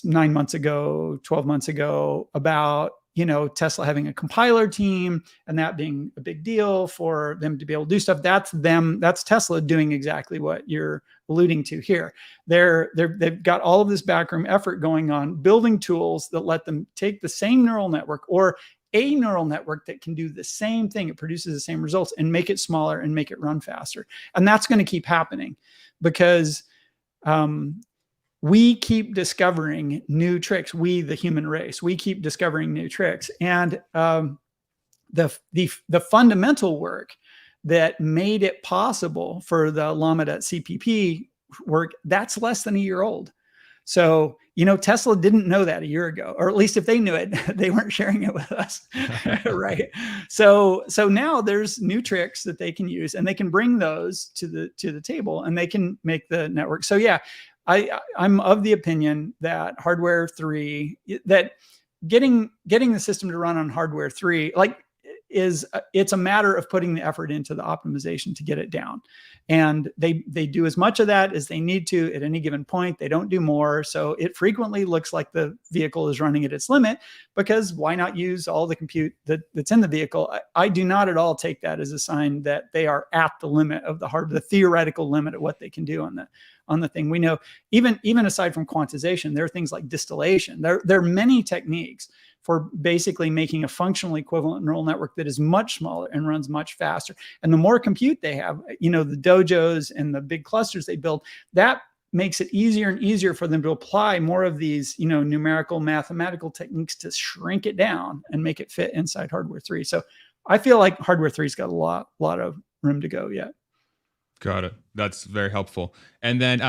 9 months ago, 12 months ago, about, you know, Tesla having a compiler team and that being a big deal for them to be able to do stuff. That's Tesla doing exactly what you're alluding to here. They've got all of this backroom effort going on, building tools that let them take the same neural network or a neural network that can do the same thing. It produces the same results and make it smaller and make it run faster. And that's going to keep happening because, we keep discovering new tricks. We, the human race, we keep discovering new tricks. And the fundamental work that made it possible for the llama.cpp work, that's less than a year old. So, you know, Tesla didn't know that a year ago, or at least if they knew it, they weren't sharing it with us, right? So now there's new tricks that they can use, and they can bring those to the table, and they can make the network. So yeah, I'm of the opinion that hardware 3, that getting the system to run on hardware 3, like, it's a matter of putting the effort into the optimization to get it down. And they do as much of that as they need to at any given point. They don't do more. So it frequently looks like the vehicle is running at its limit, because why not use all the compute that's in the vehicle? I do not at all take that as a sign that they are at the limit of the theoretical limit of what they can do on the thing. We know even aside from quantization, there are things like distillation. There are many techniques for basically making a functional equivalent neural network that is much smaller and runs much faster. And the more compute they have, you know, the dojos and the big clusters they build, that makes it easier and easier for them to apply more of these, you know, numerical mathematical techniques to shrink it down and make it fit inside hardware 3. So I feel like hardware 3's got a lot of room to go yet. Got it. That's very helpful. And then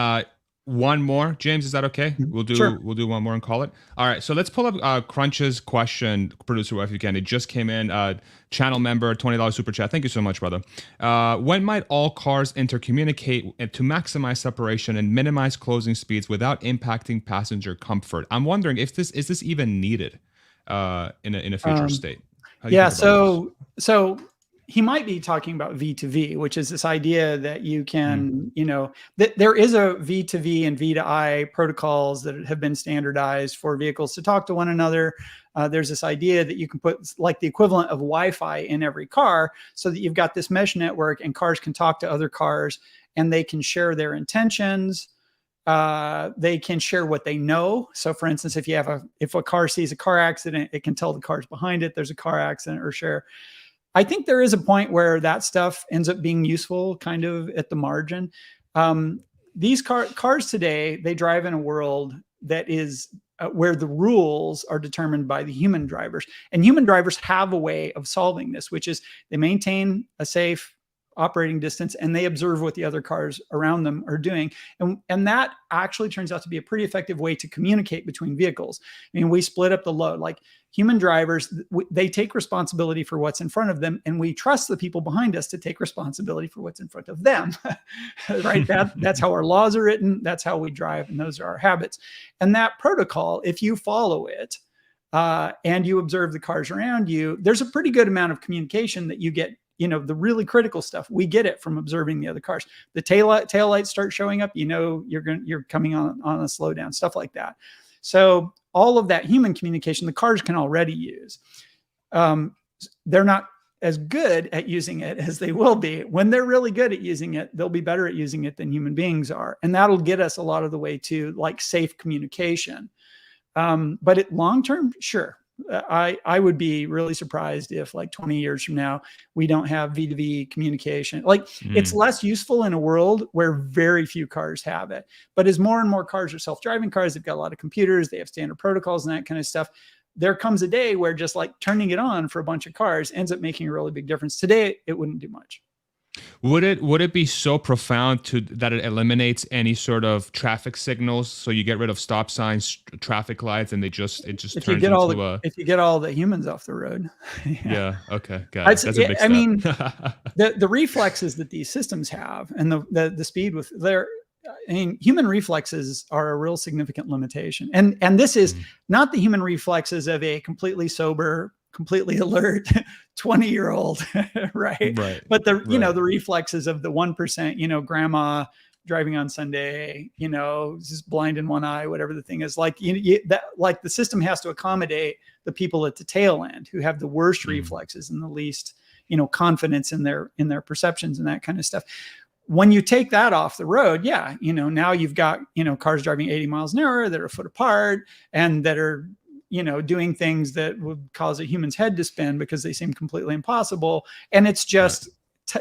one more, James, is that okay? We'll do one more and call it. All right. So let's pull up Crunch's question, producer, if you can. It just came in. Channel member, $20 super chat. Thank you so much, brother. When might all cars intercommunicate to maximize separation and minimize closing speeds without impacting passenger comfort? I'm wondering if is this even needed in a future state? Yeah. So he might be talking about V2V, which is this idea that you can, you know, that there is a V2V and V2I protocols that have been standardized for vehicles to talk to one another. There's this idea that you can put like the equivalent of Wi-Fi in every car so that you've got this mesh network and cars can talk to other cars and they can share their intentions. They can share what they know. So for instance, if a car sees a car accident, it can tell the cars behind it there's a car accident, or share. I think there is a point where that stuff ends up being useful kind of at the margin. These cars today, they drive in a world that is where the rules are determined by the human drivers. And human drivers have a way of solving this, which is they maintain a safe operating distance and they observe what the other cars around them are doing. And that actually turns out to be a pretty effective way to communicate between vehicles. I mean, we split up the load. Like human drivers, they take responsibility for what's in front of them, and we trust the people behind us to take responsibility for what's in front of them, right? That's how our laws are written. That's how we drive, and those are our habits. And that protocol, if you follow it, and you observe the cars around you, there's a pretty good amount of communication that you get. The really critical stuff, we get it from observing the other cars. The tail lights start showing up, you're coming on a slowdown, stuff like that. So all of that human communication, the cars can already use. They're not as good at using it as they will be. When they're really good at using it, they'll be better at using it than human beings are. And that'll get us a lot of the way to like safe communication. But at long term, sure. I would be really surprised if like 20 years from now, we don't have V2V communication. Like it's less useful in a world where very few cars have it. But as more and more cars are self-driving cars, they've got a lot of computers, they have standard protocols and that kind of stuff. There comes a day where just like turning it on for a bunch of cars ends up making a really big difference. Today, it wouldn't do much. Would it be so profound that it eliminates any sort of traffic signals? So you get rid of stop signs, traffic lights, and it just turns into if you get all the humans off the road. Yeah. Okay. Got it. That's a big step. I mean, the reflexes that these systems have and the speed with human reflexes are a real significant limitation. And this is not the human reflexes of a completely sober, completely alert 20-year-old, right? But the reflexes of the 1%, grandma driving on Sunday, just blind in one eye, whatever the thing is. Like like the system has to accommodate the people at the tail end who have the worst reflexes and the least, confidence in their perceptions and that kind of stuff. When you take that off the road, now you've got, cars driving 80 miles an hour that are a foot apart and that are, doing things that would cause a human's head to spin because they seem completely impossible. And it's just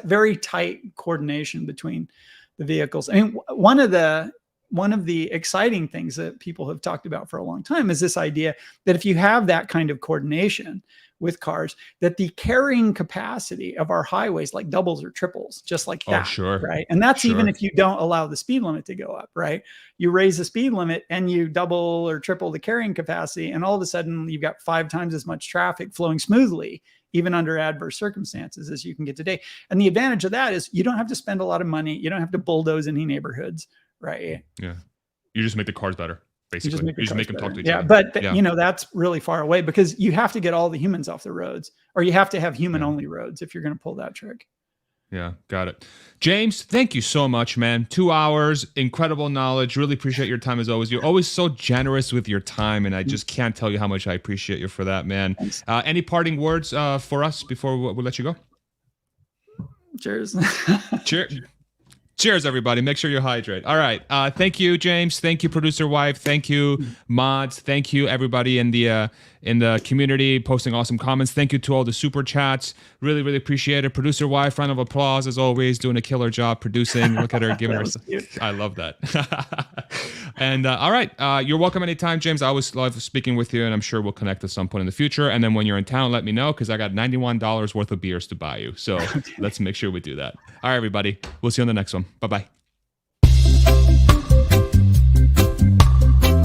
very tight coordination between the vehicles. I mean, one of the exciting things that people have talked about for a long time is this idea that if you have that kind of coordination with cars, that the carrying capacity of our highways like doubles or triples, just like that. Oh, sure. Right. And that's even if you don't allow the speed limit to go up, right? You raise the speed limit and you double or triple the carrying capacity. And all of a sudden you've got 5 times as much traffic flowing smoothly, even under adverse circumstances as you can get today. And the advantage of that is you don't have to spend a lot of money. You don't have to bulldoze any neighborhoods, right? Yeah. You just make the cars better. Basically, you just make them talk to each other. But that's really far away because you have to get all the humans off the roads, or you have to have human-only roads if you're going to pull that trick. Yeah, got it. James, thank you so much, man. 2 hours, incredible knowledge. Really appreciate your time as always. You're always so generous with your time, and I just can't tell you how much I appreciate you for that, man. Any parting words for us before we let you go? Cheers. Cheers, everybody. Make sure you hydrate. All right. Thank you, James. Thank you, producer wife. Thank you, mods. Thank you, everybody in the community posting awesome comments. Thank you to all the super chats. Really, really appreciate it. Producer wife, round of applause as always, doing a killer job producing. Look at her giving her. I love that. And all right, you're welcome anytime, James. I always love speaking with you, and I'm sure we'll connect at some point in the future. And then when you're in town, let me know because I got $91 worth of beers to buy you. So let's make sure we do that. All right, everybody. We'll see you on the next one. Bye-bye.